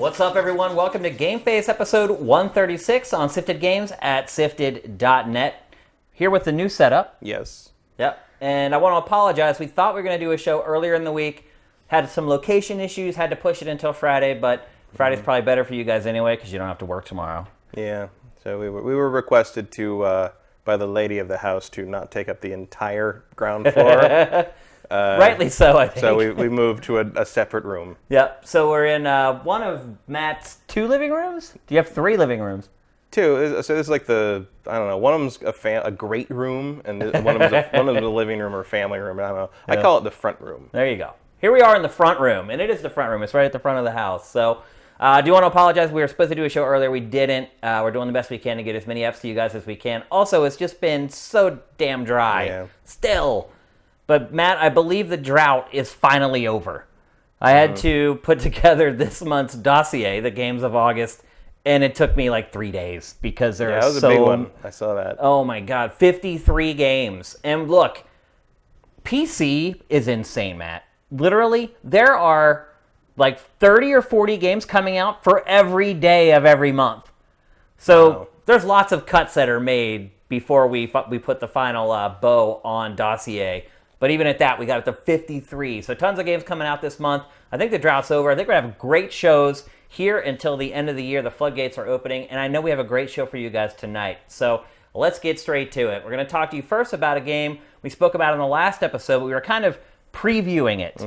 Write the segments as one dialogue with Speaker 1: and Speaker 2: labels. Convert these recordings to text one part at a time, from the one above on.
Speaker 1: What's up, everyone? Welcome to GameFace episode 136 on Sifted Games at sifted.net. Here with the new setup.
Speaker 2: Yes.
Speaker 1: Yep. And I want to apologize. We thought we were going to do a show earlier in the week. Had some location issues, had to push it until Friday, but Friday's probably better for you guys anyway because you don't have to work tomorrow.
Speaker 2: Yeah. So we were requested to by the lady of the house to not take up the entire ground floor.
Speaker 1: Rightly so, I think.
Speaker 2: So we moved to a separate room.
Speaker 1: Yep. So we're in one of Matt's 2 living rooms? Do you have 3 living rooms?
Speaker 2: 2. So this is like one of them's a great room, and one of them's a living room or family room. I don't know. Yeah. I call it the front room.
Speaker 1: There you go. Here we are in the front room, and it is the front room. It's right at the front of the house. So I do want to apologize. We were supposed to do a show earlier. We didn't. We're doing the best we can to get as many Fs to you guys as we can. Also, it's just been so damn dry.
Speaker 2: Yeah.
Speaker 1: Still. But, Matt, I believe the drought is finally over. I had to put together this month's dossier, the games of August, and it took me like 3 days because there are
Speaker 2: that was a big one. I saw that.
Speaker 1: Oh, my God. 53 games. And look, PC is insane, Matt. Literally, there are like 30 or 40 games coming out for every day of every month. So there's lots of cuts that are made before we put the final bow on dossier. But even at that, we got it to 53. So tons of games coming out this month. I think the drought's over. I think we're going to have great shows here until the end of the year. The floodgates are opening. And I know we have a great show for you guys tonight. So let's get straight to it. We're going to talk to you first about a game we spoke about in the last episode, but we were kind of previewing it.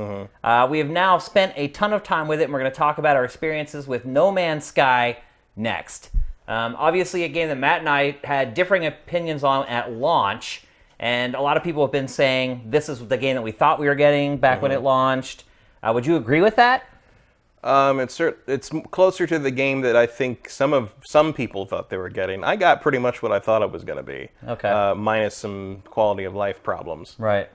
Speaker 1: We have now spent a ton of time with it, and we're going to talk about our experiences with No Man's Sky next. Obviously, a game that Matt and I had differing opinions on at launch. And a lot of people have been saying this is the game that we thought we were getting back when it launched. Would you agree with that?
Speaker 2: It's closer to the game that I think some people thought they were getting. I got pretty much what I thought it was going to be.
Speaker 1: Okay.
Speaker 2: Minus some quality of life problems.
Speaker 1: Right.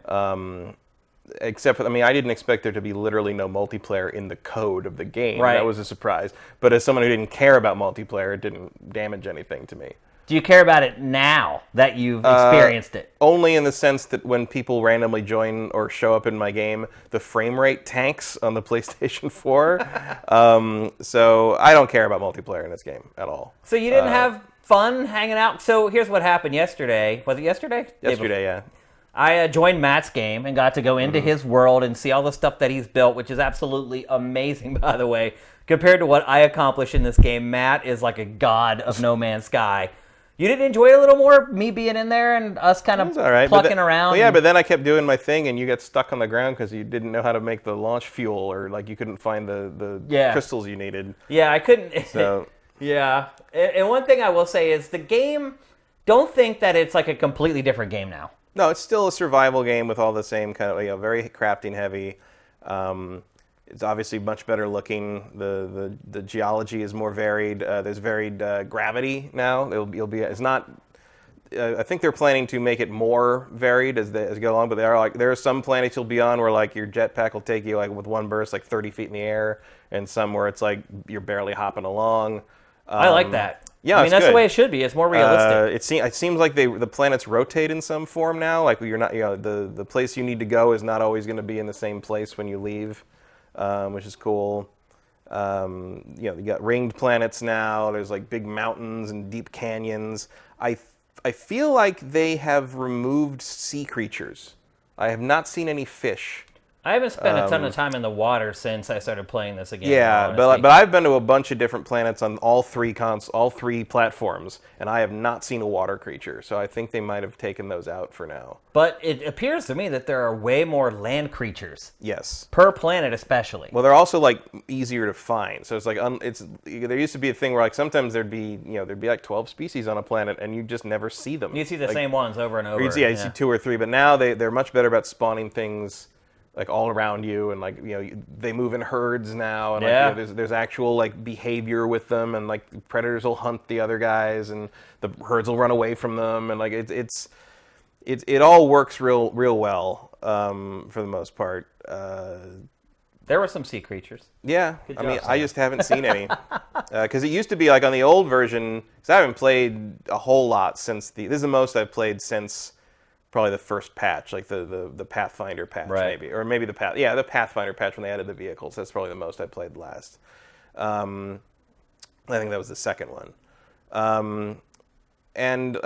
Speaker 2: Except for, I didn't expect there to be literally no multiplayer in the code of the game.
Speaker 1: Right.
Speaker 2: That was a surprise. But as someone who didn't care about multiplayer, it didn't damage anything to me.
Speaker 1: Do you care about it now that you've experienced it?
Speaker 2: Only in the sense that when people randomly join or show up in my game, the frame rate tanks on the PlayStation 4. So I don't care about multiplayer in this game at all.
Speaker 1: So you didn't have fun hanging out? So here's what happened yesterday. Was it yesterday?
Speaker 2: Yesterday, yeah.
Speaker 1: I joined Matt's game and got to go into his world and see all the stuff that he's built, which is absolutely amazing, by the way. Compared to what I accomplished in this game, Matt is like a god of No Man's Sky. You didn't enjoy a little more me being in there and us kind of plucking around?
Speaker 2: Well, yeah, but then I kept doing my thing and you got stuck on the ground because you didn't know how to make the launch fuel or like you couldn't find the crystals you needed.
Speaker 1: Yeah, I couldn't.
Speaker 2: So
Speaker 1: yeah. And one thing I will say is the game, don't think that it's like a completely different game now.
Speaker 2: No, it's still a survival game with all the same kind of, very crafting heavy. It's obviously much better looking. The geology is more varied. There's varied gravity now. It's not. I think they're planning to make it more varied as they go along. But there are some planets you'll be on where like your jetpack will take you like with one burst like 30 feet in the air, and some where it's like you're barely hopping along.
Speaker 1: I like that.
Speaker 2: Yeah,
Speaker 1: that's
Speaker 2: good.
Speaker 1: The way it should be. It's more realistic.
Speaker 2: It seems like the planets rotate in some form now. Like you're not, the place you need to go is not always going to be in the same place when you leave. Which is cool. You got ringed planets now. There's like big mountains and deep canyons. I feel like they have removed sea creatures. I have not seen any fish.
Speaker 1: I haven't spent a ton of time in the water since I started playing this again.
Speaker 2: Yeah, but I've been to a bunch of different planets on all three platforms, and I have not seen a water creature. So I think they might have taken those out for now.
Speaker 1: But it appears to me that there are way more land creatures.
Speaker 2: Yes.
Speaker 1: Per planet, especially.
Speaker 2: Well, they're also like easier to find. So it's like there used to be a thing where like sometimes there'd be like 12 species on a planet, and you just never see them.
Speaker 1: You see the same ones over and over.
Speaker 2: You see 2 or 3, but now they're much better about spawning things like all around you, and like they move in herds now, and like, there's actual like behavior with them, and like predators will hunt the other guys, and the herds will run away from them, and like it all works real well for the most part.
Speaker 1: There were some sea creatures.
Speaker 2: Yeah, I just haven't seen any because it used to be like on the old version. Because I haven't played a whole lot since this is the most I've played since probably the first patch, like the Pathfinder patch, maybe, or maybe the Pathfinder patch when they added the vehicles. That's probably the most I played last. I think that was the second one. And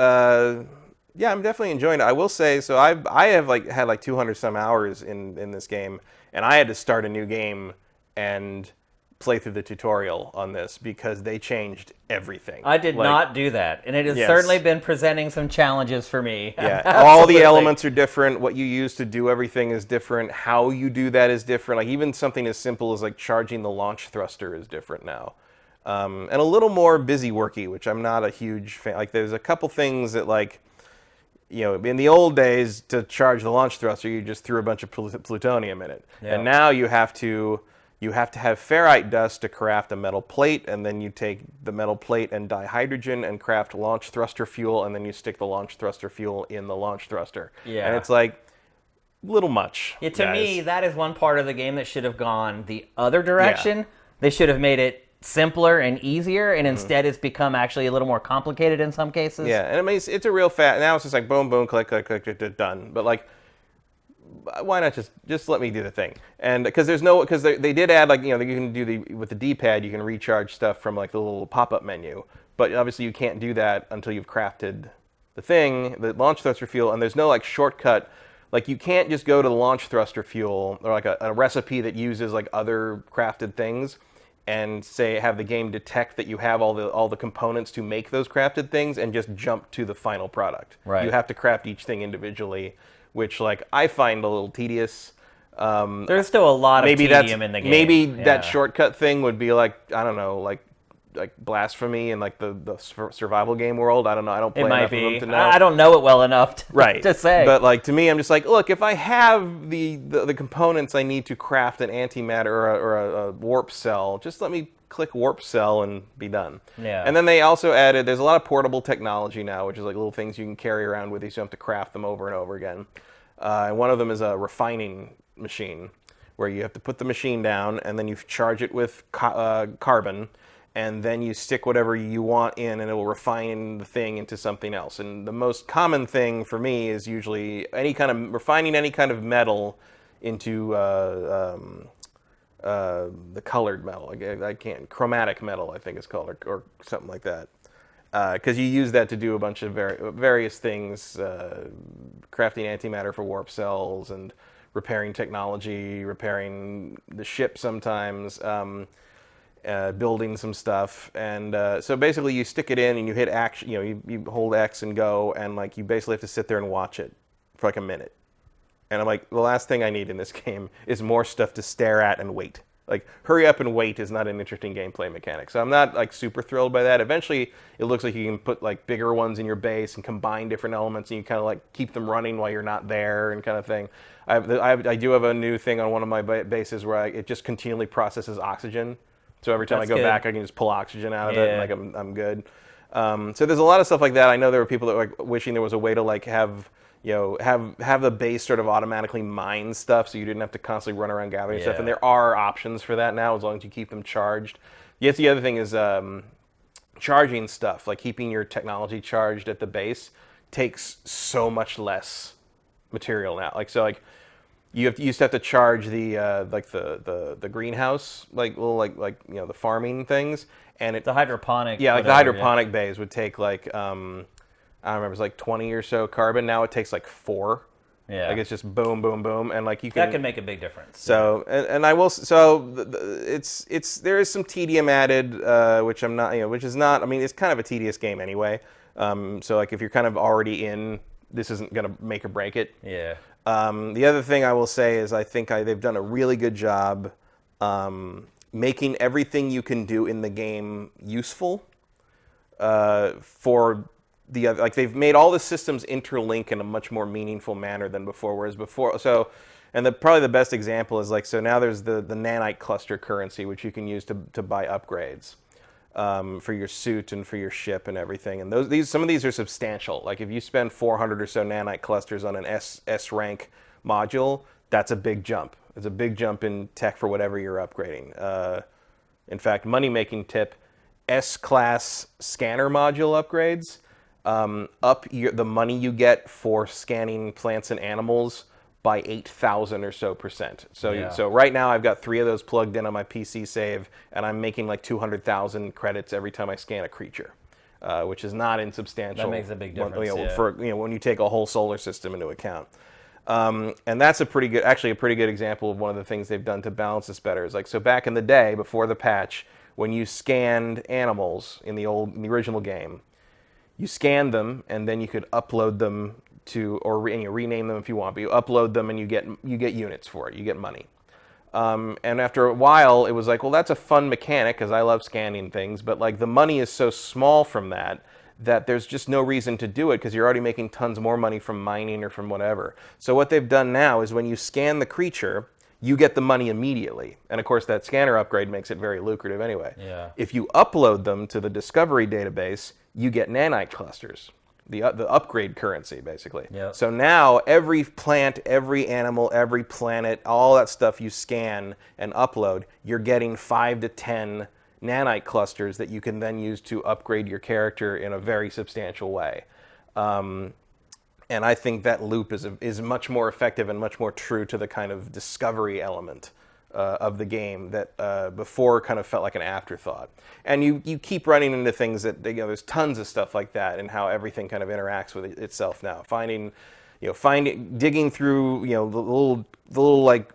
Speaker 2: yeah, I'm definitely enjoying it. I will say, so I have like had like 200 some hours in this game, and I had to start a new game and play through the tutorial on this because they changed everything.
Speaker 1: I did not do that, and it has
Speaker 2: Yes.
Speaker 1: certainly been presenting some challenges for me.
Speaker 2: Yeah, all
Speaker 1: Absolutely.
Speaker 2: the elements are different. What you use to do everything is different. How you do that is different. Like even something as simple as like charging the launch thruster is different now. And a little more busy worky, which I'm not a huge fan. Like there's a couple things that like, in the old days to charge the launch thruster, you just threw a bunch of plutonium in it.
Speaker 1: Yeah.
Speaker 2: And now you have to have ferrite dust to craft a metal plate, and then you take the metal plate and dye hydrogen and craft launch thruster fuel, and then you stick the launch thruster fuel in the launch thruster.
Speaker 1: Yeah.
Speaker 2: And it's like little much.
Speaker 1: Yeah, to
Speaker 2: guys.
Speaker 1: me, that is one part of the game that should have gone the other direction. They should have made it simpler and easier, and instead it's become actually a little more complicated in some cases.
Speaker 2: Yeah, and I mean it's a real fat. Now it's just like boom, boom, click, click, click, done. But like, why not just let me do the thing? And because they did add like you can do with the D-pad you can recharge stuff from like the little pop-up menu, but obviously you can't do that until you've crafted the launch thruster fuel, and there's no like shortcut. Like you can't just go to the launch thruster fuel or like a recipe that uses like other crafted things and say have the game detect that you have all the components to make those crafted things and just jump to the final product.
Speaker 1: Right.
Speaker 2: You have to craft each thing individually, which like I find a little tedious.
Speaker 1: There's still a lot of tedium in the game.
Speaker 2: Maybe
Speaker 1: Yeah.
Speaker 2: that shortcut thing would be like I don't know, like blasphemy in like the survival game world. I don't know. I don't play
Speaker 1: It might
Speaker 2: enough of them
Speaker 1: be.
Speaker 2: to know.
Speaker 1: I don't know it well enough to,
Speaker 2: Right.
Speaker 1: to say.
Speaker 2: But like to me, I'm just like, look, if I have the components I need to craft an antimatter or a warp cell, just let me click warp cell and be done.
Speaker 1: Yeah.
Speaker 2: And then they also added, there's a lot of portable technology now, which is like little things you can carry around with you, so you don't have to craft them over and over again. And one of them is a refining machine, where you have to put the machine down and then you charge it with carbon. And then you stick whatever you want in, and it will refine the thing into something else. And the most common thing for me is usually refining any kind of metal into the colored metal. I can't chromatic metal, I think it's called, or something like that. Because you use that to do a bunch of various things, crafting antimatter for warp cells and repairing technology, repairing the ship sometimes. Building some stuff, and so basically you stick it in and you hit action. You hold X and go, and like you basically have to sit there and watch it for like a minute. And I'm like, the last thing I need in this game is more stuff to stare at and wait. Like, hurry up and wait is not an interesting gameplay mechanic. So I'm not like super thrilled by that. Eventually, it looks like you can put like bigger ones in your base and combine different elements, and you kind of like keep them running while you're not there and kind of thing. I do have a new thing on one of my bases where it just continually processes oxygen. So every time
Speaker 1: That's
Speaker 2: I go
Speaker 1: good.
Speaker 2: back, I can just pull oxygen out of it, and
Speaker 1: Yeah.
Speaker 2: like I'm good. So there's a lot of stuff like that. I know there were people that were like wishing there was a way to like have the base sort of automatically mine stuff, so you didn't have to constantly run around gathering stuff.
Speaker 1: Yeah.
Speaker 2: And there are options for that now, as long as you keep them charged. Yes, the other thing is charging stuff, like keeping your technology charged at the base, takes so much less material now. You used to have to charge the the greenhouse, the farming things, and
Speaker 1: the hydroponic.
Speaker 2: the
Speaker 1: whatever,
Speaker 2: hydroponic bays would take like I don't remember, it was like 20 or so carbon. Now it takes like 4.
Speaker 1: Yeah.
Speaker 2: Like it's just boom, boom, boom, and like you
Speaker 1: That can make a big difference.
Speaker 2: So and I will it's there is some tedium added, which I'm not which is not, I mean, it's kind of a tedious game anyway. So like if you're kind of already in, this isn't gonna make or break it.
Speaker 1: Yeah.
Speaker 2: The other thing I will say is I think they've done a really good job making everything you can do in the game useful for the other. Like they've made all the systems interlink in a much more meaningful manner than before. Whereas before, and probably the best example is like, so now there's the nanite cluster currency, which you can use to buy upgrades. For your suit and for your ship and everything, and some of these are substantial. Like if you spend 400 or so nanite clusters on an S rank module, that's a big jump. It's a big jump in tech for whatever you're upgrading. In fact, money making tip: S class scanner module upgrades up the money you get for scanning plants and animals by 8,000 or so percent. So right now I've got 3 of those plugged in on my PC save, and I'm making like 200,000 credits every time I scan a creature, which is not insubstantial.
Speaker 1: That makes a big difference.
Speaker 2: For when you take a whole solar system into account. And that's a pretty good example of one of the things they've done to balance this better. Is like, so back in the day before the patch, when you scanned animals in the original game, you scanned them and then you could upload them to, or rename them if you want, but you upload them and you get units for it, you get money. And after a while, it was like, well, that's a fun mechanic because I love scanning things, but like the money is so small from that there's just no reason to do it because you're already making tons more money from mining or from whatever. So what they've done now is when you scan the creature, you get the money immediately. And of course, that scanner upgrade makes it very lucrative anyway.
Speaker 1: Yeah.
Speaker 2: If you upload them to the discovery database, you get nanite clusters. The upgrade currency, basically.
Speaker 1: Yep.
Speaker 2: So now every plant, every animal, every planet, all that stuff you scan and upload, you're getting 5 to 10 nanite clusters that you can then use to upgrade your character in a very substantial way. And I think that loop is much more effective and much more true to the kind of discovery element of the game that before kind of felt like an afterthought. And you keep running into things that, there's tons of stuff like that and how everything kind of interacts with itself now. Digging through, the little like,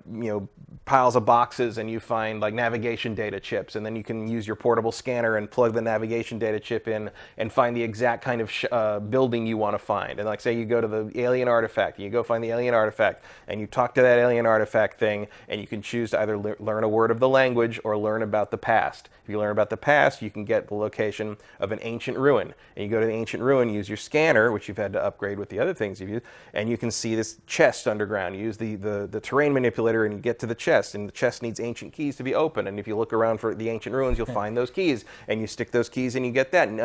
Speaker 2: piles of boxes, and you find like navigation data chips, and then you can use your portable scanner and plug the navigation data chip in and find the exact kind of building you want to find. And like, say you go to the alien artifact, and you go find the alien artifact, and you talk to that alien artifact thing, and you can choose to either learn a word of the language or learn about the past. If you learn about the past, you can get the location of an ancient ruin, and you go to the ancient ruin, use your scanner, which you've had to upgrade with the other things you've used, and you can see this chest underground. You use the terrain manipulator, and you get to the chest, and the chest needs ancient keys to be open. And if you look around for the ancient ruins, you'll find those keys, and you stick those keys and you get that. And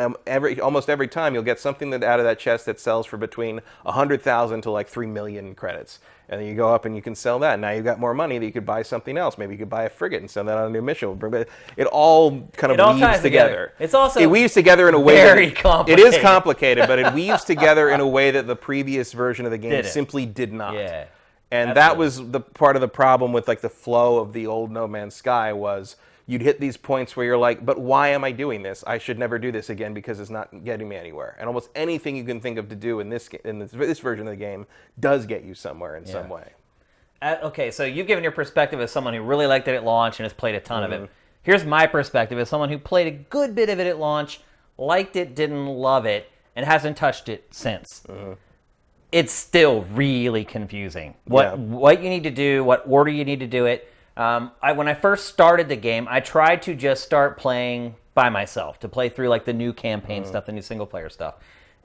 Speaker 2: almost every time you'll get something out of that chest that sells for between 100,000 to like 3 million credits. And then you go up and you can sell that. Now you've got more money that you could buy something else. Maybe you could buy a frigate and send that on a new mission. It all kind of weaves together.
Speaker 1: It
Speaker 2: weaves together in a way
Speaker 1: very complicated.
Speaker 2: It is complicated, but it weaves together in a way that the previous version of the game simply did not.
Speaker 1: Yeah.
Speaker 2: And
Speaker 1: Absolutely.
Speaker 2: that was the part of the problem with like the flow of the old No Man's Sky was you'd hit these points where you're like, but why am I doing this? I should never do this again because it's not getting me anywhere. And almost anything you can think of to do in this version of the game does get you somewhere in some way.
Speaker 1: Okay, so you've given your perspective as someone who really liked it at launch and has played a ton of it. Here's my perspective as someone who played a good bit of it at launch, liked it, didn't love it, and hasn't touched it since. It's still really confusing. What you need to do, what order you need to do it. When I first started the game, I tried to just start playing by myself, to play through like the new campaign stuff, the new single player stuff.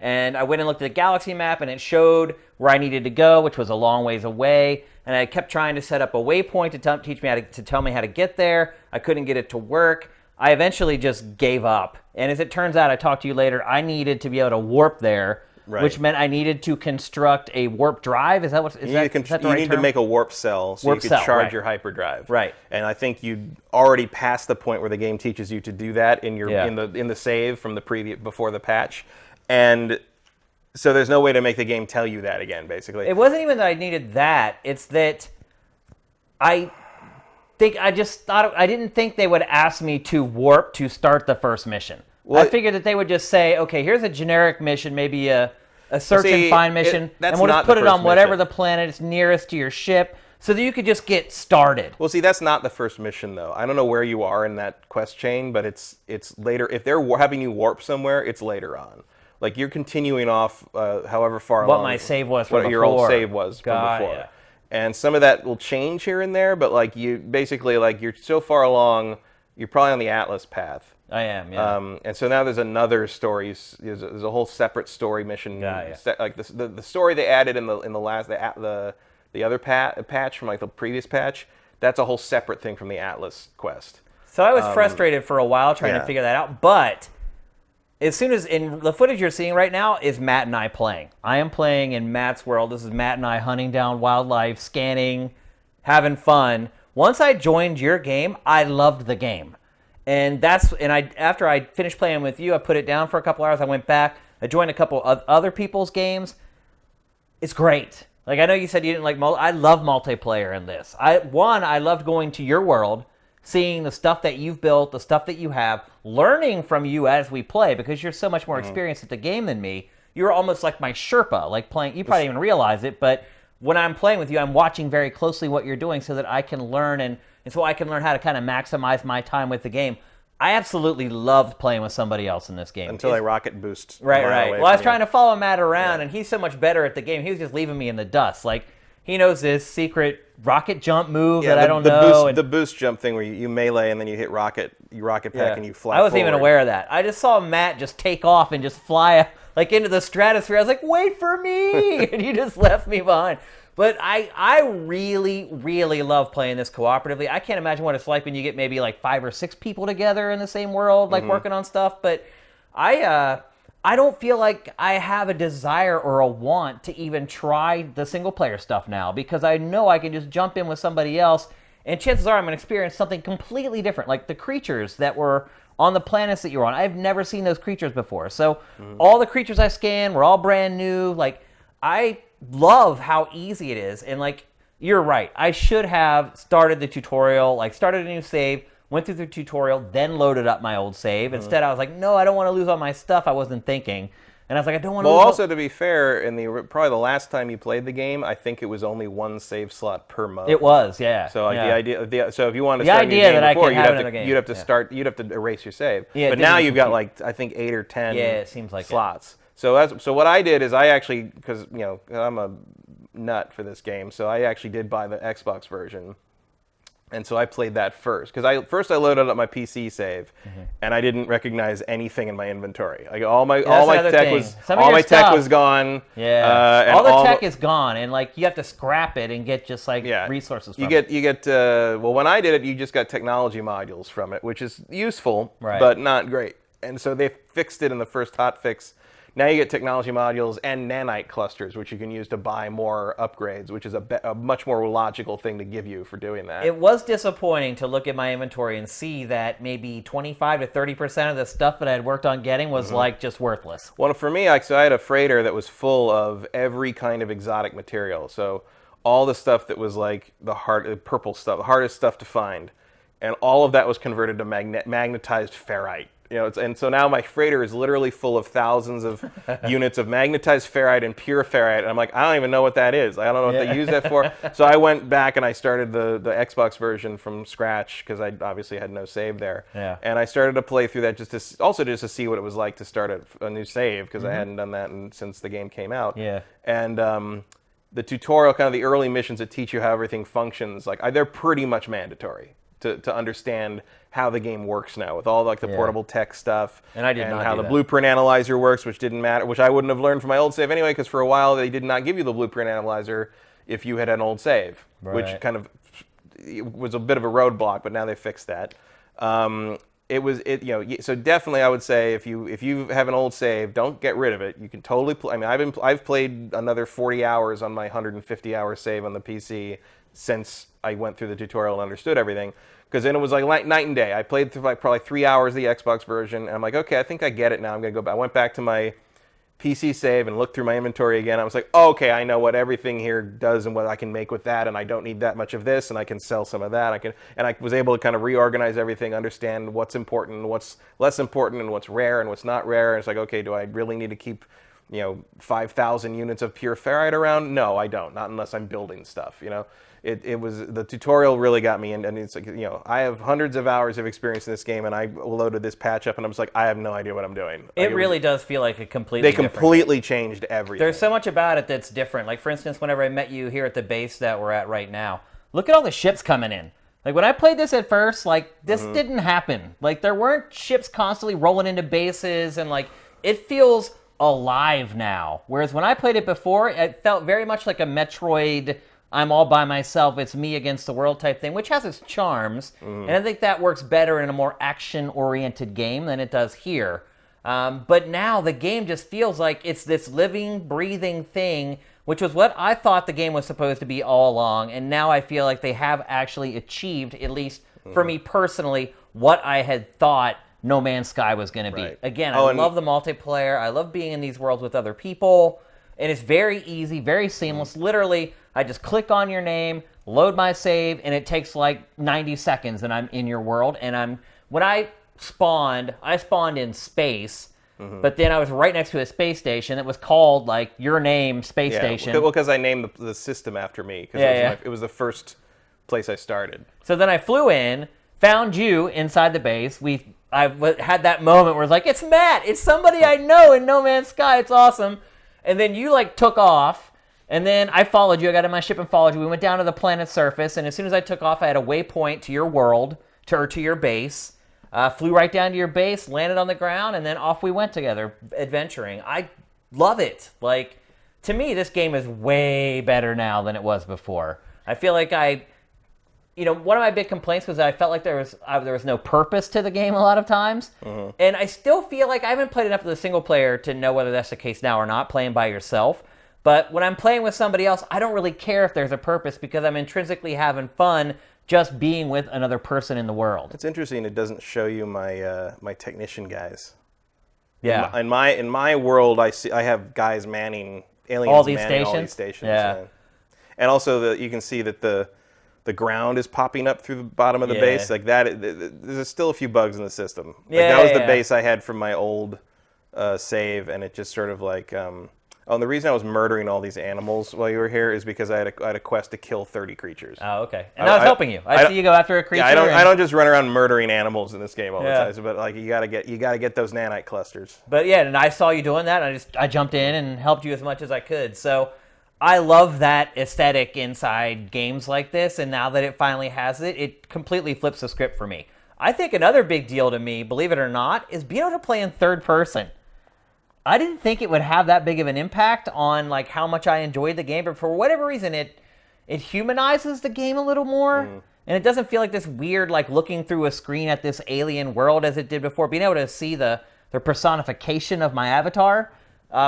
Speaker 1: And I went and looked at the galaxy map, and it showed where I needed to go, which was a long ways away. And I kept trying to set up a waypoint to tell me how to get there. I couldn't get it to work. I eventually just gave up. And as it turns out, I talked to you later, I needed to be able to warp there. Right. Which meant I needed to construct a warp drive. Is that what? Is that the right
Speaker 2: term? You need to make a warp cell so you can charge your hyperdrive.
Speaker 1: Right.
Speaker 2: And I think you already passed the point where the game teaches you to do that in the save from the before the patch, and so there's no way to make the game tell you that again. Basically,
Speaker 1: it wasn't even that I needed that. It's that I didn't think they would ask me to warp to start the first mission. Well, I figured that they would just say, okay, here's a generic mission, maybe a search and find mission, and we'll just put it on whatever the planet is nearest to your ship so that you could just get started.
Speaker 2: Well, see, that's not the first mission, though. I don't know where you are in that quest chain, but it's later. If they're having you warp somewhere, it's later on. Like, you're continuing off however far along.
Speaker 1: What my save was from
Speaker 2: what
Speaker 1: before.
Speaker 2: Your old save was from before.
Speaker 1: Yeah.
Speaker 2: And some of that will change here and there, but like you basically, like you're so far along, you're probably on the Atlas path.
Speaker 1: I am, yeah.
Speaker 2: And so now there's another story. There's a whole separate story mission. Like the story they added in the last the other patch from like the previous patch. That's a whole separate thing from the Atlas quest.
Speaker 1: So I was frustrated for a while trying to figure that out. But as soon as in the footage you're seeing right now is Matt and I playing. I am playing in Matt's world. This is Matt and I hunting down wildlife, scanning, having fun. Once I joined your game, I loved the game. And after I finished playing with you, I put it down for a couple hours. I went back. I joined a couple of other people's games. It's great. Like, I know you said you didn't like I love multiplayer in this. I loved going to your world, seeing the stuff that you've built, the stuff that you have, learning from you as we play, because you're so much more experienced at the game than me. You're almost like my Sherpa, like playing. You probably didn't even realize it, but when I'm playing with you, I'm watching very closely what you're doing so that I can learn, and so I can learn how to kind of maximize my time with the game. I absolutely loved playing with somebody else in this game.
Speaker 2: Until I rocket boost.
Speaker 1: Right. Well, I was trying to follow Matt around, and he's so much better at the game. He was just leaving me in the dust. Like, he knows this secret rocket jump move that I don't know.
Speaker 2: The boost jump thing where you melee and then you hit rocket peck and you fly
Speaker 1: I wasn't
Speaker 2: forward.
Speaker 1: even aware of that. I just saw Matt just take off and just fly like into the stratosphere. I was like, wait for me! And he just left me behind. But I really, really love playing this cooperatively. I can't imagine what it's like when you get maybe like 5 or 6 people together in the same world, like working on stuff. But I don't feel like I have a desire or a want to even try the single-player stuff now, because I know I can just jump in with somebody else, and chances are I'm going to experience something completely different. Like the creatures that were on the planets that you're on, I've never seen those creatures before. So all the creatures I scanned were all brand new. Like, I love how easy it is, and like, you're right. I should have started the tutorial, like started a new save, went through the tutorial, then loaded up my old save. Instead, I was like, no, I don't want to lose all my stuff. I wasn't thinking. And I was like, I don't want to lose
Speaker 2: Well, also, to be fair, probably the last time you played the game, I think it was only 1 save slot per mode.
Speaker 1: It was, yeah.
Speaker 2: So like so if you wanted to
Speaker 1: The
Speaker 2: start a new
Speaker 1: idea
Speaker 2: game
Speaker 1: that I
Speaker 2: before,
Speaker 1: could have another game.
Speaker 2: you'd have to erase your save.
Speaker 1: Yeah,
Speaker 2: but now you've got like, I think 8 or 10
Speaker 1: it seems like
Speaker 2: slots. So what I did is I actually, because I'm a nut for this game, so I actually did buy the Xbox version. And so I played that first, because first I loaded up my PC save, and I didn't recognize anything in my inventory. Like all my tech was gone.
Speaker 1: Yeah, all the tech is gone, and like you have to scrap it and get just like resources. From
Speaker 2: you get well, when I did it, you just got technology modules from it, which is useful,
Speaker 1: right,
Speaker 2: but not great. And so they fixed it in the first hotfix. Now you get technology modules and nanite clusters, which you can use to buy more upgrades, which is a much more logical thing to give you for doing that.
Speaker 1: It was disappointing to look at my inventory and see that maybe 25 to 30% of the stuff that I had worked on getting was like just worthless.
Speaker 2: Well, for me, so I had a freighter that was full of every kind of exotic material. So all the stuff that was like the purple stuff, the hardest stuff to find, and all of that was converted to magnetized ferrite. And so now my freighter is literally full of thousands of units of magnetized ferrite and pure ferrite, and I'm like, I don't even know what that is. I don't know what they use that for. So I went back and I started the Xbox version from scratch, because I obviously had no save there.
Speaker 1: Yeah.
Speaker 2: And I started to play through that just to see what it was like to start a new save, because I hadn't done that since the game came out.
Speaker 1: Yeah.
Speaker 2: And the tutorial, kind of the early missions that teach you how everything functions, like they're pretty much mandatory to understand how the game works now, with all like the portable tech stuff,
Speaker 1: and I did not
Speaker 2: how
Speaker 1: do
Speaker 2: the
Speaker 1: that.
Speaker 2: blueprint analyzer works, which didn't matter, which I wouldn't have learned from my old save anyway, because for a while they did not give you the blueprint analyzer if you had an old save, which kind of was a bit of a roadblock, but now they fixed that. So definitely I would say if you have an old save, don't get rid of it. You can totally play. I mean, I've played another 40 hours on my 150-hour save on the PC since I went through the tutorial and understood everything. Because then it was like night and day. I played through like probably 3 hours of the Xbox version, and I'm like, okay, I think I get it now. I'm gonna go back. I went back to my PC save and looked through my inventory again. I was like, oh, okay, I know what everything here does and what I can make with that, and I don't need that much of this, and I can sell some of that. I was able to kind of reorganize everything, understand what's important, what's less important, and what's rare and what's not rare. And it's like, okay, do I really need to keep 5,000 units of pure ferrite around? No, I don't. Not unless I'm building stuff. It was, the tutorial really got me, and it's like, I have hundreds of hours of experience in this game, and I loaded this patch up, and I'm just like, I have no idea what I'm doing.
Speaker 1: It really does feel like a completely different
Speaker 2: completely changed everything.
Speaker 1: There's so much about it that's different. Like, for instance, whenever I met you here at the base that we're at right now, look at all the ships coming in. Like, when I played this at first, like, this didn't happen. Like, there weren't ships constantly rolling into bases, and like, it feels alive now. Whereas when I played it before, it felt very much like a Metroid, I'm all by myself, it's me against the world type thing, which has its charms. And I think that works better in a more action-oriented game than it does here. But now the game just feels like it's this living, breathing thing, which was what I thought the game was supposed to be all along. And now I feel like they have actually achieved, at least for me personally, what I had thought No Man's Sky was going to be.
Speaker 2: Right.
Speaker 1: Again, I love the multiplayer. I love being in these worlds with other people. And it's very easy, very seamless. Literally, I just click on your name, load my save, and it takes like 90 seconds, and I'm in your world. And when I spawned in space, but then I was right next to a space station that was called like your name, space station.
Speaker 2: Well, because I named the system after me. Because it was the first place I started.
Speaker 1: So then I flew in, found you inside the base. I had that moment where it's like, it's Matt, it's somebody I know in No Man's Sky. It's awesome. And then you like took off, and then I followed you. I got in my ship and followed you. We went down to the planet's surface, and as soon as I took off, I had a waypoint to your world, to your base. Flew right down to your base, landed on the ground, and then off we went together, adventuring. I love it. Like, to me, this game is way better now than it was before. I feel like one of my big complaints was that I felt like there was no purpose to the game a lot of times. And I still feel like I haven't played enough of the single player to know whether that's the case now or not, playing by yourself. But when I'm playing with somebody else, I don't really care if there's a purpose because I'm intrinsically having fun just being with another person in the world.
Speaker 2: It's interesting. It doesn't show you my my technician guys.
Speaker 1: Yeah.
Speaker 2: In my world, I have guys manning aliens
Speaker 1: all these
Speaker 2: manning
Speaker 1: stations.
Speaker 2: All these stations.
Speaker 1: Yeah.
Speaker 2: And also you can see that the ground is popping up through the bottom of the base like that. There's still a few bugs in the system. That was the base I had from my old save, and it just sort of like. And the reason I was murdering all these animals while you were here is because I had a quest to kill 30 creatures.
Speaker 1: Oh, okay. And I was helping you. I see you go after a creature.
Speaker 2: Yeah, I don't just run around murdering animals in this game all the time. But like you gotta get those nanite clusters.
Speaker 1: But yeah, and I saw you doing that, and I jumped in and helped you as much as I could. So I love that aesthetic inside games like this, and now that it finally has it, it completely flips the script for me. I think another big deal to me, believe it or not, is being able to play in third person. I didn't think it would have that big of an impact on like how much I enjoyed the game, but for whatever reason, it humanizes the game a little more, and it doesn't feel like this weird like looking through a screen at this alien world as it did before. Being able to see the personification of my avatar,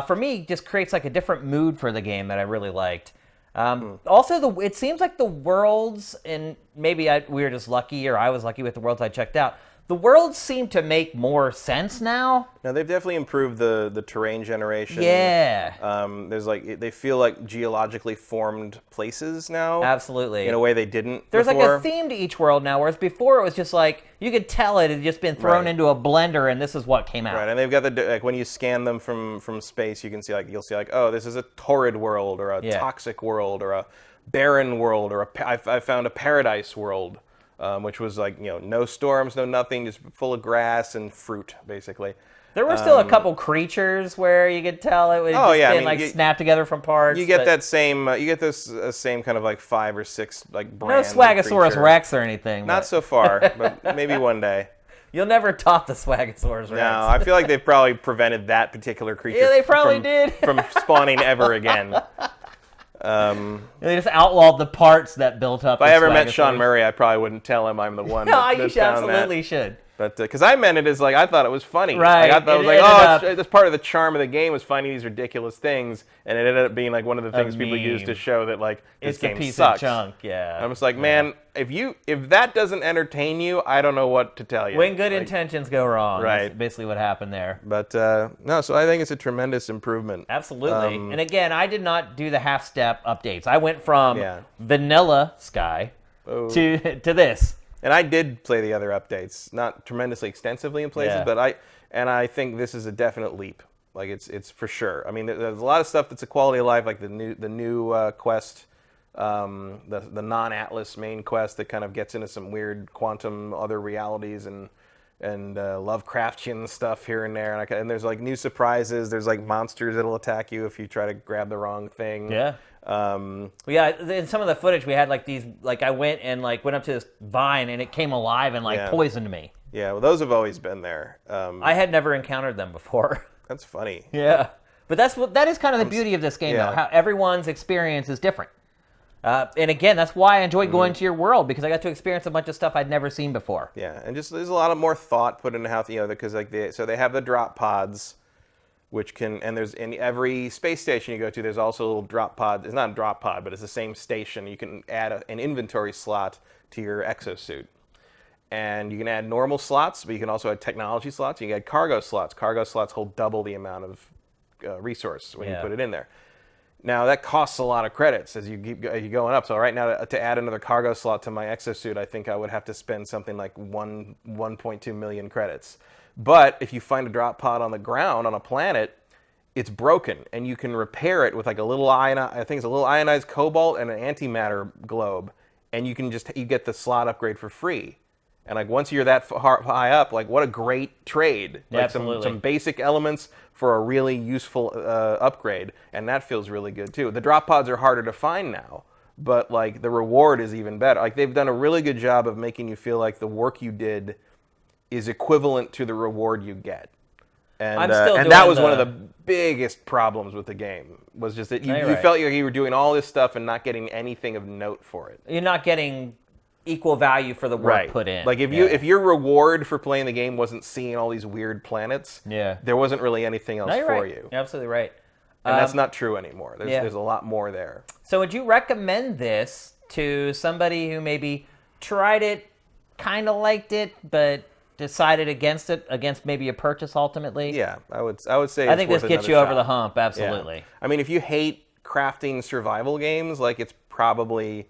Speaker 1: for me, just creates like a different mood for the game that I really liked. Also, it seems like the worlds, and maybe we were just lucky, or I was lucky with the worlds I checked out. The worlds seem to make more sense now.
Speaker 2: Now they've definitely improved the terrain generation.
Speaker 1: Yeah.
Speaker 2: There's they feel like geologically formed places now.
Speaker 1: Absolutely.
Speaker 2: In a way they didn't
Speaker 1: There's
Speaker 2: before.
Speaker 1: like a theme to each world now, whereas before it was just like, you could tell it had just been thrown into a blender and this is what came out.
Speaker 2: Right, and they've got like when you scan them from space, you can see you'll see oh, this is a torrid world or a toxic world or a barren world or I found a paradise world. Which was like, no storms, no nothing, just full of grass and fruit, basically.
Speaker 1: There were still a couple creatures where you could tell it would snapped together from parts.
Speaker 2: You get that same, same kind of like 5 or 6 like brand.
Speaker 1: No Swagosaurus Rex or anything.
Speaker 2: Not so far, but maybe one day.
Speaker 1: You'll never top the Swagosaurus Rex.
Speaker 2: No, I feel like they've probably prevented that particular creature.
Speaker 1: Yeah, they probably did.
Speaker 2: From spawning ever again.
Speaker 1: They just outlawed the parts that built up.
Speaker 2: If I ever met Sean Murray, I probably wouldn't tell him I'm the one.
Speaker 1: No, you absolutely should.
Speaker 2: But because I memeant it as like I thought it was funny.
Speaker 1: Right.
Speaker 2: I thought it was like, that's part of the charm of the game was finding these ridiculous things, and it ended up being like one of the things people use to show that like this game
Speaker 1: piece
Speaker 2: sucks.
Speaker 1: Of junk. Yeah.
Speaker 2: I'm just like, man, if that doesn't entertain you, I don't know what to tell you.
Speaker 1: When good intentions go wrong,
Speaker 2: right?
Speaker 1: That's basically what happened there.
Speaker 2: But no, so I think it's a tremendous improvement.
Speaker 1: Absolutely. And again, I did not do the half-step updates. I went from vanilla Sky to this.
Speaker 2: And I did play the other updates, not tremendously extensively in places, but I think this is a definite leap. Like it's for sure. I mean, there's a lot of stuff that's a quality of life, like the new quest, the non-Atlas main quest that kind of gets into some weird quantum other realities and Lovecraftian stuff here and there, and there's like new surprises. There's like monsters that'll attack you if you try to grab the wrong thing.
Speaker 1: Yeah. In some of the footage we had like these, like I went up to this vine and it came alive and poisoned me.
Speaker 2: Yeah, well, those have always been there.
Speaker 1: I had never encountered them before.
Speaker 2: That's funny.
Speaker 1: Yeah, but that is kind of the beauty of this game, though. How everyone's experience is different. And again, that's why I enjoy going to your world, because I got to experience a bunch of stuff I'd never seen before.
Speaker 2: Yeah, and just there's a lot of more thought put into how because they have the drop pods. And there's in every space station you go to, there's also a little drop pod. It's not a drop pod, but it's the same station. You can add an inventory slot to your exosuit. And you can add normal slots, but you can also add technology slots. You can add cargo slots. Cargo slots hold double the amount of resource when you put it in there. Now that costs a lot of credits as you keep going up. So right now to add another cargo slot to my exosuit, I think I would have to spend something like 1.2 million credits. But if you find a drop pod on the ground on a planet, it's broken, and you can repair it with like a little I think it's a little ionized cobalt and an antimatter globe, and you get the slot upgrade for free. And like once you're that high up, like what a great trade! Like
Speaker 1: Absolutely.
Speaker 2: some basic elements for a really useful upgrade, and that feels really good too. The drop pods are harder to find now, but like the reward is even better. Like they've done a really good job of making you feel like the work you did is equivalent to the reward you get. And that was one of the biggest problems with the game, was just that you felt like you were doing all this stuff and not getting anything of note for it.
Speaker 1: You're not getting equal value for the work put in.
Speaker 2: Like if your reward for playing the game wasn't seeing all these weird planets, there wasn't really anything else for you.
Speaker 1: You're absolutely right.
Speaker 2: And that's not true anymore. There's a lot more there.
Speaker 1: So would you recommend this to somebody who maybe tried it, kind of liked it, but decided against it, against maybe a purchase ultimately?
Speaker 2: Yeah, I would say
Speaker 1: I think this gets you over the hump, absolutely.
Speaker 2: Yeah. I mean, if you hate crafting survival games, like it's probably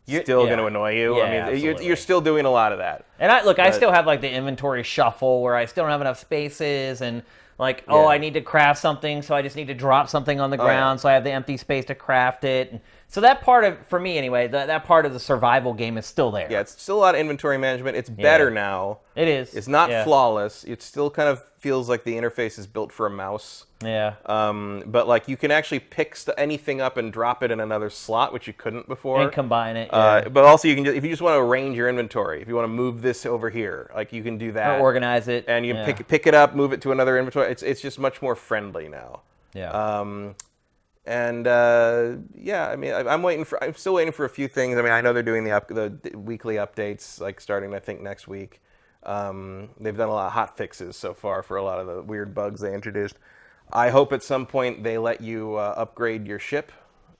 Speaker 2: still going to annoy you.
Speaker 1: Yeah,
Speaker 2: I mean, you're still doing a lot of that.
Speaker 1: And I still have like the inventory shuffle where I still don't have enough spaces, and like, I need to craft something, so I just need to drop something on the ground, so I have the empty space to craft it. And so that part of, for me anyway, that part of the survival game is still there.
Speaker 2: Yeah, it's still a lot of inventory management. It's better now.
Speaker 1: It is.
Speaker 2: It's not flawless. It still kind of feels like the interface is built for a mouse.
Speaker 1: Yeah.
Speaker 2: But like you can actually pick anything up and drop it in another slot, which you couldn't before.
Speaker 1: And combine it.
Speaker 2: But also you can if you just want to arrange your inventory, if you want to move this over here, like you can do that.
Speaker 1: Or organize it.
Speaker 2: And you can pick it up, move it to another inventory. It's just much more friendly now.
Speaker 1: Yeah.
Speaker 2: I mean, I'm still waiting for a few things. I mean, I know they're doing the weekly updates, like starting I think next week. They've done a lot of hot fixes so far for a lot of the weird bugs they introduced. I hope at some point they let you upgrade your ship.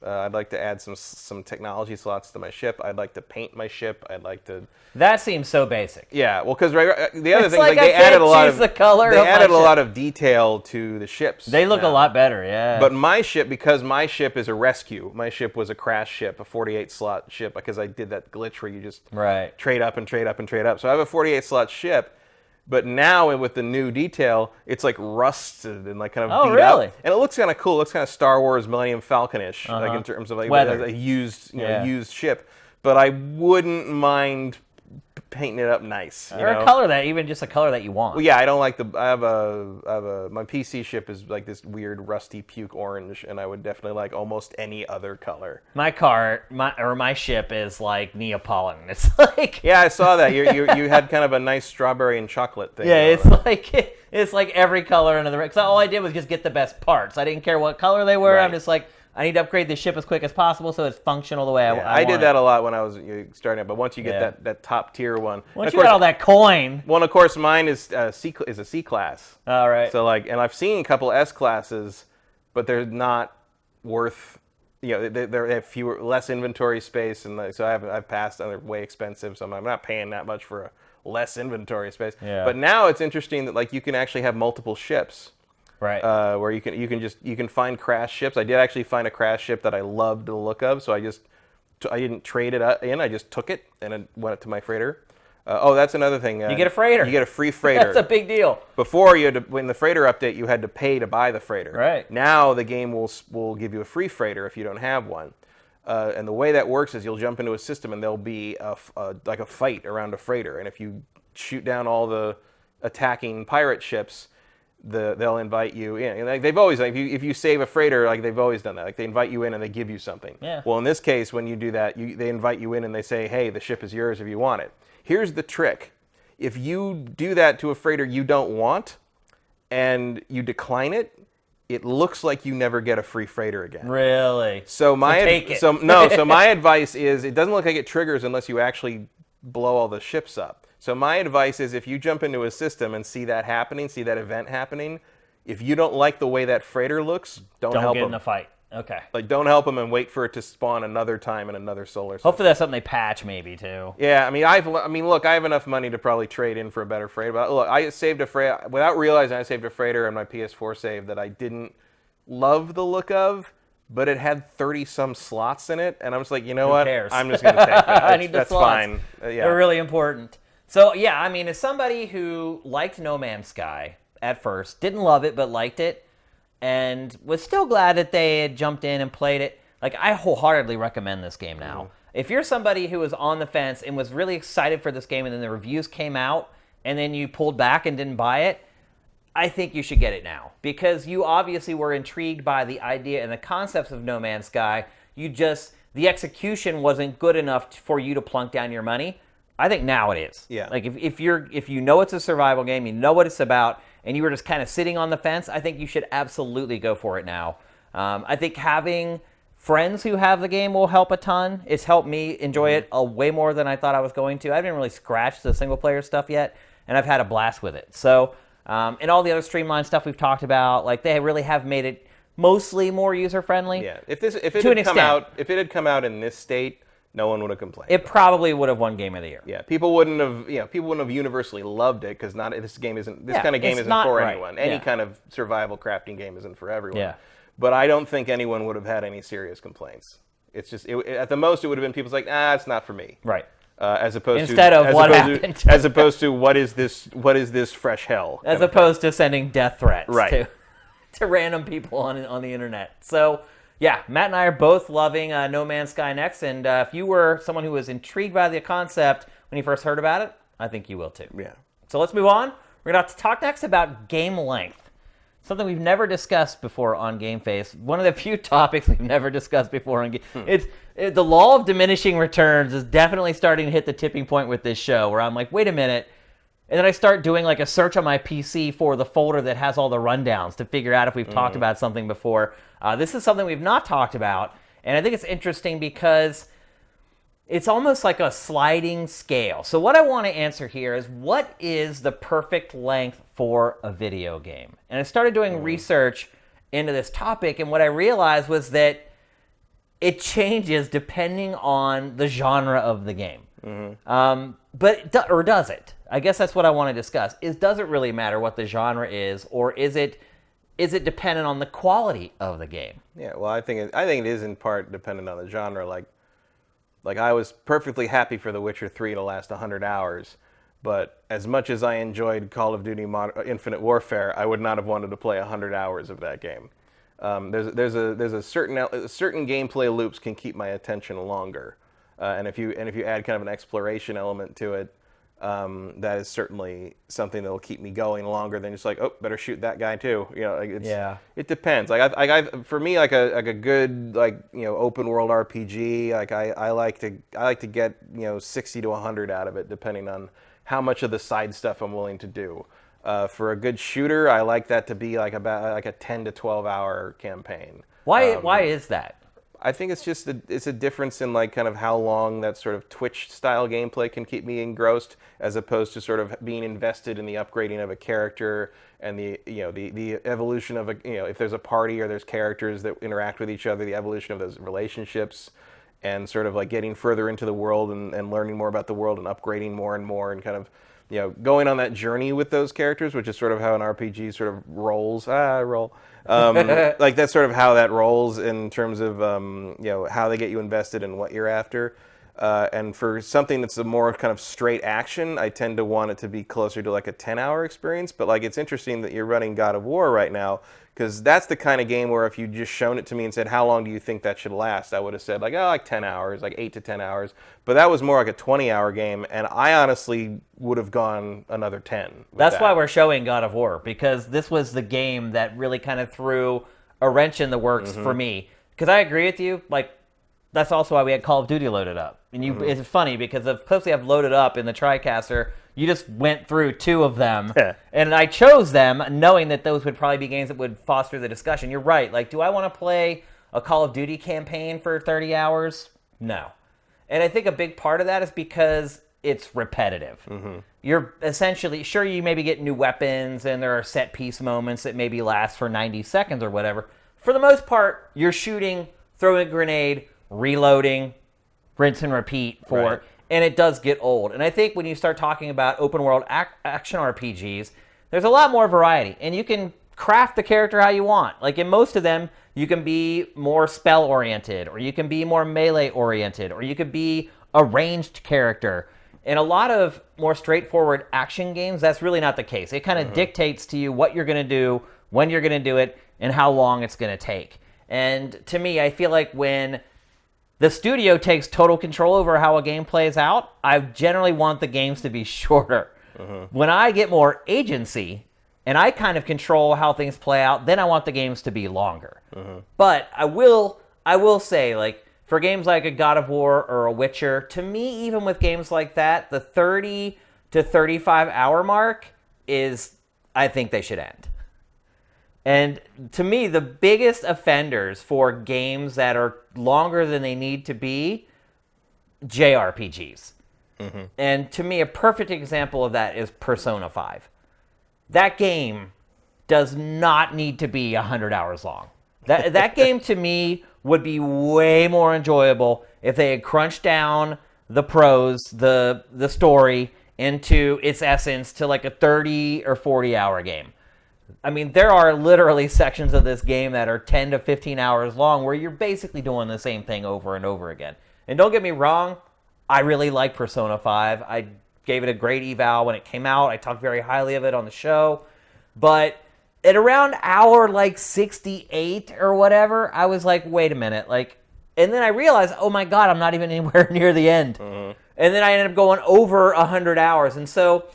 Speaker 2: I'd like to add some technology slots to my ship. I'd like to paint my ship. I'd like to.
Speaker 1: That seems so basic.
Speaker 2: Yeah, well, because the other thing,
Speaker 1: like
Speaker 2: they added a lot of
Speaker 1: the color.
Speaker 2: They added a lot of detail to the ships.
Speaker 1: They look a lot better, yeah.
Speaker 2: But my ship, because my ship is a rescue. My ship was a crash ship, a 48 slot ship, because I did that glitch where you just trade up and trade up and trade up. So I have a 48 slot ship. But now with the new detail, it's like rusted and like kind of beat up. And it looks kind of cool. It looks kind of Star Wars Millennium Falcon-ish, like in terms of like a used, used ship. But I wouldn't mind painting it up nice.
Speaker 1: Or a color just a color that you want.
Speaker 2: Well, yeah, I don't like my PC ship is like this weird rusty puke orange, and I would definitely like almost any other color.
Speaker 1: My ship is like Neapolitan. It's like
Speaker 2: yeah, I saw that you had kind of a nice strawberry and chocolate thing.
Speaker 1: Yeah, it's like every color under the because all I did was just get the best parts. I didn't care what color they were. I'm just like, I need to upgrade the ship as quick as possible so it's functional the way I want.
Speaker 2: I did that a lot when I was starting it, but once you get that top tier one,
Speaker 1: once you got all that coin.
Speaker 2: Well, of course, mine is a C class.
Speaker 1: All right.
Speaker 2: So and I've seen a couple S classes, but they're not worth. They have less inventory space, and so I've passed, and they're way expensive. So I'm not paying that much for a less inventory space. Yeah. But now it's interesting that you can actually have multiple ships.
Speaker 1: Right.
Speaker 2: Where you can find crash ships. I did actually find a crash ship that I loved the look of, so I didn't trade it in. I just took it and it went to my freighter. That's another thing.
Speaker 1: You get a freighter.
Speaker 2: You get a free freighter.
Speaker 1: That's a big deal.
Speaker 2: Before when the freighter update, you had to pay to buy the freighter.
Speaker 1: Right.
Speaker 2: Now the game will give you a free freighter if you don't have one. And the way that works is you'll jump into a system and there'll be like a fight around a freighter, and if you shoot down all the attacking pirate ships, they'll invite you in. And they've always, if you save a freighter, they've always done that. Like they invite you in and they give you something.
Speaker 1: Yeah.
Speaker 2: Well, in this case, when you do that, they invite you in and they say, hey, the ship is yours if you want it. Here's the trick. If you do that to a freighter you don't want and you decline it, it looks like you never get a free freighter again.
Speaker 1: Really?
Speaker 2: So my advice is it doesn't look like it triggers unless you actually blow all the ships up. So my advice is if you jump into a system and see that event happening, if you don't like the way that freighter looks, don't help
Speaker 1: get
Speaker 2: them.
Speaker 1: in the fight. Okay.
Speaker 2: Don't help them and wait for it to spawn another time in another solar system.
Speaker 1: Hopefully that's something they patch maybe too.
Speaker 2: Yeah, look, I have enough money to probably trade in for a better freighter. But look, I saved a freighter without realizing I saved a freighter on my PS4 save that I didn't love the look of, but it had 30-some slots in it, and I was like, you know what?
Speaker 1: cares?
Speaker 2: I'm just going to take that.
Speaker 1: I need the
Speaker 2: That's
Speaker 1: slots.
Speaker 2: fine. Yeah.
Speaker 1: They're really important. So, yeah, I mean, as somebody who liked No Man's Sky at first, didn't love it, but liked it, and was still glad that they had jumped in and played it, like, I wholeheartedly recommend this game now. Mm-hmm. If you're somebody who was on the fence and was really excited for this game, and then the reviews came out, and then you pulled back and didn't buy it, I think you should get it now. Because you obviously were intrigued by the idea and the concepts of No Man's Sky. The execution wasn't good enough for you to plunk down your money. I think now it is.
Speaker 2: Yeah.
Speaker 1: Like, if you know it's a survival game, you know what it's about, and you were just kind of sitting on the fence, I think you should absolutely go for it now. I think having friends who have the game will help a ton. It's helped me enjoy it way more than I thought I was going to. I haven't really scratched the single-player stuff yet, and I've had a blast with it. So, and all the other streamlined stuff we've talked about, like, they really have made it mostly more user-friendly.
Speaker 2: Yeah. If it had come out in this state, no one would have complained.
Speaker 1: It probably would have won Game of the Year.
Speaker 2: Yeah, people wouldn't have universally loved it because this kind of game isn't for anyone. Any kind of survival crafting game isn't for everyone.
Speaker 1: Yeah.
Speaker 2: But I don't think anyone would have had any serious complaints. It's just at the most it would have been people's like, it's not for me.
Speaker 1: Right.
Speaker 2: As opposed to what is this fresh hell?
Speaker 1: As opposed to sending death threats to random people on the internet. So, yeah, Matt and I are both loving No Man's Sky Next, and if you were someone who was intrigued by the concept when you first heard about it, I think you will too.
Speaker 2: Yeah. So
Speaker 1: let's move on. We're going to talk next about game length. Something we've never discussed before on GameFace. One of the few topics we've never discussed before on the law of diminishing returns is definitely starting to hit the tipping point with this show, where I'm like, wait a minute. And then I start doing like a search on my PC for the folder that has all the rundowns to figure out if we've talked about something before. This is something we've not talked about, and I think it's interesting because it's almost like a sliding scale. So what I want to answer here is, what is the perfect length for a video game? And I started doing research into this topic, and what I realized was that it changes depending on the genre of the game. Or does it? I guess that's what I want to discuss. Does it really matter what the genre is, or is it dependent on the quality of the game?
Speaker 2: Yeah, well, I think it is in part dependent on the genre. Like I was perfectly happy for The Witcher 3 to last 100 hours, but as much as I enjoyed Call of Duty Infinite Warfare, I would not have wanted to play 100 hours of that game. There's a certain gameplay loops can keep my attention longer, and if you add kind of an exploration element to it, that is certainly something that'll keep me going longer than just like, oh, better shoot that guy too. It depends. For me, like a good open world RPG, like I like to get 60 to 100 out of it, depending on how much of the side stuff I'm willing to do. For a good shooter, I like that to be about a 10 to 12 hour campaign.
Speaker 1: Why is that?
Speaker 2: I think it's just it's a difference in like kind of how long that sort of Twitch style gameplay can keep me engrossed, as opposed to sort of being invested in the upgrading of a character and the evolution of if there's a party or there's characters that interact with each other, the evolution of those relationships, and sort of like getting further into the world and learning more about the world and upgrading more and more, and kind of going on that journey with those characters, which is sort of how an RPG sort of rolls. Like that's sort of how that rolls in terms of how they get you invested in what you're after. And for something that's a more kind of straight action, I tend to want it to be closer to like a 10-hour experience. But like, it's interesting that you're running God of War right now, because that's the kind of game where if you just shown it to me and said, how long do you think that should last? I would have said like 10 hours, like 8 to 10 hours. But that was more like a 20-hour game, and I honestly would have gone another 10.
Speaker 1: That's why we're showing God of War, because this was the game that really kind of threw a wrench in the works for me. Because I agree with you, like, that's also why we had Call of Duty loaded up. And it's funny because of closely I've loaded up in the TriCaster, you just went through 2 of them. And I chose them knowing that those would probably be games that would foster the discussion. You're right. Like, do I want to play a Call of Duty campaign for 30 hours? No. And I think a big part of that is because it's repetitive. You're essentially, sure, you maybe get new weapons and there are set piece moments that maybe last for 90 seconds or whatever. For the most part, you're shooting, throwing a grenade, reloading, rinse and repeat and it does get old. And I think when you start talking about open world action RPGs, there's a lot more variety, and you can craft the character how you want. Like in most of them, You can be more spell-oriented, or you can be more melee-oriented, or you could be a ranged character. In a lot of more straightforward action games, that's really not the case. It kind of dictates to you what you're going to do, when you're going to do it, and how long it's going to take. And to me, I feel like when the studio takes total control over how a game plays out, I generally want the games to be shorter. When I get more agency and I kind of control how things play out, then I want the games to be longer. But I will say, like, for games like a God of War or a Witcher, to me, even with games like that, the 30 to 35 hour mark is, I think they should end. And to me, the biggest offenders for games that are longer than they need to be, JRPGs. And to me, a perfect example of that is Persona 5. That game does not need to be 100 hours long. That game, to me, would be way more enjoyable if they had crunched down the prose, the story, into its essence to like a 30 or 40 hour game. I mean, there are literally sections of this game that are 10 to 15 hours long where you're basically doing the same thing over and over again. And don't get me wrong, I really like Persona 5. I gave it a great eval when it came out. I talked very highly of it on the show. But at around hour like 68 or whatever, I was like, wait a minute. And then I realized, oh my God, I'm not even anywhere near the end. And then I ended up going over 100 hours. And so,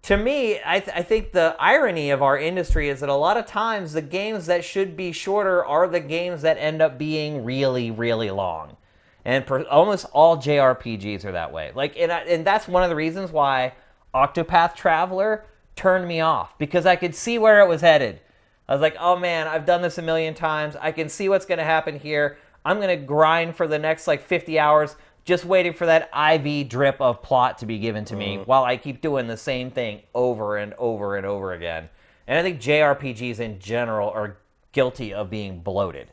Speaker 1: to me, I think the irony of our industry is that a lot of times the games that should be shorter are the games that end up being really, really long. And almost all JRPGs are that way. And that's one of the reasons why Octopath Traveler turned me off, because I could see where it was headed. I was like, oh man, I've done this a million times. I can see what's going to happen here. I'm going to grind for the next 50 hours just waiting for that IV drip of plot to be given to me while I keep doing the same thing over and over and over again. And I think JRPGs in general are guilty of being bloated.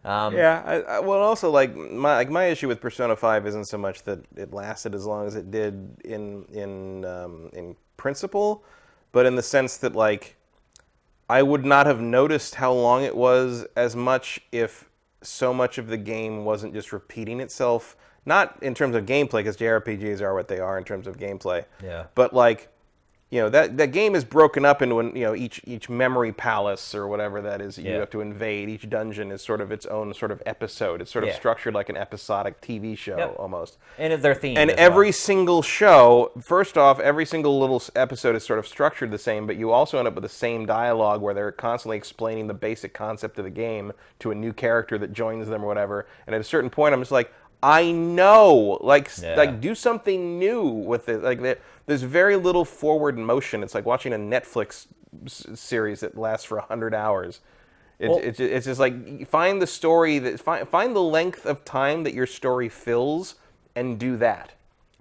Speaker 2: Well, also my issue with Persona 5 isn't so much that it lasted as long as it did in principle, but in the sense that I would not have noticed how long it was as much if so much of the game wasn't just repeating itself. Not in terms of gameplay, because JRPGs are what they are in terms of gameplay.
Speaker 1: Yeah.
Speaker 2: But that game is broken up into each memory palace or whatever that is that you have to invade. Each dungeon is sort of its own sort of episode. It's sort of structured like an episodic TV show almost.
Speaker 1: And it's their theme.
Speaker 2: And every single show, first off, every single little episode is sort of structured the same, but you also end up with the same dialogue where they're constantly explaining the basic concept of the game to a new character that joins them or whatever. And at a certain point, I'm just like, I know, do something new with it. There's very little forward motion. It's like watching a Netflix series that lasts for 100 hours. It's just like, find the story find the length of time that your story fills and do that.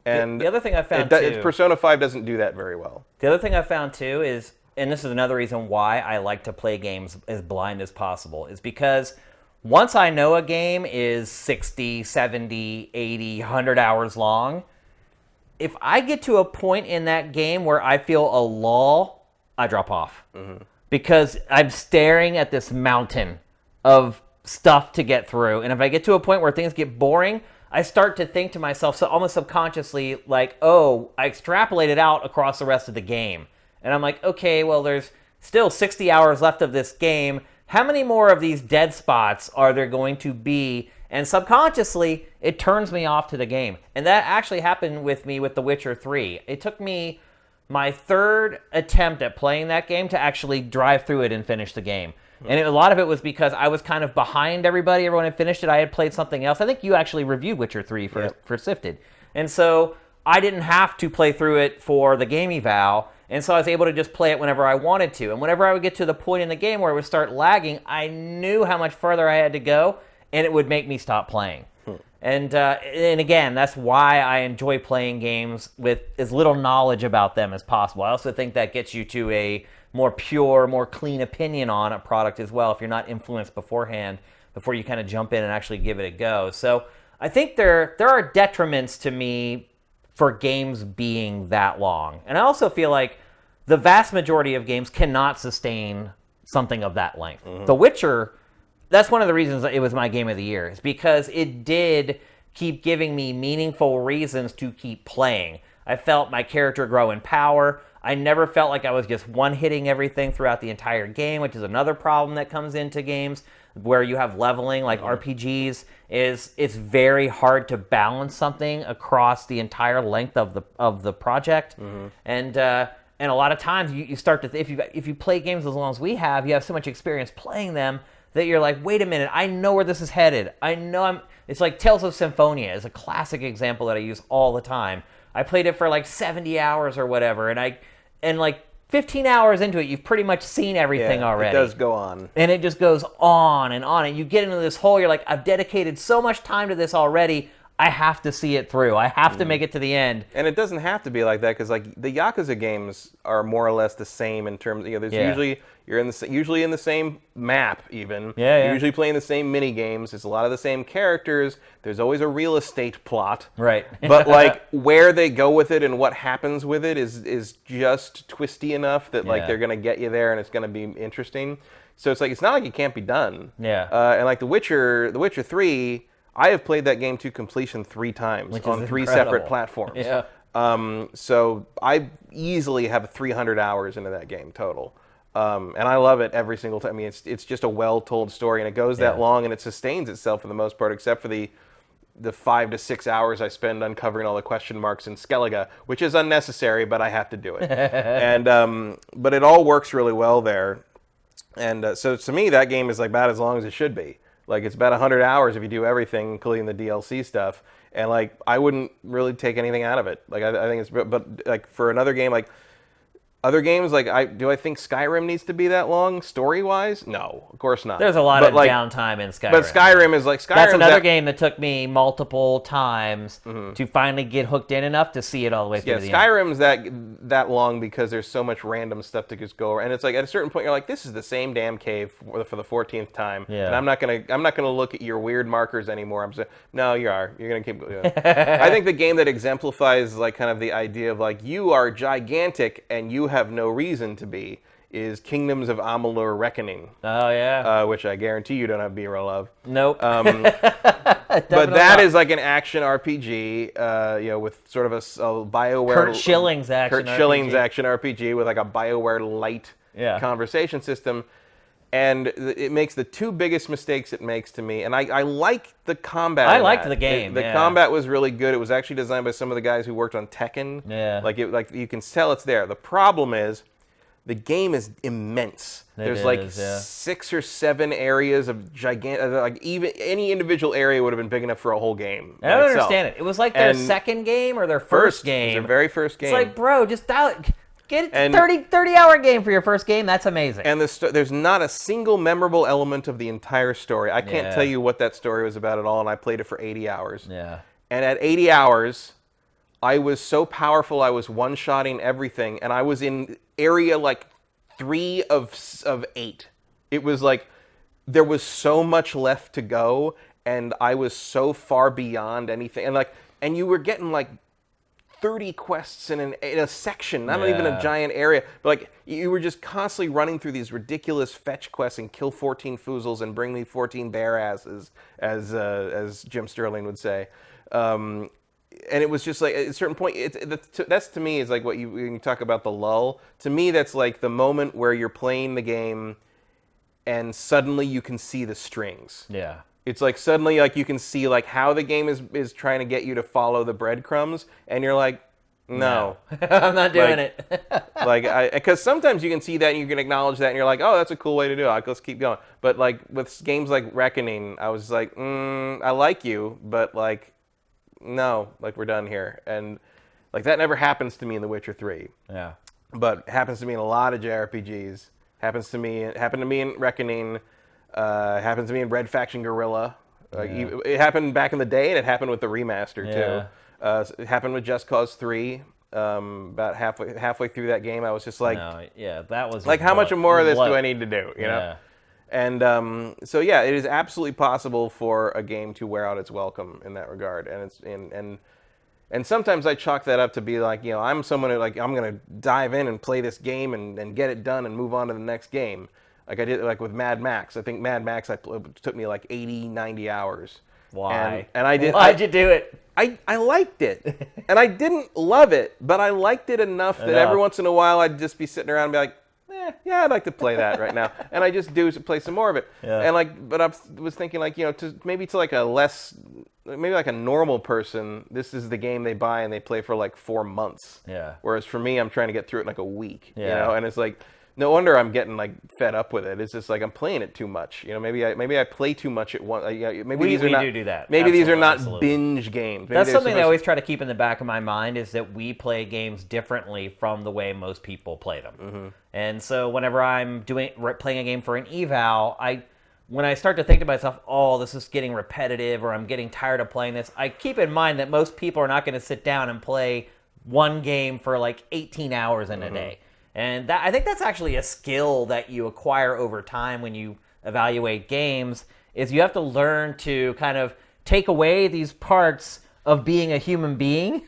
Speaker 2: And
Speaker 1: the other thing I found too,
Speaker 2: Persona 5 doesn't do that very well.
Speaker 1: The other thing I found too is, and this is another reason why I like to play games as blind as possible, is because once I know a game is 60, 70, 80, 100 hours long, if I get to a point in that game where I feel a lull, I drop off. Because I'm staring at this mountain of stuff to get through. And if I get to a point where things get boring, I start to think to myself, so almost subconsciously, oh, I extrapolate it out across the rest of the game. And I'm like, okay, well, there's still 60 hours left of this game. How many more of these dead spots are there going to be? And subconsciously, it turns me off to the game. And that actually happened with me with The Witcher 3. It took me my third attempt at playing that game to actually drive through it and finish the game. And a lot of it was because I was kind of behind everybody. Everyone had finished it. I had played something else. I think you actually reviewed Witcher 3 for Sifted. And so I didn't have to play through it for the game eval. And so I was able to just play it whenever I wanted to. And whenever I would get to the point in the game where it would start lagging, I knew how much further I had to go, and it would make me stop playing. And again, that's why I enjoy playing games with as little knowledge about them as possible. I also think that gets you to a more pure, more clean opinion on a product as well, if you're not influenced beforehand, before you kind of jump in and actually give it a go. So I think there are detriments to me for games being that long. And I also feel like the vast majority of games cannot sustain something of that length. The Witcher, that's one of the reasons it was my game of the year, is because it did keep giving me meaningful reasons to keep playing. I felt my character grow in power. I never felt like I was just one-hitting everything throughout the entire game, which is another problem that comes into games where you have leveling, like RPGs, is it's very hard to balance something across the entire length of the project. And a lot of times you start to if you play games as long as we have, you have so much experience playing them that you're like, wait a minute, I know where this is headed. I know it's like Tales of Symphonia is a classic example that I use all the time. I played it for like 70 hours or whatever, and like 15 hours into it, you've pretty much seen everything already.
Speaker 2: It does go on.
Speaker 1: And it just goes on, and you get into this hole, you're like, I've dedicated so much time to this already, I have to see it through. I have to make it to the end.
Speaker 2: And it doesn't have to be like that, because like the Yakuza games are more or less the same in terms, there's usually in the same map even. You're usually playing the same mini games. It's a lot of the same characters. There's always a real estate plot.
Speaker 1: Right.
Speaker 2: But like where they go with it and what happens with it is just twisty enough that like they're gonna get you there and it's gonna be interesting. So it's like it's not like it can't be done. And like The Witcher 3, I have played that game to completion 3 times on 3 separate platforms. So I easily have 300 hours into that game total. And I love it every single time. I mean, it's just a well-told story, and it goes that long, and it sustains itself for the most part, except for the 5 to 6 hours I spend uncovering all the question marks in Skellige, which is unnecessary, but I have to do it. And but it all works really well there. And so to me, that game is like about as long as it should be. Like it's about 100 hours if you do everything, including the DLC stuff. And like I wouldn't really take anything out of it. Like I think it's, but like for another game, like other games, like do I think Skyrim needs to be that long story-wise? No, of course not.
Speaker 1: There's a lot of downtime in Skyrim.
Speaker 2: But Skyrim is like
Speaker 1: that's another game that took me multiple times to finally get hooked in enough to see it all the way through the end.
Speaker 2: Skyrim's that long because there's so much random stuff to just go over, and it's like at a certain point you're like, this is the same damn cave for the 14th time, and I'm not gonna look at your weird markers anymore. I'm saying, no, you're gonna keep going. I think the game that exemplifies like kind of the idea of like you are gigantic and you have no reason to be is Kingdoms of Amalur Reckoning.
Speaker 1: Oh yeah.
Speaker 2: Which I guarantee you don't have B-roll of.
Speaker 1: Nope.
Speaker 2: But that is like an action RPG, with sort of a BioWare
Speaker 1: Kurt Schilling's
Speaker 2: action RPG with like a BioWare light conversation system. And it makes the 2 biggest mistakes it makes to me. And I like the combat.
Speaker 1: I liked the game.
Speaker 2: The combat was really good. It was actually designed by some of the guys who worked on Tekken. Like you can tell it's there. The problem is the game is immense. There's 6 or 7 areas of gigantic. Like even any individual area would have been big enough for a whole game.
Speaker 1: I don't understand it. It was like their second game or their first game.
Speaker 2: It was their very first game.
Speaker 1: It's like, bro, just dial it. Get a 30-hour game for your first game. That's amazing.
Speaker 2: And there's not a single memorable element of the entire story. I can't tell you what that story was about at all, and I played it for 80 hours. And at 80 hours, I was so powerful, I was one-shotting everything, and I was in area like 3 of 8. It was like there was so much left to go, and I was so far beyond anything. And you were getting like 30 quests in a section, not even a giant area, but like you were just constantly running through these ridiculous fetch quests and kill 14 foozles and bring me 14 bear asses, as Jim Sterling would say. And it was just like at a certain point, that's to me is like when you talk about the lull. To me, that's like the moment where you're playing the game and suddenly you can see the strings. It's like suddenly like you can see like how the game is trying to get you to follow the breadcrumbs, and you're like, no.
Speaker 1: I'm not doing it.
Speaker 2: Because sometimes you can see that and you can acknowledge that and you're like, oh, that's a cool way to do it. Like, let's keep going. But like with games like Reckoning, I was like, I like you, but like, no, like we're done here. And like that never happens to me in The Witcher 3. But it happens to me in a lot of JRPGs. Happened to me in Reckoning. Happened to me in Red Faction Guerrilla. It happened back in the day, and it happened with the remaster too. It happened with Just Cause 3. About halfway through that game, I was just like,
Speaker 1: that was
Speaker 2: like, how much more of this do I need to do? You know? And so it is absolutely possible for a game to wear out its welcome in that regard. And sometimes I chalk that up to be like, I'm someone who like I'm gonna dive in and play this game and get it done and move on to the next game. Like I did like with Mad Max. I think Mad Max it took me like 80, 90 hours.
Speaker 1: Why?
Speaker 2: And I did.
Speaker 1: Why'd you do it?
Speaker 2: I liked it, and I didn't love it, but I liked it enough that every once in a while I'd just be sitting around and be like, yeah, I'd like to play that right now, and I just play some more of it.
Speaker 1: Yeah.
Speaker 2: And like, but I was thinking like, maybe like a normal person, this is the game they buy and they play for like 4 months.
Speaker 1: Yeah.
Speaker 2: Whereas for me, I'm trying to get through it in like a week.
Speaker 1: Yeah.
Speaker 2: And it's like, no wonder I'm getting like fed up with it. It's just like I'm playing it too much. Maybe I play too much at once. Maybe
Speaker 1: we
Speaker 2: these are not,
Speaker 1: do that.
Speaker 2: Maybe these are not
Speaker 1: Absolutely.
Speaker 2: binge games. Maybe
Speaker 1: That's something I always try to keep in the back of my mind is that we play games differently from the way most people play them.
Speaker 2: Mm-hmm.
Speaker 1: And so whenever I'm playing a game for an eval, when I start to think to myself, oh, this is getting repetitive or I'm getting tired of playing this, I keep in mind that most people are not going to sit down and play one game for like 18 hours in a day. And I think that's actually a skill that you acquire over time when you evaluate games, is you have to learn to kind of take away these parts of being a human being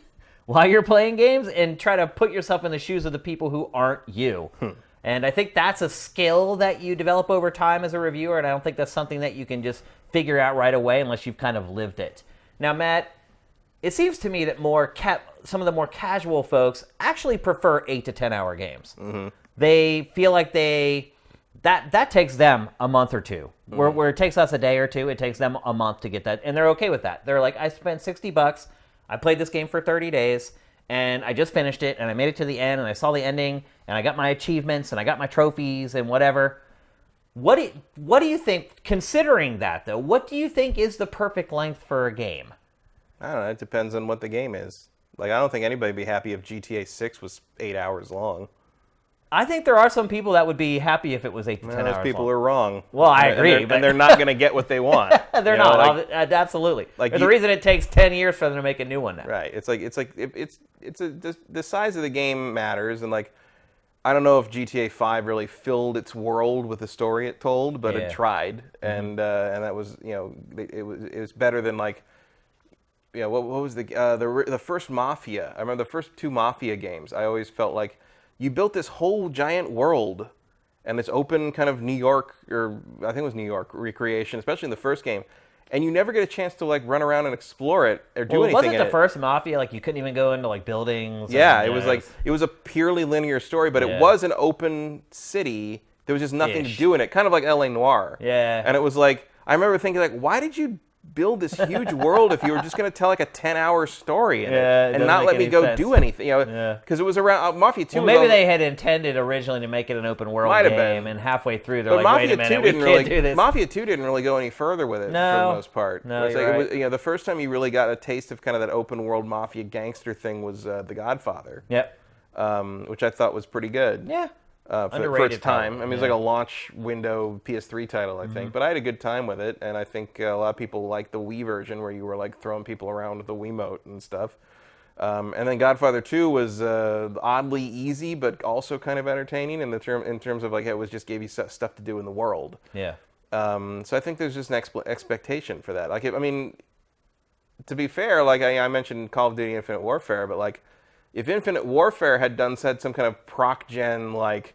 Speaker 1: while you're playing games and try to put yourself in the shoes of the people who aren't you. And I think that's a skill that you develop over time as a reviewer, and I don't think that's something that you can just figure out right away unless you've kind of lived it. Now, Matt, it seems to me that some of the more casual folks actually prefer 8 to 10 hour games. Mm-hmm. They feel like that takes them a month or two. Mm-hmm. Where it takes us a day or two, it takes them a month to get that, and they're okay with that. They're like, I spent $60, I played this game for 30 days, and I just finished it, and I made it to the end, and I saw the ending, and I got my achievements, and I got my trophies, and whatever. What do you think, considering that, though, what do you think is the perfect length for a game?
Speaker 2: I don't know. It depends on what the game is. Like, I don't think anybody would be happy if GTA 6 was 8 hours long.
Speaker 1: I think there are some people that would be happy if it was 8 to 10 hours long.
Speaker 2: Those people are wrong.
Speaker 1: Well, I agree.
Speaker 2: And they're not going to get what they want.
Speaker 1: They're not. Absolutely. Like the reason it takes 10 years for them to make a new one now.
Speaker 2: Right. The size of the game matters, and like, I don't know if GTA 5 really filled its world with the story it told, but it tried, and that was, it was better than like, what was the first Mafia? I remember the first 2 Mafia games. I always felt like you built this whole giant world and this open kind of New York, or I think it was New York recreation, especially in the first game, and you never get a chance to like run around and explore it or do anything.
Speaker 1: Wasn't the first Mafia like you couldn't even go into like buildings?
Speaker 2: Yeah, it was a purely linear story, but it was an open city. There was just nothing to do in it, kind of like LA Noire.
Speaker 1: Yeah.
Speaker 2: And it was like, I remember thinking like, why did you build this huge world if you were just going to tell like a 10-hour story in it and not let me go do anything? Because it was around Mafia 2.
Speaker 1: Well, maybe they had intended originally to make it an open world game, and halfway through they're like, wait a minute, we can't do this.
Speaker 2: Mafia 2 didn't really go any further with it for the most part.
Speaker 1: No,
Speaker 2: it was, the first time you really got a taste of kind of that open world Mafia gangster thing was The Godfather.
Speaker 1: Yep.
Speaker 2: Which I thought was pretty good.
Speaker 1: Yeah.
Speaker 2: For its time. I mean, it's like a launch window PS3 title, I think. But I had a good time with it, and I think a lot of people liked the Wii version where you were like throwing people around with the Wiimote and stuff. And then Godfather 2 was oddly easy, but also kind of entertaining in terms of like it was just gave you stuff to do in the world.
Speaker 1: Yeah.
Speaker 2: So I think there's just an expectation for that. Like, I mean, to be fair, like I mentioned Call of Duty Infinite Warfare, but like if Infinite Warfare had some kind of proc gen like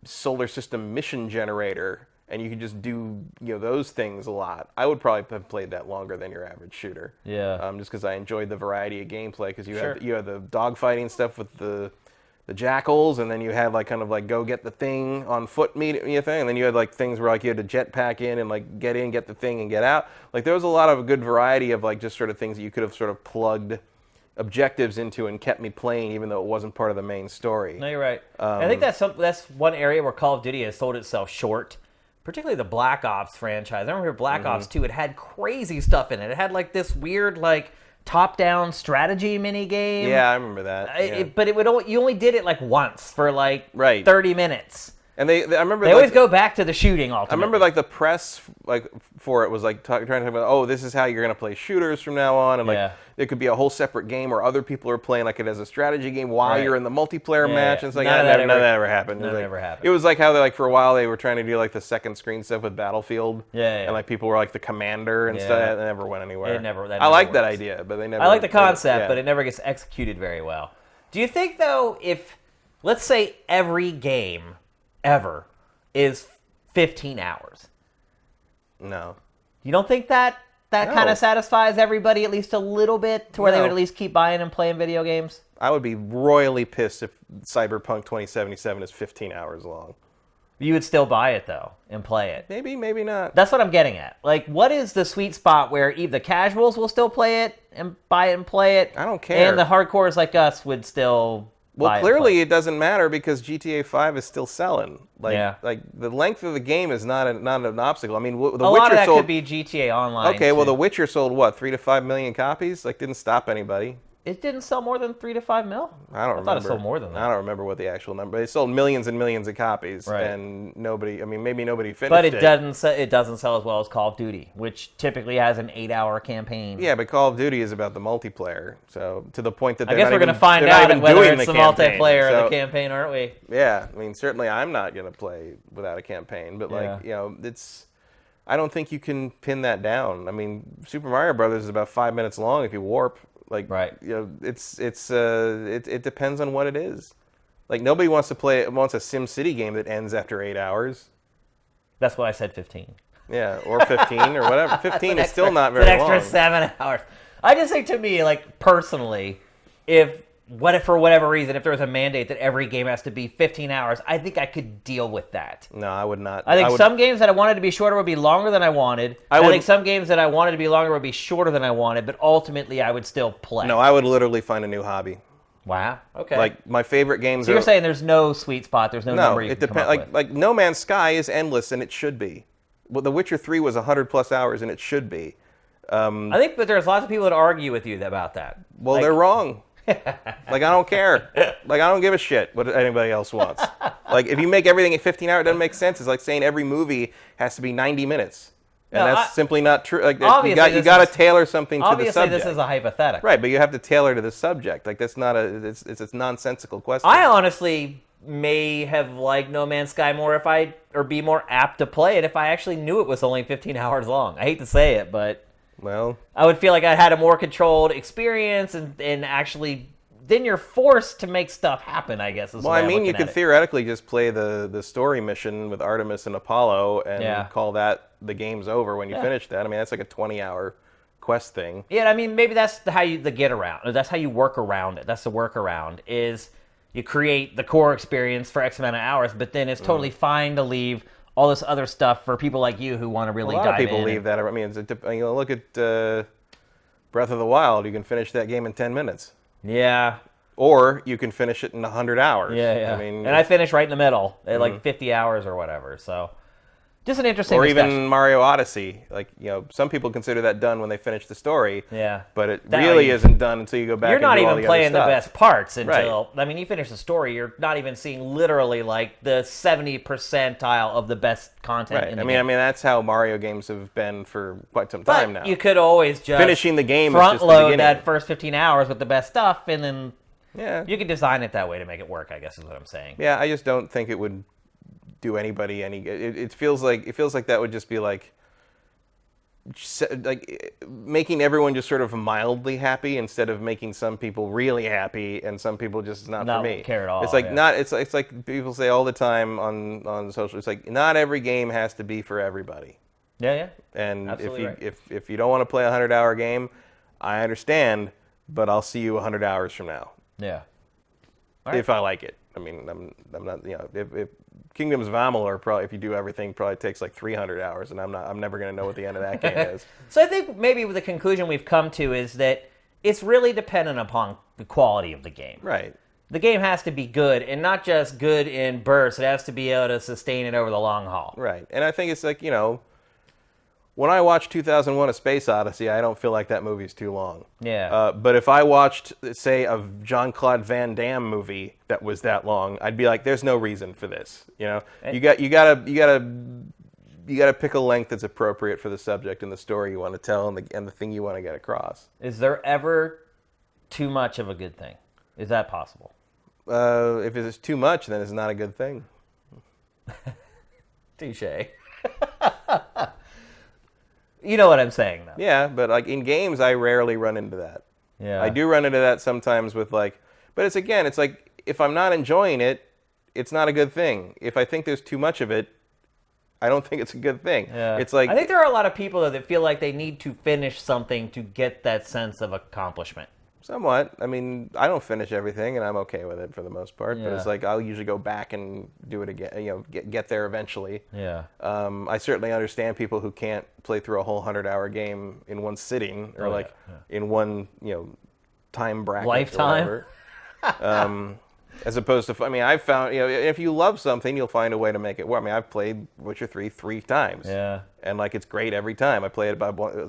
Speaker 2: solar system mission generator, and you could just do those things a lot, I would probably have played that longer than your average shooter.
Speaker 1: Yeah.
Speaker 2: Just because I enjoyed the variety of gameplay, because you had the dogfighting stuff with the jackals, and then you had like kind of like go get the thing on foot thing, and then you had like things where like you had to jetpack in and like get in, get the thing, and get out. Like there was a lot of a good variety of like just sort of things that you could have sort of plugged objectives into and kept me playing, even though it wasn't part of the main story.
Speaker 1: No, you're right. I think that's one area where Call of Duty has sold itself short, particularly the Black Ops franchise. I remember Black Ops 2, it had crazy stuff in it. It had like this weird like top-down strategy mini game.
Speaker 2: Yeah, I remember that.
Speaker 1: But you only did it like once for like 30 minutes.
Speaker 2: And I remember
Speaker 1: they always go back to the shooting. Ultimately,
Speaker 2: I remember like the press like for it was like trying to talk about, oh, this is how you're gonna play shooters from now on, and like it could be a whole separate game where other people are playing like it as a strategy game while you're in the multiplayer match. And it's like none of that ever happened.
Speaker 1: None of that ever happened.
Speaker 2: It was like how they like for a while they were trying to do like the second screen stuff with Battlefield. And like people were like the commander and stuff. That never went anywhere. I like that idea, but they never.
Speaker 1: I like the concept, but it never gets executed very well. Do you think though, if let's say every game ever is 15 hours.
Speaker 2: No.
Speaker 1: You don't think that kind of satisfies everybody at least a little bit to where they would at least keep buying and playing video games?
Speaker 2: I would be royally pissed if Cyberpunk 2077 is 15 hours long.
Speaker 1: You would still buy it, though, and play it.
Speaker 2: Maybe, maybe not.
Speaker 1: That's what I'm getting at. Like, what is the sweet spot where the casuals will still play it and buy it and play it?
Speaker 2: I don't care.
Speaker 1: And the hardcores like us would still buy
Speaker 2: clearly it doesn't matter because GTA 5 is still selling. Like, like the length of the game is not an obstacle. I mean, The Witcher
Speaker 1: lot of that
Speaker 2: sold,
Speaker 1: could be GTA Online.
Speaker 2: Okay,
Speaker 1: too.
Speaker 2: well, The Witcher sold, what, 3 to 5 million copies? Like, didn't stop anybody.
Speaker 1: It didn't sell more than 3 to 5 mil?
Speaker 2: I don't remember.
Speaker 1: I thought it sold more than that.
Speaker 2: I don't remember what the actual number. It sold millions and millions of copies,
Speaker 1: right.
Speaker 2: and nobody. I mean, maybe nobody finished
Speaker 1: but
Speaker 2: it.
Speaker 1: It doesn't sell as well as Call of Duty, which typically has an 8-hour campaign.
Speaker 2: Yeah, but Call of Duty is about the multiplayer. So to the point that
Speaker 1: I guess we're going to find out whether it's the multiplayer or the campaign, aren't we?
Speaker 2: Yeah, I mean, certainly I'm not going to play without a campaign, but it's. I don't think you can pin that down. I mean, Super Mario Brothers is about 5 minutes long if you warp. Like,
Speaker 1: right.
Speaker 2: It depends on what it is. Like, nobody wants a SimCity game that ends after 8 hours.
Speaker 1: That's why I said 15.
Speaker 2: Yeah, or 15 or whatever. 15 is still not very long.
Speaker 1: An extra 7 hours. I just think, to me, like, personally, for whatever reason, if there was a mandate that every game has to be 15 hours, I think I could deal with that.
Speaker 2: No, I would not.
Speaker 1: I think some games that I wanted to be shorter would be longer than I wanted. I think some games that I wanted to be longer would be shorter than I wanted, but ultimately I would still play.
Speaker 2: No, I would literally find a new hobby.
Speaker 1: Wow. Okay.
Speaker 2: Like, my favorite games
Speaker 1: So you're saying there's no sweet spot, there's no number you can come up with.
Speaker 2: Like No Man's Sky is endless, and it should be. Well, The Witcher 3 was 100 plus hours, and it should be.
Speaker 1: I think that there's lots of people that argue with you about that.
Speaker 2: Well, they're wrong. Like, I don't care. Like, I don't give a shit what anybody else wants. Like, if you make everything at 15 hours, it doesn't make sense. It's like saying every movie has to be 90 minutes. And that's simply not true. Like, you got to tailor something to the subject.
Speaker 1: Obviously, this is a hypothetical.
Speaker 2: Right, but you have to tailor to the subject. Like, that's not it's a nonsensical question.
Speaker 1: I honestly may have liked No Man's Sky more or be more apt to play it if I actually knew it was only 15 hours long. I hate to say it, but...
Speaker 2: Well,
Speaker 1: I would feel like I had a more controlled experience, and actually, then you're forced to make stuff happen, I guess.
Speaker 2: Well, I mean, you could theoretically just play the story mission with Artemis and Apollo and call that the game's over when you finish that. I mean, that's like a 20-hour quest thing.
Speaker 1: Yeah, I mean, maybe that's the get around. That's how you work around it. That's the workaround, is you create the core experience for X amount of hours, but then it's totally fine to leave all this other stuff for people like you who want to really dive in.
Speaker 2: A lot of people leave that. I mean, look at Breath of the Wild. You can finish that game in 10 minutes.
Speaker 1: Yeah.
Speaker 2: Or you can finish it in 100 hours.
Speaker 1: Yeah.
Speaker 2: I mean,
Speaker 1: and I finished right in the middle at like 50 hours or whatever. So, just an interesting discussion.
Speaker 2: Even Mario Odyssey. Like, some people consider that done when they finish the story.
Speaker 1: Yeah.
Speaker 2: But it really isn't done until you go back and do all the other stuff.
Speaker 1: You're not even playing the best parts until... Right. I mean, you finish the story, you're not even seeing literally like the 70 percentile of the best content in the game.
Speaker 2: I mean, that's how Mario games have been for quite some time now.
Speaker 1: You could always just...
Speaker 2: Finishing the game
Speaker 1: front
Speaker 2: is just the beginning.
Speaker 1: Load that first 15 hours with the best stuff, and then...
Speaker 2: Yeah.
Speaker 1: You can design it that way to make it work, I guess is what I'm saying.
Speaker 2: Yeah, I just don't think it would do anybody any good. It feels like that would just be like making everyone just sort of mildly happy instead of making some people really happy and some people just not for me.
Speaker 1: Care at all.
Speaker 2: It's like it's like people say all the time on social. It's like not every game has to be for everybody.
Speaker 1: Yeah.
Speaker 2: And if you don't want to play a 100-hour game, I understand, but I'll see you 100 hours from now.
Speaker 1: Yeah.
Speaker 2: Right. If I like it. I mean, I'm not, if Kingdoms of Amalur, probably, if you do everything, probably takes like 300 hours, and I'm never going to know what the end of that game is.
Speaker 1: So I think maybe the conclusion we've come to is that it's really dependent upon the quality of the game.
Speaker 2: Right.
Speaker 1: The game has to be good, and not just good in bursts. It has to be able to sustain it over the long haul.
Speaker 2: Right. And I think it's like, when I watch 2001: A Space Odyssey, I don't feel like that movie's too long.
Speaker 1: Yeah.
Speaker 2: But if I watched, say, a Jean-Claude Van Damme movie that was that long, I'd be like, "There's no reason for this." You gotta pick a length that's appropriate for the subject and the story you want to tell and the thing you want to get across.
Speaker 1: Is there ever too much of a good thing? Is that possible?
Speaker 2: If it's too much, then it's not a good thing.
Speaker 1: Touché. You know what I'm saying, though.
Speaker 2: Yeah, but like in games, I rarely run into that.
Speaker 1: Yeah.
Speaker 2: I do run into that sometimes with but it's like if I'm not enjoying it, it's not a good thing. If I think there's too much of it, I don't think it's a good thing.
Speaker 1: Yeah.
Speaker 2: It's like
Speaker 1: I think there are a lot of people though, that feel like they need to finish something to get that sense of accomplishment.
Speaker 2: somewhat. I mean, I don't finish everything, and I'm okay with it for the most part. But it's
Speaker 1: Yeah.
Speaker 2: like I'll usually go back and do it again. Get there eventually.
Speaker 1: Yeah.
Speaker 2: I certainly understand people who can't play through a whole 100-hour game in one sitting or in one time bracket.
Speaker 1: Lifetime.
Speaker 2: Or whatever. As opposed to, I mean, I've found, if you love something, you'll find a way to make it work. I mean, I've played Witcher 3 3 times.
Speaker 1: Yeah.
Speaker 2: And, it's great every time. I play it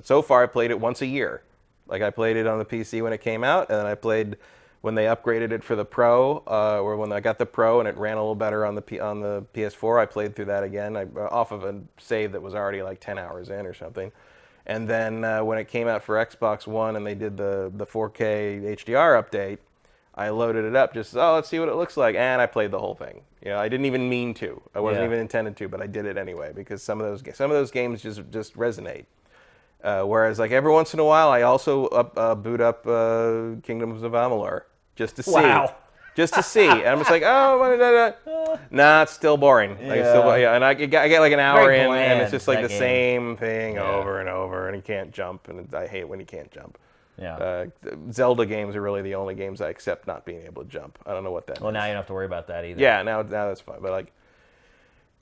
Speaker 2: so far, I played it once a year. I played it on the PC when it came out, and then I played when they upgraded it for the Pro, or when I got the Pro and it ran a little better on the PS4, I played through that again, off of a save that was already 10 hours in or something. And then when it came out for Xbox One and they did the 4K HDR update, I loaded it up let's see what it looks like, and I played the whole thing. I didn't even mean to. I wasn't even intended to, but I did it anyway because some of those games just resonate. Whereas every once in a while, I also boot up Kingdoms of Amalur just to see.
Speaker 1: Wow.
Speaker 2: Just to see. And I'm just nah, it's still boring. And I get an hour
Speaker 1: Very
Speaker 2: in,
Speaker 1: bland,
Speaker 2: and it's just the
Speaker 1: that game.
Speaker 2: same thing over and over, and you can't jump, and I hate when you can't jump.
Speaker 1: Yeah.
Speaker 2: Zelda games are really the only games I accept not being able to jump. I don't know what that
Speaker 1: Well,
Speaker 2: is.
Speaker 1: now you don't have to worry about that either.
Speaker 2: Yeah, now that's fine. But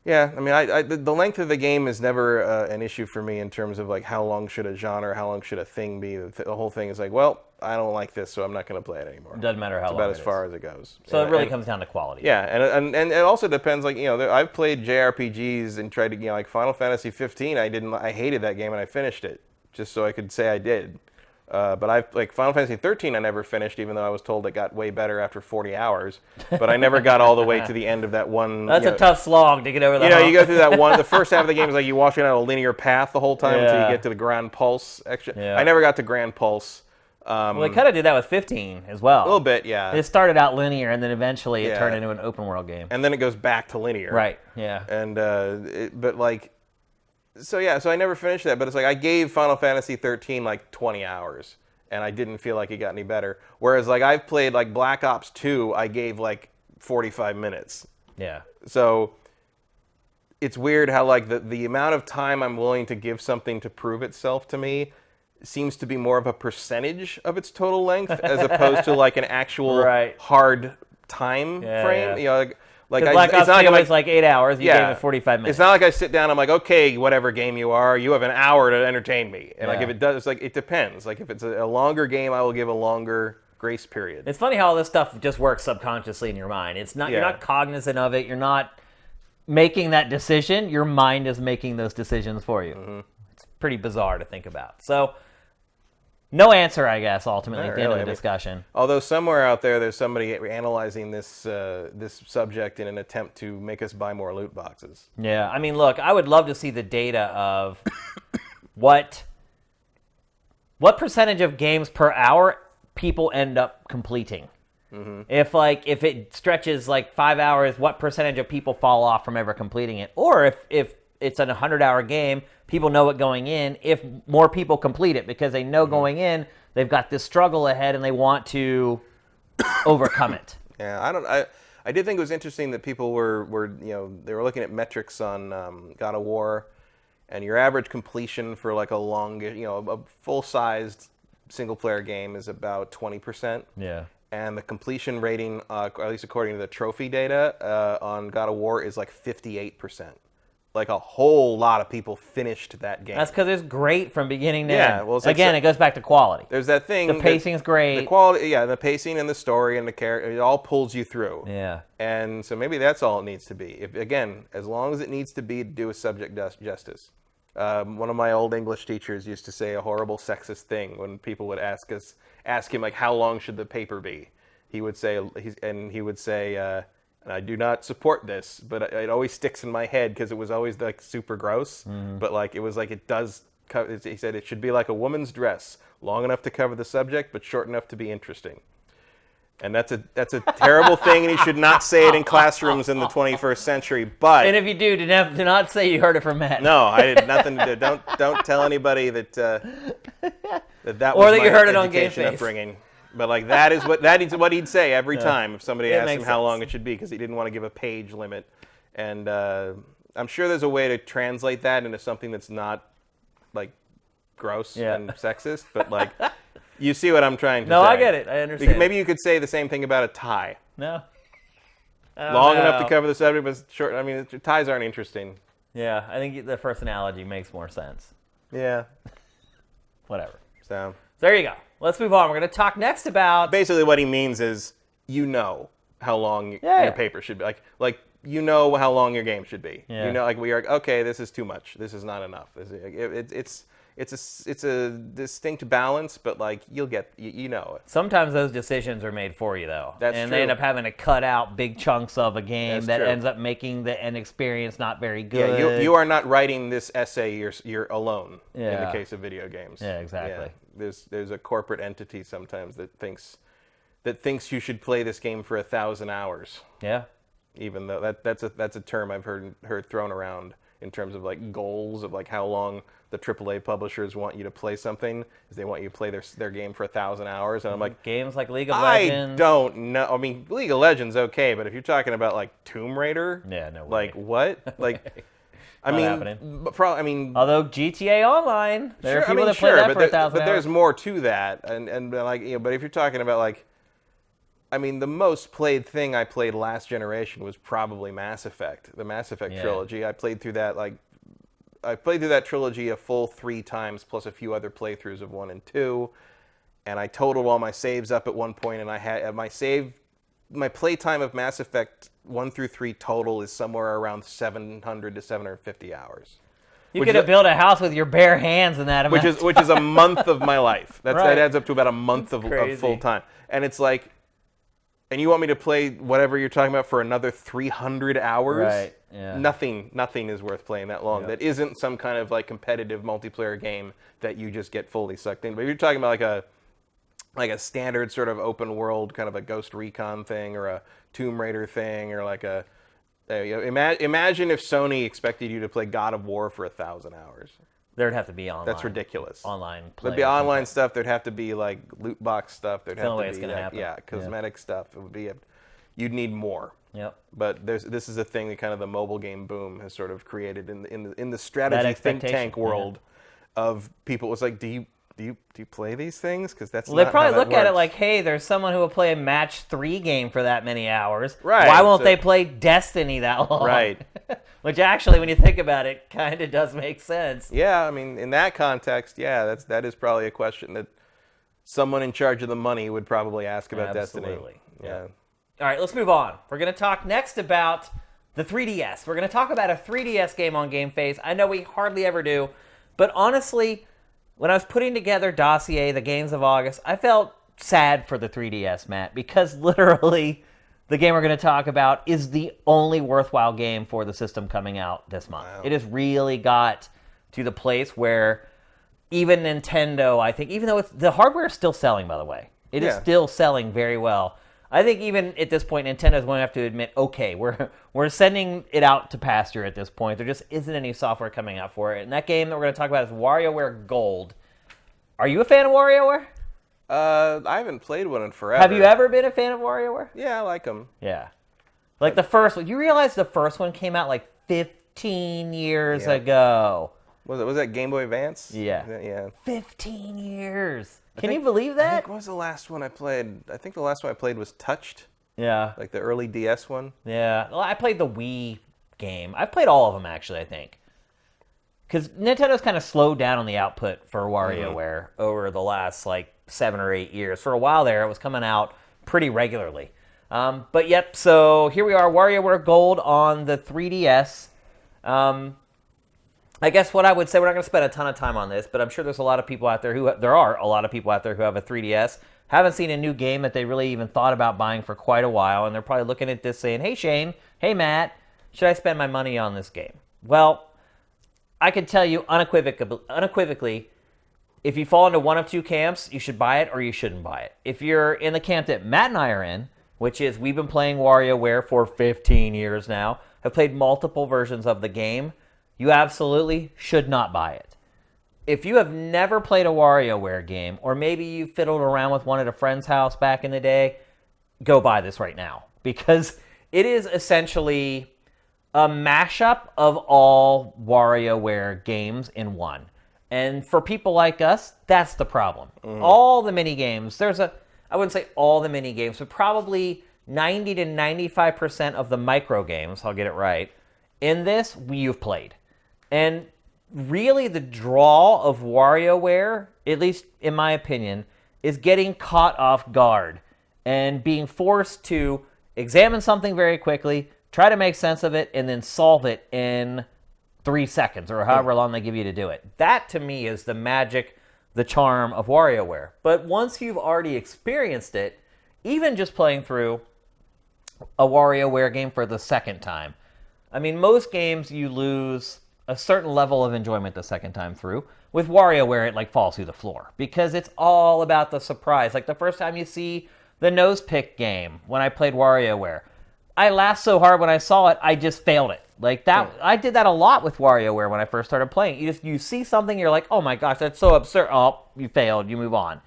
Speaker 2: yeah, I mean, the length of the game is never an issue for me in terms of how long should a genre, how long should a thing be. The whole thing is well, I don't like this, so I'm not going to play it anymore.
Speaker 1: It doesn't matter how
Speaker 2: it's
Speaker 1: long
Speaker 2: about
Speaker 1: it
Speaker 2: as
Speaker 1: is.
Speaker 2: far as it goes.
Speaker 1: So it really comes down to quality.
Speaker 2: Yeah, and it also depends. I've played JRPGs and tried to Final Fantasy 15. I hated that game and I finished it just so I could say I did. But Final Fantasy 13 I never finished, even though I was told it got way better after 40 hours. But I never got all the way to the end of that one.
Speaker 1: That's a tough slog to get over the hump.
Speaker 2: You go through that one. The first half of the game is you walking on a linear path the whole time until you get to the Grand Pulse.
Speaker 1: Yeah.
Speaker 2: I never got to Grand Pulse.
Speaker 1: Well, they kind of did that with 15 as well.
Speaker 2: A little bit, yeah.
Speaker 1: It started out linear, and then eventually it turned into an open world game.
Speaker 2: And then it goes back to linear.
Speaker 1: Right, yeah.
Speaker 2: And, so I never finished that, but it's I gave Final Fantasy 13 20 hours, and I didn't feel like it got any better. Whereas I've played Black Ops 2, I gave 45 minutes.
Speaker 1: Yeah.
Speaker 2: So it's weird how the amount of time I'm willing to give something to prove itself to me seems to be more of a percentage of its total length as opposed to an actual hard time frame.
Speaker 1: Yeah.
Speaker 2: Black
Speaker 1: Ops 2 was 8 hours. You gave it 45 minutes.
Speaker 2: It's not like I sit down. I'm okay, whatever game you are, you have an hour to entertain me. And if it does, it depends. If it's a longer game, I will give a longer grace period.
Speaker 1: It's funny how all this stuff just works subconsciously in your mind. It's not you're not cognizant of it. You're not making that decision. Your mind is making those decisions for you. Mm-hmm. It's pretty bizarre to think about. So. No answer, I guess, ultimately, at the end of the discussion.
Speaker 2: Although somewhere out there, there's somebody analyzing this subject in an attempt to make us buy more loot boxes.
Speaker 1: Yeah, I mean, look, I would love to see the data of what percentage of games per hour people end up completing. Mm-hmm. If it stretches 5 hours, what percentage of people fall off from ever completing it? Or if it's a 100-hour game, people know it going in, if more people complete it because they know going in, they've got this struggle ahead and they want to overcome it.
Speaker 2: Yeah, I did think it was interesting that people were they were looking at metrics on God of War, and your average completion for a long, a full-sized single-player game is about 20%.
Speaker 1: Yeah.
Speaker 2: And the completion rating, at least according to the trophy data, on God of War is 58%. A whole lot of people finished that game.
Speaker 1: That's because it's great from beginning to
Speaker 2: end.
Speaker 1: Well, again, it goes back to quality.
Speaker 2: There's that thing.
Speaker 1: The pacing's great.
Speaker 2: The quality, the pacing and the story and the character, it all pulls you through.
Speaker 1: Yeah.
Speaker 2: And so maybe that's all it needs to be. Again, as long as it needs to be to do with subject justice. One of my old English teachers used to say a horrible sexist thing when people would ask him how long should the paper be. He would say, and I do not support this, but it always sticks in my head because it was always super gross. Mm-hmm. But it was it does. He said it should be like a woman's dress, long enough to cover the subject, but short enough to be interesting. And that's a terrible thing, and you should not say it in classrooms in the 21st century. But
Speaker 1: and if you do not say you heard it from Matt.
Speaker 2: No, I had nothing to do. Don't tell anybody that that
Speaker 1: or
Speaker 2: was
Speaker 1: that
Speaker 2: my
Speaker 1: you heard it on
Speaker 2: education
Speaker 1: GameFace.
Speaker 2: Upbringing. But that is what he'd say every time if somebody asked him how long it should be because he didn't want to give a page limit. And I'm sure there's a way to translate that into something that's not like gross and sexist, but like you see what I'm trying to say.
Speaker 1: No, I get it. I understand.
Speaker 2: Maybe you could say the same thing about a tie.
Speaker 1: No.
Speaker 2: Long enough to cover the subject, but short. I mean, ties aren't interesting.
Speaker 1: Yeah, I think the first analogy makes more sense.
Speaker 2: Yeah.
Speaker 1: Whatever.
Speaker 2: So
Speaker 1: there you go. Let's move on. We're going to talk next about...
Speaker 2: Basically what he means is you know how long your paper should be. Like you know how long your game should be.
Speaker 1: Yeah.
Speaker 2: You know, like we are, okay, this is too much. This is not enough. It's a distinct balance, but like you know it.
Speaker 1: Sometimes those decisions are made for you, though.
Speaker 2: That's
Speaker 1: and
Speaker 2: true.
Speaker 1: they end up having to cut out big chunks of a game
Speaker 2: That's
Speaker 1: that
Speaker 2: true.
Speaker 1: ends up making the end experience not very good.
Speaker 2: Yeah, you are not writing this essay. You're alone in
Speaker 1: Yeah.
Speaker 2: the case of video games.
Speaker 1: Yeah, exactly.
Speaker 2: Yeah. There's a corporate entity sometimes that thinks you should play this game for 1,000 hours.
Speaker 1: Yeah.
Speaker 2: Even though that's a term I've heard thrown around in terms of like goals of like how long the AAA publishers want you to play something, is they want you to play their game for 1,000 hours, and I'm like,
Speaker 1: games like League of Legends.
Speaker 2: I don't know. I mean, League of Legends okay, but if you're talking about like Tomb Raider,
Speaker 1: Yeah, no way.
Speaker 2: like what? Like, I
Speaker 1: Not
Speaker 2: mean,
Speaker 1: happening.
Speaker 2: I mean,
Speaker 1: Although GTA Online, there are
Speaker 2: sure,
Speaker 1: people that play that
Speaker 2: but
Speaker 1: for 1,000
Speaker 2: but there's
Speaker 1: hours.
Speaker 2: more to that, and like but if you're talking about like, I mean, the most played thing I played last generation was probably Mass Effect, the Mass Effect trilogy. I played through that trilogy a full 3 times, plus a few other playthroughs of 1 and 2, and I totaled all my saves up at one point, and I had my playtime of Mass Effect 1 through 3 total is somewhere around 700 to 750 hours.
Speaker 1: You could have built a house with your bare hands in that amount.
Speaker 2: Which is a month of my life. That
Speaker 1: Right.
Speaker 2: adds up to about a month of full time. And it's like, and you want me to play whatever you're talking about for another 300 hours?
Speaker 1: Right. Yeah.
Speaker 2: Nothing is worth playing that long. That isn't some kind of like competitive multiplayer game that you just get fully sucked in. But if you're talking about like a standard sort of open world kind of a Ghost Recon thing or a Tomb Raider thing or like a imagine if Sony expected you to play God of War for 1,000 hours.
Speaker 1: There'd have to be online.
Speaker 2: That's ridiculous.
Speaker 1: Online play.
Speaker 2: There'd be online stuff. There'd have to be like loot box stuff. There'd
Speaker 1: It's the
Speaker 2: have
Speaker 1: only
Speaker 2: to
Speaker 1: way it's
Speaker 2: be
Speaker 1: gonna
Speaker 2: like,
Speaker 1: happen.
Speaker 2: cosmetic stuff. It would be you'd need more.
Speaker 1: Yep.
Speaker 2: But this is a thing that kind of the mobile game boom has sort of created in the strategy think
Speaker 1: expectation,
Speaker 2: tank world of people. It's like, do you play these things? Because that's
Speaker 1: Well, they
Speaker 2: not
Speaker 1: probably
Speaker 2: how that
Speaker 1: look at it
Speaker 2: works.
Speaker 1: like, hey, there's someone who will play a match 3 game for that many hours.
Speaker 2: Right,
Speaker 1: Why won't
Speaker 2: so-
Speaker 1: they play Destiny that long?
Speaker 2: Right.
Speaker 1: Which actually, when you think about it, kind of does make sense.
Speaker 2: Yeah, I mean, in that context, yeah, that is probably a question that someone in charge of the money would probably ask about Destiny.
Speaker 1: Absolutely.
Speaker 2: Yeah.
Speaker 1: All right, let's move on. We're going to talk next about the 3DS. We're going to talk about a 3DS game on GameFace. I know we hardly ever do, but honestly, when I was putting together Dossier, the games of August, I felt sad for the 3DS, Matt, because literally the game we're going to talk about is the only worthwhile game for the system coming out this month.
Speaker 2: Wow.
Speaker 1: It has really got to the place where even Nintendo, I think, even though the hardware is still selling, by the way, it is still selling very well. I think even at this point, Nintendo's going to have to admit, okay, we're sending it out to pasture at this point. There just isn't any software coming out for it. And that game that we're going to talk about is WarioWare Gold. Are you a fan of WarioWare?
Speaker 2: I haven't played one in forever.
Speaker 1: Have you ever been a fan of WarioWare?
Speaker 2: Yeah, I like them.
Speaker 1: Yeah. Like the first one. You realize the first one came out like 15 years ago.
Speaker 2: Was that Game Boy Advance?
Speaker 1: Yeah.
Speaker 2: Yeah.
Speaker 1: 15 years. Can you believe that?
Speaker 2: What was the last one I played? I think the last one I played was Touched,
Speaker 1: Yeah.
Speaker 2: like the early DS one.
Speaker 1: Yeah. Well, I played the Wii game. I've played all of them, actually, I think. Because Nintendo's kind of slowed down on the output for WarioWare over the last, 7 or 8 years. For a while there, it was coming out pretty regularly. But yep, so here we are, WarioWare Gold on the 3DS. I guess what I would say, we're not going to spend a ton of time on this, but I'm sure there's a lot of people out there who have a 3DS, haven't seen a new game that they really even thought about buying for quite a while, and they're probably looking at this saying, hey Shane, hey Matt, should I spend my money on this game? Well, I can tell you unequivocally, if you fall into one of two camps, you should buy it or you shouldn't buy it. If you're in the camp that Matt and I are in, which is we've been playing WarioWare for 15 years now, have played multiple versions of the game, you absolutely should not buy it. If you have never played a WarioWare game, or maybe you fiddled around with one at a friend's house back in the day, go buy this right now. Because it is essentially a mashup of all WarioWare games in one. And for people like us, that's the problem. All the mini games, I wouldn't say all the mini games, but probably 90 to 95% of the micro games, I'll get it right, in this you've played. And really the draw of WarioWare, at least in my opinion, is getting caught off guard and being forced to examine something very quickly, try to make sense of it, and then solve it in 3 seconds or however long they give you to do it. That, to me, is the magic, the charm of WarioWare. But once you've already experienced it, even just playing through a WarioWare game for the second time, I mean, most games you lose a certain level of enjoyment the second time through. With WarioWare, it like falls through the floor because it's all about the surprise. Like the first time you see the nose pick game when I played WarioWare, I laughed so hard when I saw it, I just failed it. Like that, I did that a lot with WarioWare when I first started playing. You see something, you're like, oh my gosh, that's so absurd. Oh, you failed, you move on.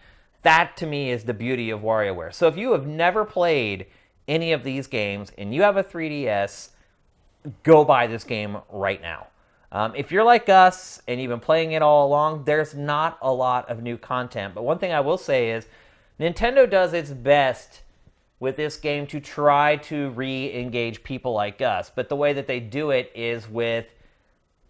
Speaker 1: That to me is the beauty of WarioWare. So if you have never played any of these games and you have a 3DS, go buy this game right now. If you're like us and you've been playing it all along, there's not a lot of new content. But one thing I will say is Nintendo does its best with this game to try to re-engage people like us. But the way that they do it is with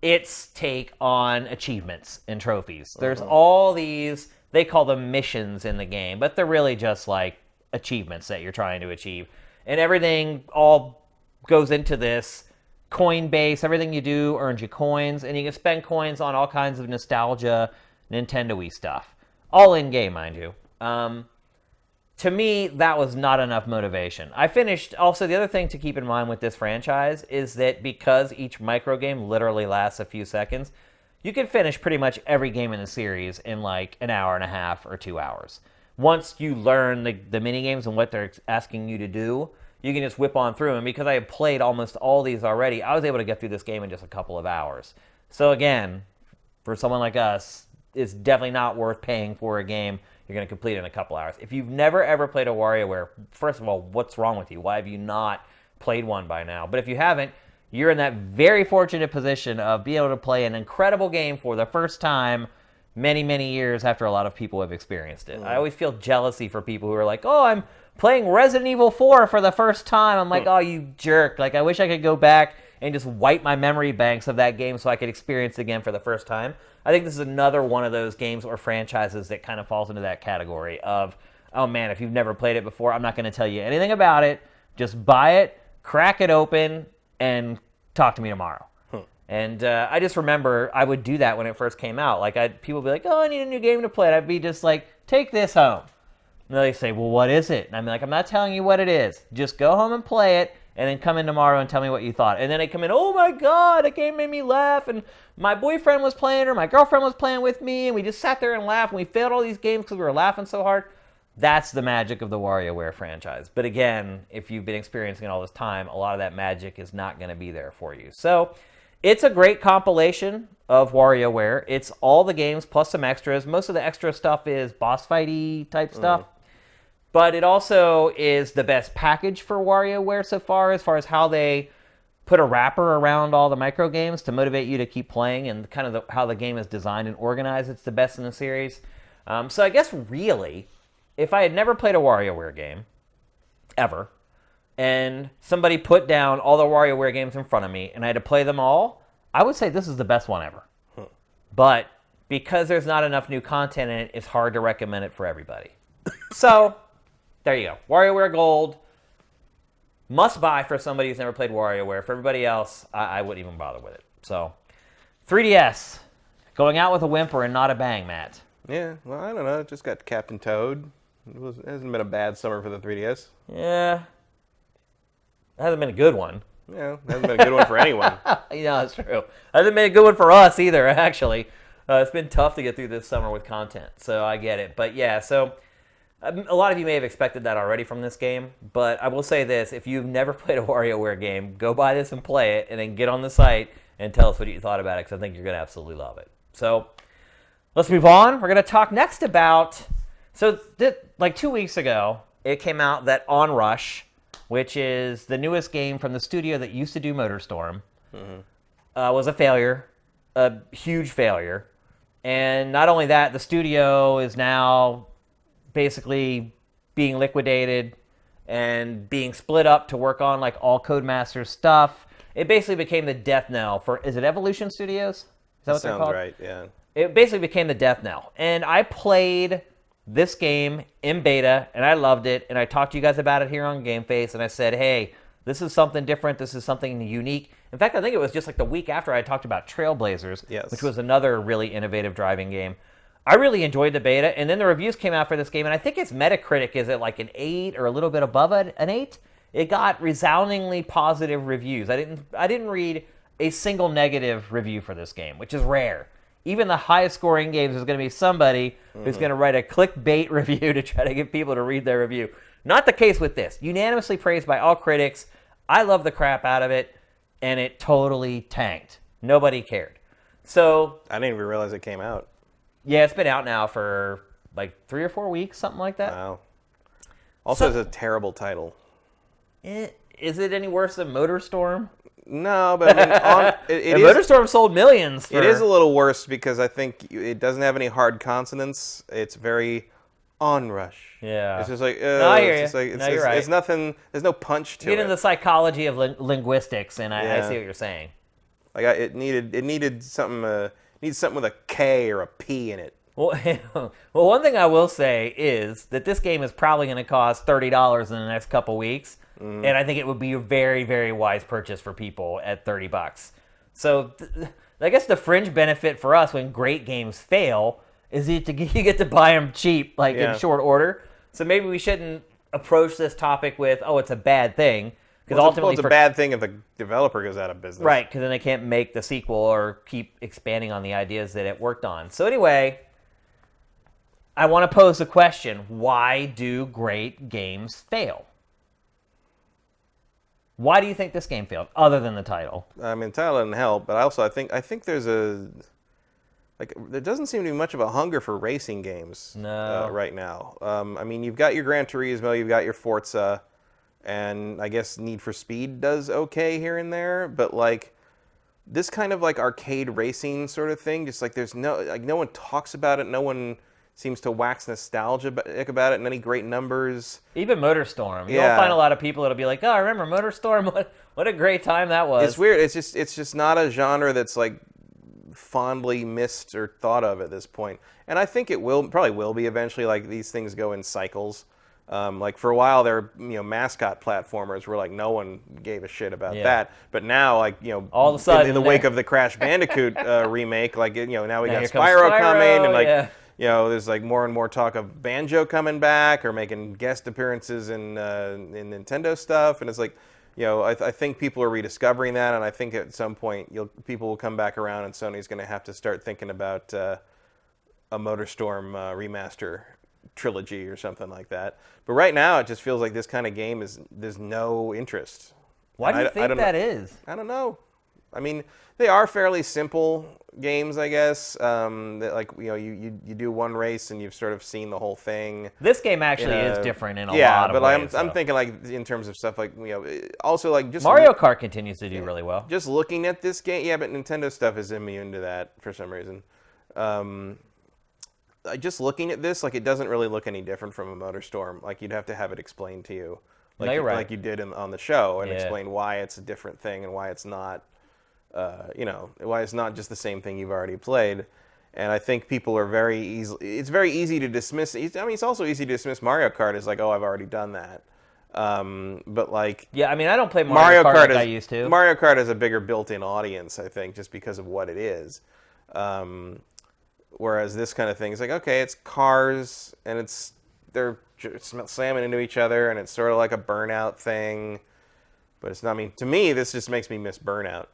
Speaker 1: its take on achievements and trophies. There's all these, they call them missions in the game, but they're really just like achievements that you're trying to achieve. And everything all goes into this coin base. Everything you do earns you coins, and you can spend coins on all kinds of nostalgia, Nintendo-y stuff. All in-game, mind you. To me, that was not enough motivation. I finished... Also, the other thing to keep in mind with this franchise is that because each micro game literally lasts a few seconds, you can finish pretty much every game in the series in like an hour and a half or 2 hours. Once you learn the mini games and what they're asking you to do, you can just whip on through. And because I had played almost all these already, I was able to get through this game in just a couple of hours. So again, for someone like us, it's definitely not worth paying for a game you're going to complete in a couple hours. If you've never ever played a WarioWare, first of all, what's wrong with you? Why have you not played one by now? But if you haven't, you're in that very fortunate position of being able to play an incredible game for the first time many, many years after a lot of people have experienced it. I always feel jealousy for people who are like, oh, I'm playing Resident Evil 4 for the first time. I'm like, oh, you jerk. Like, I wish I could go back and just wipe my memory banks of that game so I could experience it again for the first time. I think this is another one of those games or franchises that kind of falls into that category of, oh man, if you've never played it before, I'm not going to tell you anything about it. Just buy it, crack it open, and talk to me tomorrow. And I just remember I would do that when it first came out. Like, people would be like, oh, I need a new game to play. And I'd be just like, take this home. And they say, well, what is it? And I'm like, I'm not telling you what it is. Just go home and play it, and then come in tomorrow and tell me what you thought. And then they come in, oh my God, that game made me laugh, and my boyfriend was playing, or my girlfriend was playing with me, and we just sat there and laughed, and we failed all these games because we were laughing so hard. That's the magic of the WarioWare franchise. But again, if you've been experiencing it all this time, a lot of that magic is not going to be there for you. So it's a great compilation of WarioWare. It's all the games plus some extras. Most of the extra stuff is boss fighty type stuff. But it also is the best package for WarioWare so far as how they put a wrapper around all the micro games to motivate you to keep playing, and kind of how the game is designed and organized. It's the best in the series. So I guess really, if I had never played a WarioWare game, ever, and somebody put down all the WarioWare games in front of me and I had to play them all, I would say this is the best one ever. But because there's not enough new content in it, it's hard to recommend it for everybody. So there you go. WarioWare Gold, must buy for somebody who's never played WarioWare. For everybody else, I wouldn't even bother with it. So 3DS, going out with a whimper and not a bang, Matt.
Speaker 2: Yeah, well, I don't know. It just got Captain Toad. It hasn't been a bad summer for the 3DS.
Speaker 1: Yeah. It hasn't been a good one.
Speaker 2: Yeah, it hasn't been a good one for anyone.
Speaker 1: Yeah, that's true. It hasn't been a good one for us either, actually. It's been tough to get through this summer with content, so I get it. But yeah, so a lot of you may have expected that already from this game, but I will say this. If you've never played a WarioWare game, go buy this and play it, and then get on the site and tell us what you thought about it, because I think you're going to absolutely love it. So let's move on. We're going to talk next about... So like 2 weeks ago, it came out that Onrush which is the newest game from the studio that used to do MotorStorm, was a failure, a huge failure. And not only that, the studio is now basically being liquidated and being split up to work on like all Codemasters stuff. It basically became the death knell for, is it Evolution Studios? Is that what they're
Speaker 2: Sounds
Speaker 1: called?
Speaker 2: right, yeah.
Speaker 1: It basically became the death knell. And I played this game in beta, and I loved it. And I talked to you guys about it here on GameFace, and I said, hey, this is something different. This is something unique. In fact, I think it was just like the week after I talked about Trailblazers,
Speaker 2: Yes.
Speaker 1: which was another really innovative driving game. I really enjoyed the beta, and then the reviews came out for this game, and I think its Metacritic is at like an 8 or a little bit above an 8. It got resoundingly positive reviews. I didn't read a single negative review for this game, which is rare. Even the highest scoring games is going to be somebody who's going to write a clickbait review to try to get people to read their review. Not the case with this. Unanimously praised by all critics. I love the crap out of it, and it totally tanked. Nobody cared. So
Speaker 2: I didn't even realize it came out.
Speaker 1: yeah, it's been out now for like 3 or 4 weeks, something like that.
Speaker 2: Wow. Also,
Speaker 1: So-
Speaker 2: it's a terrible title.
Speaker 1: Is it any worse than MotorStorm?
Speaker 2: No, but I mean, it
Speaker 1: And
Speaker 2: is.
Speaker 1: MotorStorm sold millions.
Speaker 2: It is a little worse because I think it doesn't have any hard consonants. It's very onrush.
Speaker 1: Yeah.
Speaker 2: It's just like
Speaker 1: I hear
Speaker 2: it's
Speaker 1: you.
Speaker 2: just like
Speaker 1: No, you're right.
Speaker 2: it's nothing. There's no punch to
Speaker 1: Get into
Speaker 2: it.
Speaker 1: the psychology of linguistics, and I
Speaker 2: Yeah.
Speaker 1: see what you're saying.
Speaker 2: Like it needed something. Needs something with a K or a P in it.
Speaker 1: Well, well, one thing I will say is that this game is probably going to cost $30 in the next couple weeks, and I think it would be a very, very wise purchase for people at $30. So, I guess the fringe benefit for us when great games fail is you get to buy them cheap, like
Speaker 2: Yeah.
Speaker 1: in short order. So maybe we shouldn't approach this topic with, "Oh, it's a bad thing," because ultimately
Speaker 2: it's a bad thing if the developer goes out of business.
Speaker 1: right, because then they can't make the sequel or keep expanding on the ideas that it worked on. So anyway, I want to pose the question, why do great games fail? Why do you think this game failed, other than the title?
Speaker 2: I mean, the title doesn't help, but also I think there's there doesn't seem to be much of a hunger for racing games
Speaker 1: No.
Speaker 2: right now. I mean, you've got your Gran Turismo, you've got your Forza, and I guess Need for Speed does okay here and there, but like this kind of like arcade racing sort of thing, just like there's no one talks about it, no one seems to wax nostalgic about it in any great numbers.
Speaker 1: Even MotorStorm. You
Speaker 2: Yeah.
Speaker 1: don't find a lot of people that'll be like, "Oh, I remember MotorStorm. What a great time that was."
Speaker 2: It's weird. It's just not a genre that's like fondly missed or thought of at this point. And I think it probably will be eventually. Like these things go in cycles. Like for a while there, mascot platformers were like no one gave a shit about
Speaker 1: Yeah.
Speaker 2: that. But now, like
Speaker 1: All of a sudden,
Speaker 2: in the wake of the Crash Bandicoot remake, like now we got
Speaker 1: here comes
Speaker 2: Spyro
Speaker 1: Spyro,
Speaker 2: coming, and like
Speaker 1: yeah.
Speaker 2: there's like more and more talk of Banjo coming back or making guest appearances in Nintendo stuff, and it's like. I think people are rediscovering that, and I think at some point people will come back around, and Sony's going to have to start thinking about a MotorStorm remaster trilogy or something like that. But right now, it just feels like this kind of game there's no interest.
Speaker 1: Why do you
Speaker 2: I
Speaker 1: think
Speaker 2: don't
Speaker 1: that
Speaker 2: know.
Speaker 1: is?
Speaker 2: I don't know. I mean, they are fairly simple games, I guess. That like you do one race and you've sort of seen the whole thing.
Speaker 1: This game actually
Speaker 2: in
Speaker 1: is
Speaker 2: a-
Speaker 1: different in a
Speaker 2: yeah,
Speaker 1: lot of
Speaker 2: but
Speaker 1: ways.
Speaker 2: I'm
Speaker 1: though.
Speaker 2: thinking like in terms of stuff like also like just
Speaker 1: Mario Kart continues to do really well.
Speaker 2: just looking at this game, yeah, but Nintendo stuff is immune to that for some reason. Just looking at this, like it doesn't really look any different from a MotorStorm. Like you'd have to have it explained to you, like
Speaker 1: No, you're right.
Speaker 2: like you did on the show, and
Speaker 1: Yeah.
Speaker 2: explain why it's a different thing and why it's not, why it's not just the same thing you've already played. And I think people are very easy. It's very easy to dismiss. I mean, it's also easy to dismiss Mario Kart as like, oh, I've already done that. But like
Speaker 1: Yeah, I mean, I don't play Mario Kart like I used to.
Speaker 2: Mario Kart has a bigger built-in audience, I think, just because of what it is. Whereas this kind of thing is like, okay, it's cars, and they're slamming into each other, and it's sort of like a Burnout thing. But it's not. I mean, to me, this just makes me miss Burnout,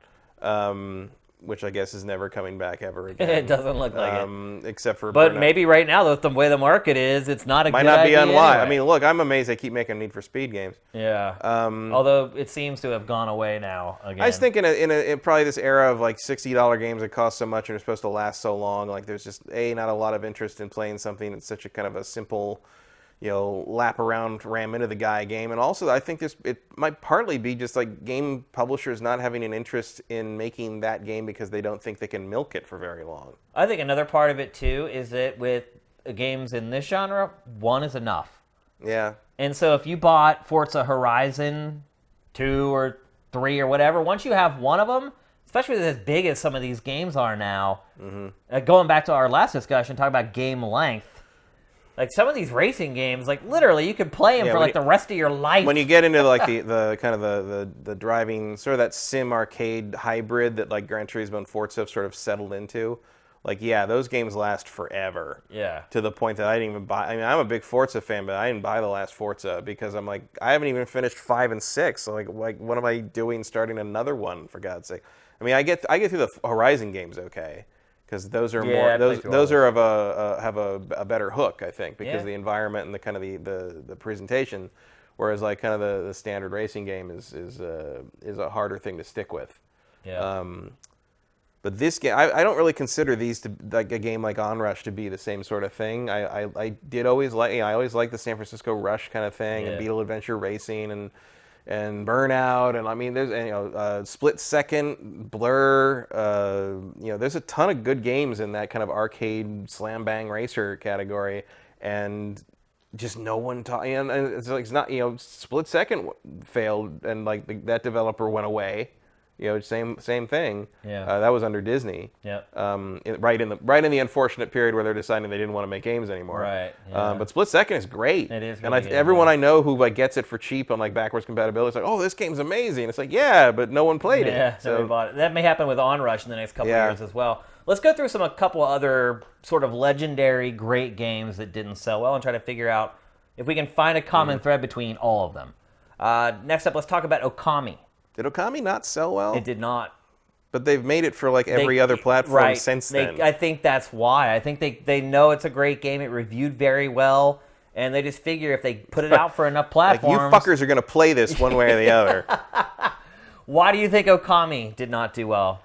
Speaker 2: which I guess is never coming back ever again.
Speaker 1: It doesn't look like it.
Speaker 2: Except for
Speaker 1: But
Speaker 2: Burnout.
Speaker 1: maybe right now, with the way the market is, it's not a
Speaker 2: Might
Speaker 1: good
Speaker 2: not be
Speaker 1: idea
Speaker 2: unwise.
Speaker 1: anyway.
Speaker 2: I mean, look, I'm amazed they keep making Need for Speed games.
Speaker 1: Yeah. Although it seems to have gone away now again.
Speaker 2: I just think in probably this era of like $60 games that cost so much and are supposed to last so long, like there's just not a lot of interest in playing something that's such a kind of a simple, lap around, ram into the guy game. And also, I think it might partly be just like game publishers not having an interest in making that game because they don't think they can milk it for very long.
Speaker 1: I think another part of it too is that with games in this genre, one is enough.
Speaker 2: Yeah.
Speaker 1: And so if you bought Forza Horizon 2 or 3 or whatever, once you have one of them, especially as big as some of these games are now, going back to our last discussion, talking about game length, like some of these racing games, like literally you could play them for like the rest of your life.
Speaker 2: When you get into like the kind of the driving, sort of that sim arcade hybrid that like Gran Turismo and Forza have sort of settled into, like, yeah, those games last forever.
Speaker 1: Yeah.
Speaker 2: To the point that I didn't even buy. I mean, I'm a big Forza fan, but I didn't buy the last Forza because I'm like, I haven't even finished 5 and 6. So like, what am I doing starting another one, for God's sake? I mean, I get through the Horizon games okay, because those are those are have a better hook, I think, because of the environment and the kind of the presentation, whereas like kind of the standard racing game is a harder thing to stick with.
Speaker 1: Yeah.
Speaker 2: But this game, I don't really consider these to like a game like Onrush to be the same sort of thing. I did always like I always liked the San Francisco Rush kind of thing, and Beetle Adventure Racing and Burnout, and I mean there's Split Second, Blur, there's a ton of good games in that kind of arcade slam bang racer category, and just no one taught. And it's like it's not Split Second failed, and like that developer went away. Same thing.
Speaker 1: Yeah.
Speaker 2: That was under Disney.
Speaker 1: Yeah.
Speaker 2: Right in the unfortunate period where they're deciding they didn't want to make games anymore.
Speaker 1: Right. Yeah.
Speaker 2: But Split Second is great.
Speaker 1: It is.
Speaker 2: And
Speaker 1: Really good,
Speaker 2: everyone I know who like gets it for cheap on like backwards compatibility is like, oh, this game's amazing. It's like, yeah, but no one played it.
Speaker 1: Yeah. So bought it. That may happen with Onrush in the next couple of years as well. Let's go through a couple other sort of legendary great games that didn't sell well and try to figure out if we can find a common thread between all of them. Next up, let's talk about Okami.
Speaker 2: Did Okami not sell well?
Speaker 1: It did not.
Speaker 2: But they've made it for like every other platform since then.
Speaker 1: I think that's why. I think they know it's a great game. It reviewed very well, and they just figure if they put it out for enough platforms,
Speaker 2: like, you fuckers are going to play this one way or the other.
Speaker 1: Why do you think Okami did not do well?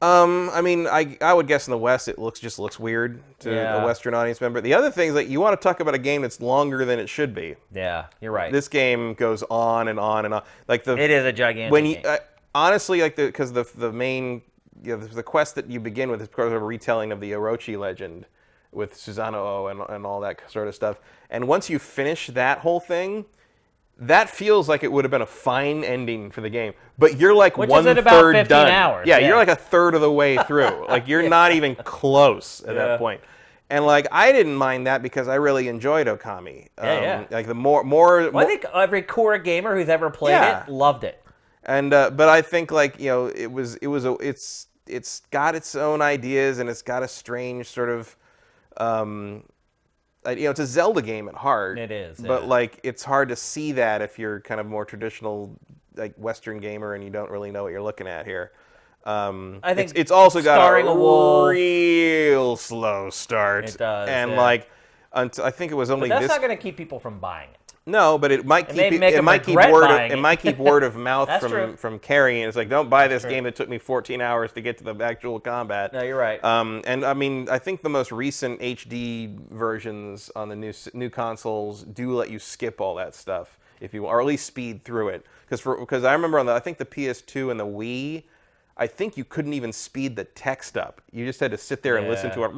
Speaker 2: I mean, I would guess in the West it just looks weird to a Western audience member. The other thing is that you want to talk about a game that's longer than it should be.
Speaker 1: Yeah, you're right.
Speaker 2: This game goes on and on and on. Like
Speaker 1: it is a gigantic game.
Speaker 2: Honestly, like because the main the quest that you begin with is sort of a retelling of the Orochi legend with Susanoo and all that sort of stuff. And once you finish that whole thing, that feels like it would have been a fine ending for the game. But you're like
Speaker 1: Which
Speaker 2: one
Speaker 1: is at about
Speaker 2: third
Speaker 1: 15
Speaker 2: done.
Speaker 1: hours.
Speaker 2: Yeah, you're like a third of the way through. Like you're not even close at that point. And like I didn't mind that because I really enjoyed Okami. Like the more.
Speaker 1: I think every core gamer who's ever played it loved it.
Speaker 2: And but I think like it's got its own ideas and it's got a strange sort of it's a Zelda game at heart.
Speaker 1: It is,
Speaker 2: but like it's hard to see that if you're kind of more traditional like Western gamer and you don't really know what you're looking at here.
Speaker 1: I think
Speaker 2: it's also got a
Speaker 1: wolf,
Speaker 2: real slow start.
Speaker 1: It does,
Speaker 2: and like I think it was only
Speaker 1: but that's not going to keep people from buying it.
Speaker 2: No, but it might keep word of mouth from carrying. It's like, don't buy this game that took me 14 hours to get to the actual combat.
Speaker 1: No, you're right.
Speaker 2: And I mean, I think the most recent HD versions on the new consoles do let you skip all that stuff if you, or at least speed through it. Because I remember I think the PS2 and the Wii, I think you couldn't even speed the text up. You just had to sit there and listen to it.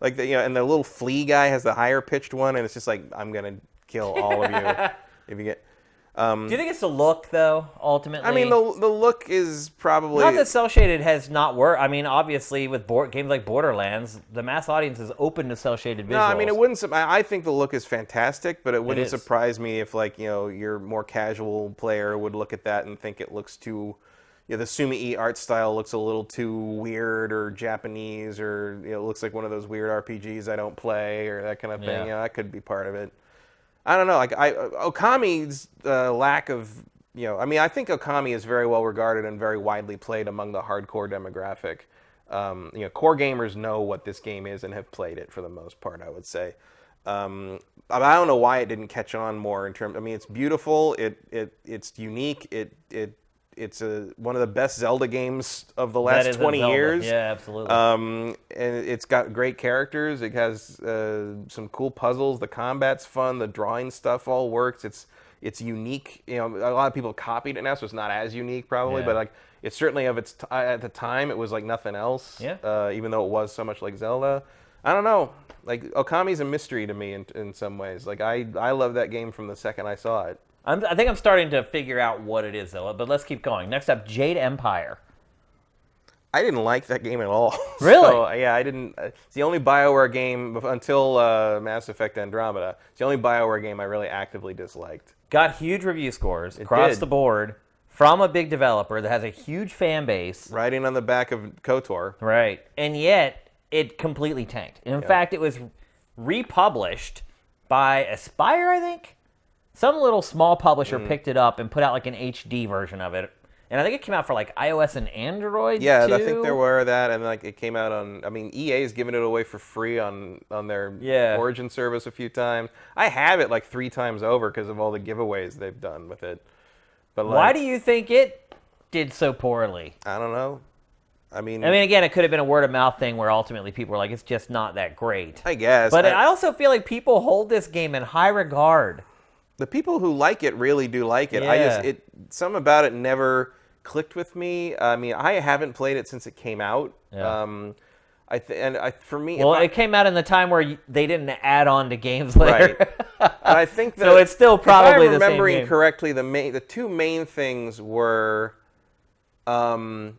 Speaker 2: Like and the little flea guy has the higher pitched one, and it's just like, I'm gonna kill all of you if you get.
Speaker 1: Do you think it's the look though? Ultimately,
Speaker 2: I mean the look is probably
Speaker 1: not that cell shaded has not worked. I mean, obviously with games like Borderlands, the mass audience is open to cell shaded visuals.
Speaker 2: No, I mean it wouldn't. I think the look is fantastic, but it wouldn't surprise me if like your more casual player would look at that and think it looks too. The Sumi-E art style looks a little too weird or Japanese, or it looks like one of those weird RPGs I don't play, or that kind of thing. That could be part of it. I don't know. Like Okami's lack of, I mean, I think Okami is very well regarded and very widely played among the hardcore demographic. Core gamers know what this game is and have played it for the most part, I would say. I don't know why it didn't catch on more in terms. I mean, it's beautiful. It's unique. it's one of the best Zelda games of the
Speaker 1: That
Speaker 2: last
Speaker 1: is a
Speaker 2: 20
Speaker 1: Zelda.
Speaker 2: years.
Speaker 1: Yeah, absolutely.
Speaker 2: And it's got great characters. It has some cool puzzles. The combat's fun. The drawing stuff all works. It's unique. You know, a lot of people copied it now, so it's not as unique probably.
Speaker 1: Yeah.
Speaker 2: But like, it's certainly of its at the time, it was like nothing else.
Speaker 1: Yeah.
Speaker 2: Even though it was so much like Zelda. I don't know. Like Okami's a mystery to me in some ways. Like I love that game from the second I saw it.
Speaker 1: I think I'm starting to figure out what it is, though. But let's keep going. Next up, Jade Empire.
Speaker 2: I didn't like that game at all.
Speaker 1: Really?
Speaker 2: So, yeah, I didn't. It's the only BioWare game until Mass Effect Andromeda. It's the only BioWare game I really actively disliked.
Speaker 1: Got huge review scores across the board from a big developer that has a huge fan base.
Speaker 2: Riding on the back of KOTOR.
Speaker 1: Right. And yet, it completely tanked. In fact, it was republished by Aspire, I think. Some little small publisher picked it up and put out like an HD version of it. And I think it came out for like iOS and Android
Speaker 2: Yeah,
Speaker 1: too.
Speaker 2: I think there were that, and like it came out on. I mean, EA's given it away for free on their Origin service a few times. I have it like 3 times over because of all the giveaways they've done with it. But like,
Speaker 1: why do you think it did so poorly?
Speaker 2: I don't know. I mean,
Speaker 1: Again, it could have been a word of mouth thing where ultimately people were like, it's just not that great.
Speaker 2: I guess.
Speaker 1: But I also feel like people hold this game in high regard.
Speaker 2: The people who like it really do like it.
Speaker 1: Yeah.
Speaker 2: Something about it never clicked with me. I mean, I haven't played it since it came out.
Speaker 1: Yeah.
Speaker 2: For me,
Speaker 1: Well, it came out in the time where they didn't add on to games later.
Speaker 2: Right. And I think that,
Speaker 1: so it's still probably
Speaker 2: if I'm
Speaker 1: the same
Speaker 2: remembering
Speaker 1: game.
Speaker 2: correctly, the 2 main things were, I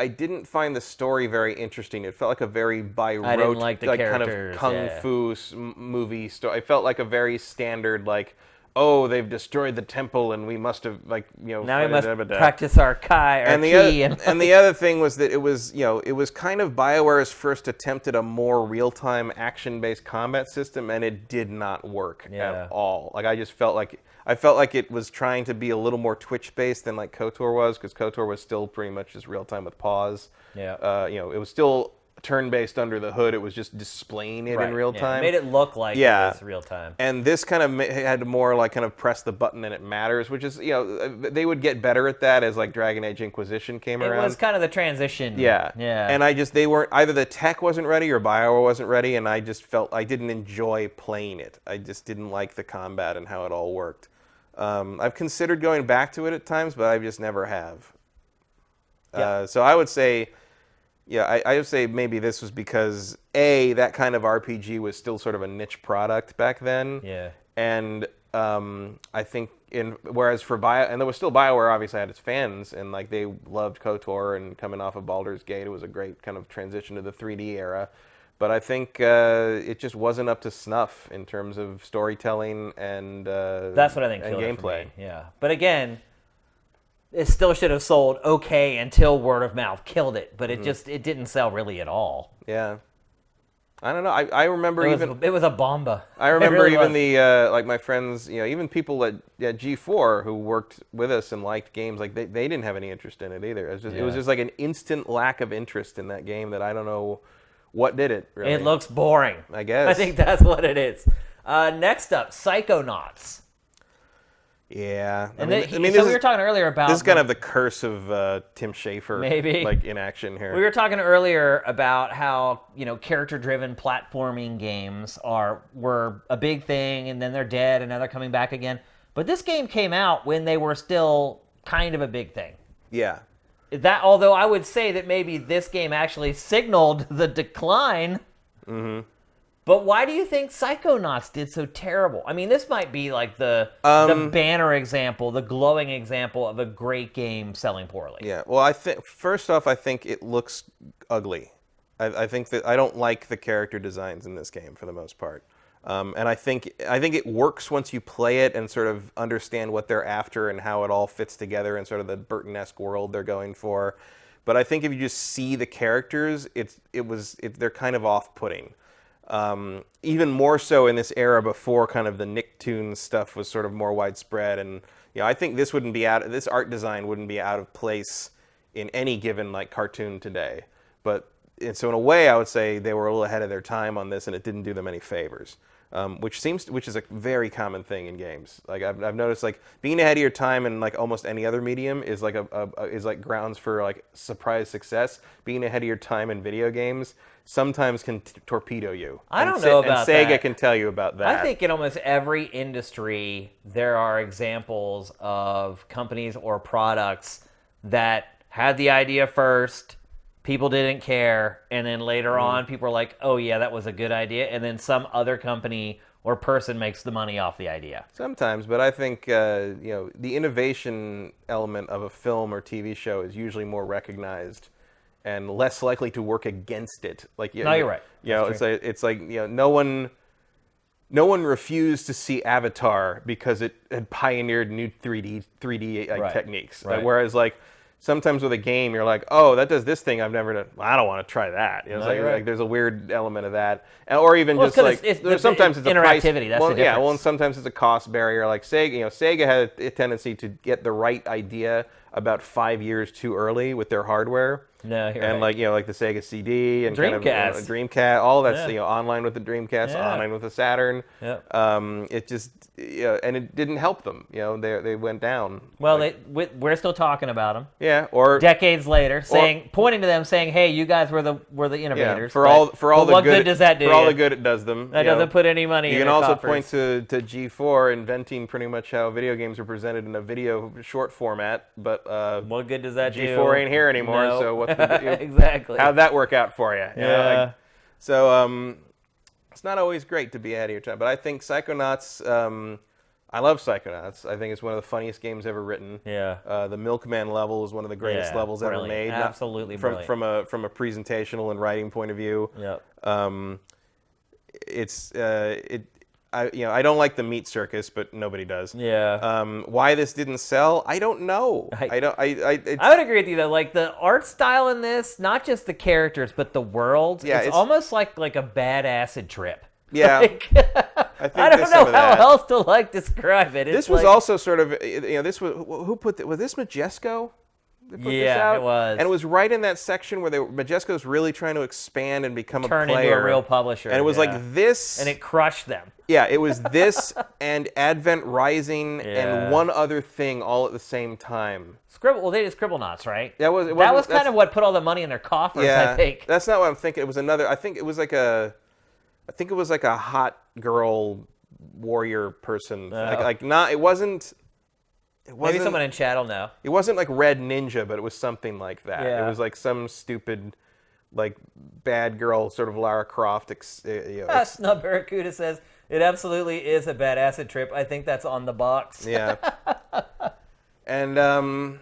Speaker 2: didn't find the story very interesting. It felt like a very by rote,
Speaker 1: I didn't like the
Speaker 2: kind of
Speaker 1: characters,
Speaker 2: kung fu movie story. It felt like a very standard, like, oh, they've destroyed the temple, and we must have, like,
Speaker 1: now we must practice our ki.
Speaker 2: And the other thing was that it was kind of BioWare's first attempt at a more real-time action-based combat system, and it did not work at all. Like I felt like it was trying to be a little more Twitch-based than like KOTOR was, because KOTOR was still pretty much just real-time with pause.
Speaker 1: Yeah.
Speaker 2: It was still turn-based under the hood. It was just displaying it in real time.
Speaker 1: It made it look like it was real time.
Speaker 2: And this kind of had more like kind of press the button and it matters, which is, they would get better at that as like Dragon Age Inquisition came around.
Speaker 1: It was kind of the transition.
Speaker 2: Yeah.
Speaker 1: Yeah.
Speaker 2: And they weren't, either the tech wasn't ready or BioWare wasn't ready, and I just felt I didn't enjoy playing it. I just didn't like the combat and how it all worked. I've considered going back to it at times, but I just never have.
Speaker 1: Yeah.
Speaker 2: So I would say, I would say maybe this was because that kind of RPG was still sort of a niche product back then.
Speaker 1: Yeah.
Speaker 2: And I think whereas for and there was still BioWare obviously had its fans, and like they loved KOTOR, and coming off of Baldur's Gate, it was a great kind of transition to the 3D era. But I think it just wasn't up to snuff in terms of storytelling and
Speaker 1: that's what I think killed
Speaker 2: gameplay.
Speaker 1: It for me. Yeah. But again, it still should have sold okay until word of mouth killed it, but it didn't sell really at all.
Speaker 2: Yeah. I don't know. I remember
Speaker 1: it was a bomba.
Speaker 2: I remember
Speaker 1: really
Speaker 2: even
Speaker 1: was.
Speaker 2: the like my friends, even people at G4 who worked with us and liked games, like they didn't have any interest in it either. It was just like an instant lack of interest in that game that I don't know what did it. Really.
Speaker 1: It looks boring.
Speaker 2: I guess.
Speaker 1: I think that's what it is. Next up, Psychonauts.
Speaker 2: Yeah,
Speaker 1: So we were talking earlier about
Speaker 2: this is kind of the curse of Tim Schafer,
Speaker 1: maybe,
Speaker 2: like in action here.
Speaker 1: We were talking earlier about how character-driven platforming games were a big thing, and then they're dead, and now they're coming back again. But this game came out when they were still kind of a big thing.
Speaker 2: Yeah.
Speaker 1: Although I would say that maybe this game actually signaled the decline.
Speaker 2: Mm-hmm.
Speaker 1: But why do you think Psychonauts did so terrible? I mean, this might be like the banner example, the glowing example of a great game selling poorly.
Speaker 2: Yeah, well, first off, I think it looks ugly. I think that I don't like the character designs in this game for the most part. And I think it works once you play it and sort of understand what they're after and how it all fits together in sort of the Burton-esque world they're going for. But I think if you just see the characters, they're kind of off-putting. Even more so in this era before kind of the Nicktoons stuff was sort of more widespread, and I think this art design wouldn't be out of place in any given like cartoon today. So in a way, I would say they were a little ahead of their time on this, and it didn't do them any favors. which is a very common thing in games. Like I've noticed, like being ahead of your time in like almost any other medium is like is like grounds for like surprise success. Being ahead of your time in video games sometimes can torpedo you.
Speaker 1: I don't know about
Speaker 2: that. And Sega
Speaker 1: that.
Speaker 2: can tell you about that.
Speaker 1: I think in almost every industry there are examples of companies or products that had the idea first, people didn't care, and then later on people are like, oh yeah, that was a good idea, and then some other company or person makes the money off the idea.
Speaker 2: Sometimes, but I think the innovation element of a film or TV show is usually more recognized and less likely to work against it. Like
Speaker 1: No, you're right.
Speaker 2: It's like no one refused to see Avatar because it had pioneered new 3D
Speaker 1: Right.
Speaker 2: techniques.
Speaker 1: Right.
Speaker 2: Whereas like sometimes with a game, you're like, oh, that does this thing I've never done. Well, I don't want to try that. You know,
Speaker 1: No, you're right.
Speaker 2: like there's a weird element of that, or even
Speaker 1: Well,
Speaker 2: just
Speaker 1: it's 'cause
Speaker 2: like
Speaker 1: it's
Speaker 2: sometimes it's a price.
Speaker 1: interactivity, that's
Speaker 2: well,
Speaker 1: the
Speaker 2: yeah. Well,
Speaker 1: difference.
Speaker 2: and sometimes it's a cost barrier. Like Sega had a tendency to get the right idea about 5 years too early with their hardware.
Speaker 1: No, you're
Speaker 2: And
Speaker 1: right.
Speaker 2: like the Sega CD and
Speaker 1: Dreamcast.
Speaker 2: Dreamcast, all that's
Speaker 1: Yeah.
Speaker 2: online with the Dreamcast,
Speaker 1: Yeah.
Speaker 2: online with the Saturn.
Speaker 1: Yep.
Speaker 2: It just and it didn't help them. They went down.
Speaker 1: Well, we're still talking about them.
Speaker 2: Yeah, or
Speaker 1: Decades later, pointing to them, saying, "Hey, you guys were the innovators."
Speaker 2: for all the
Speaker 1: what
Speaker 2: good
Speaker 1: does that do?
Speaker 2: For all
Speaker 1: you?
Speaker 2: the good it does them.
Speaker 1: That doesn't put any money.
Speaker 2: You
Speaker 1: in
Speaker 2: can
Speaker 1: their
Speaker 2: also
Speaker 1: coffers.
Speaker 2: point to G4 inventing pretty much how video games are presented in a video short format, but
Speaker 1: What good does that do?
Speaker 2: G4 ain't here anymore.
Speaker 1: No.
Speaker 2: So what's the
Speaker 1: Exactly.
Speaker 2: how'd that work out for you?
Speaker 1: Yeah.
Speaker 2: So it's not always great to be ahead of your time, but I think Psychonauts. I love Psychonauts. I think it's one of the funniest games ever written.
Speaker 1: Yeah.
Speaker 2: The Milkman level is one of the greatest
Speaker 1: Yeah,
Speaker 2: levels ever
Speaker 1: brilliant.
Speaker 2: made.
Speaker 1: Absolutely
Speaker 2: from
Speaker 1: brilliant.
Speaker 2: from a presentational and writing point of view.
Speaker 1: Yep.
Speaker 2: I don't like the meat circus, but nobody does.
Speaker 1: Yeah.
Speaker 2: Why this didn't sell, I don't know.
Speaker 1: I
Speaker 2: I
Speaker 1: would agree with you though. Like the art style in this, not just the characters, but the world.
Speaker 2: Yeah,
Speaker 1: it's
Speaker 2: it's-
Speaker 1: almost like a bad acid trip.
Speaker 2: Yeah.
Speaker 1: Like,
Speaker 2: I think
Speaker 1: I
Speaker 2: there's
Speaker 1: don't
Speaker 2: some
Speaker 1: know
Speaker 2: of
Speaker 1: how
Speaker 2: that.
Speaker 1: else to describe it. It's
Speaker 2: This was
Speaker 1: like-
Speaker 2: also sort of this was who put was this Majesco? That put this
Speaker 1: Yeah,
Speaker 2: out?
Speaker 1: it was.
Speaker 2: And it was right in that section where Majesco's really trying to expand and become
Speaker 1: turn
Speaker 2: a player.
Speaker 1: into a real publisher.
Speaker 2: And it was
Speaker 1: yeah.
Speaker 2: like this.
Speaker 1: and it crushed them.
Speaker 2: Yeah, it was this and Advent Rising
Speaker 1: Yeah.
Speaker 2: and one other thing all at the same time.
Speaker 1: Scribble. Well, they did Scribble Knots, right?
Speaker 2: That was
Speaker 1: kind
Speaker 2: that's-
Speaker 1: of what put all the money in their coffers.
Speaker 2: Yeah,
Speaker 1: I think.
Speaker 2: that's not what I'm thinking. It was another. I think it was like a hot girl warrior person. Like not. It wasn't.
Speaker 1: Maybe someone in chat will know.
Speaker 2: It wasn't like Red Ninja, but it was something like that.
Speaker 1: Yeah.
Speaker 2: It was like some stupid, like bad girl, sort of Lara Croft.
Speaker 1: Snub Barracuda says it absolutely is a bad acid trip. I think that's on the box.
Speaker 2: Yeah. And none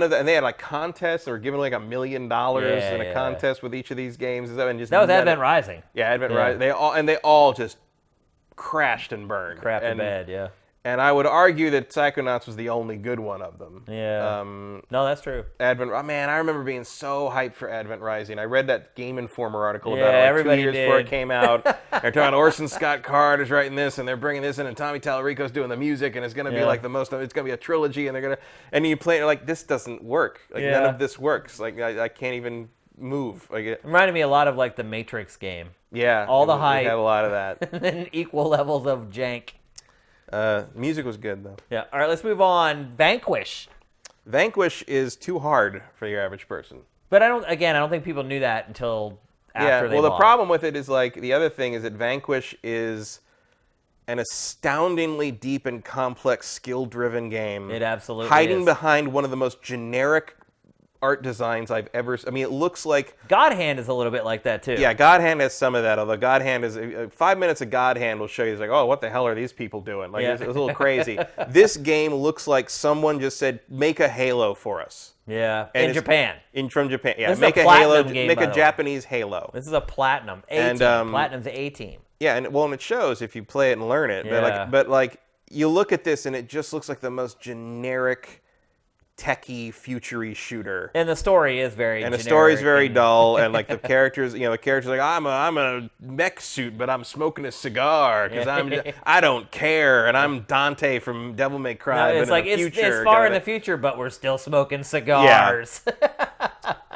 Speaker 2: of that. And they had like contests. They were giving like $1 million in a contest with each of these games. And just
Speaker 1: That was Advent Rising.
Speaker 2: Yeah, Advent Rising. They all just crashed and burned.
Speaker 1: Crap to bed. Yeah.
Speaker 2: And I would argue that Psychonauts was the only good one of them.
Speaker 1: Yeah. No, that's true.
Speaker 2: Man, I remember being so hyped for Advent Rising. I read that Game Informer article
Speaker 1: Yeah,
Speaker 2: about it like 2
Speaker 1: everybody
Speaker 2: years before it
Speaker 1: did.
Speaker 2: came out. They're talking Orson Scott Card is writing this, and they're bringing this in, and Tommy Tallarico's doing the music, and it's going to be
Speaker 1: Yeah.
Speaker 2: like it's going to be a trilogy, and you play it like this doesn't work. Like none
Speaker 1: Yeah.
Speaker 2: of this works. Like I can't even move. Like
Speaker 1: It reminded me a lot of like the Matrix game.
Speaker 2: yeah,
Speaker 1: All the
Speaker 2: it
Speaker 1: hype.
Speaker 2: had a lot of that.
Speaker 1: And then equal levels of jank.
Speaker 2: Music was good though.
Speaker 1: Yeah. All right, let's move on. Vanquish.
Speaker 2: Vanquish is too hard for your average person.
Speaker 1: But I don't think people knew that until after they
Speaker 2: well, the
Speaker 1: bought.
Speaker 2: problem with it is like the other thing is that Vanquish is an astoundingly deep and complex, skill-driven game.
Speaker 1: It absolutely
Speaker 2: hiding
Speaker 1: is.
Speaker 2: behind one of the most generic art designs I've ever. I mean, it looks like.
Speaker 1: God Hand is a little bit like that too.
Speaker 2: Yeah, God Hand has some of that. Although God Hand is 5 minutes of God Hand will show you. It's like, oh, what the hell are these people doing? Like,
Speaker 1: Yeah.
Speaker 2: it's a little crazy. This game looks like someone just said, make a Halo for us.
Speaker 1: Yeah.
Speaker 2: And
Speaker 1: In
Speaker 2: it's-
Speaker 1: Japan.
Speaker 2: From Japan, yeah.
Speaker 1: This is
Speaker 2: Make
Speaker 1: a
Speaker 2: a Halo.
Speaker 1: Platinum game,
Speaker 2: Make
Speaker 1: by
Speaker 2: a
Speaker 1: the way.
Speaker 2: Japanese Halo.
Speaker 1: This is a Platinum.
Speaker 2: And,
Speaker 1: A-team. Platinum's an A-team.
Speaker 2: Yeah, and it shows if you play it and learn it.
Speaker 1: Yeah.
Speaker 2: But like you look at this and it just looks like the most generic, techie, futury shooter.
Speaker 1: And the story is very
Speaker 2: And the
Speaker 1: generic
Speaker 2: story's very
Speaker 1: and-
Speaker 2: dull, and like the characters, like I'm a mech suit, but I'm smoking a cigar because I don't care, and I'm Dante from Devil May Cry.
Speaker 1: No,
Speaker 2: but
Speaker 1: it's
Speaker 2: in
Speaker 1: like
Speaker 2: the
Speaker 1: it's
Speaker 2: future,
Speaker 1: far in
Speaker 2: kinda
Speaker 1: the future, but we're still smoking cigars.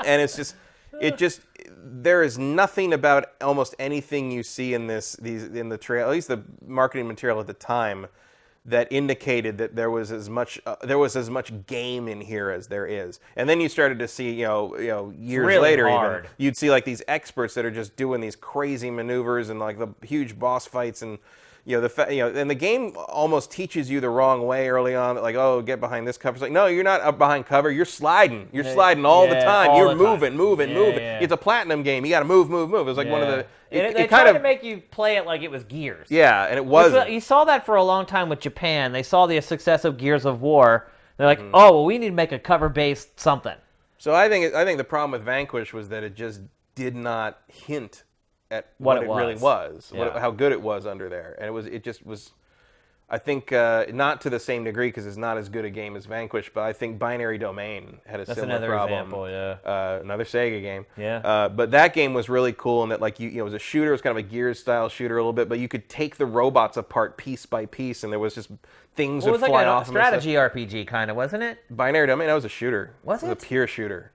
Speaker 2: and it's just there is nothing about almost anything you see in in the trail, at least the marketing material at the time, that indicated that there was as much game in here as there is. And then you started to see, years
Speaker 1: really
Speaker 2: later,
Speaker 1: hard.
Speaker 2: even you'd see like these experts that are just doing these crazy maneuvers and like the huge boss fights and. And the game almost teaches you the wrong way early on. Like, oh, get behind this cover. It's like, no, you're not up behind cover. You're sliding. You're sliding all the time. You're moving.
Speaker 1: Yeah.
Speaker 2: It's a platinum game. You got to move. It was like one of the.
Speaker 1: They tried to make you play it like it was Gears.
Speaker 2: Yeah, and it wasn't.
Speaker 1: You saw that for a long time with Japan. They saw the success of Gears of War. They're like, oh, well, we need to make a cover-based something.
Speaker 2: So I think the problem with Vanquish was that it just did not hint at what it really was, how good it was under there, and it just was. I think not to the same degree because it's not as good a game as Vanquish, but I think Binary Domain had a similar problem.
Speaker 1: Example, yeah.
Speaker 2: Another Sega game.
Speaker 1: Yeah.
Speaker 2: But that game was really cool in that it was a shooter. It was kind of a Gears style shooter a little bit, but you could take the robots apart piece by piece, and there was just things would fly off.
Speaker 1: It was like a strategy RPG kind of, wasn't it?
Speaker 2: Binary Domain, that was a shooter.
Speaker 1: Was it?
Speaker 2: It was a pure shooter.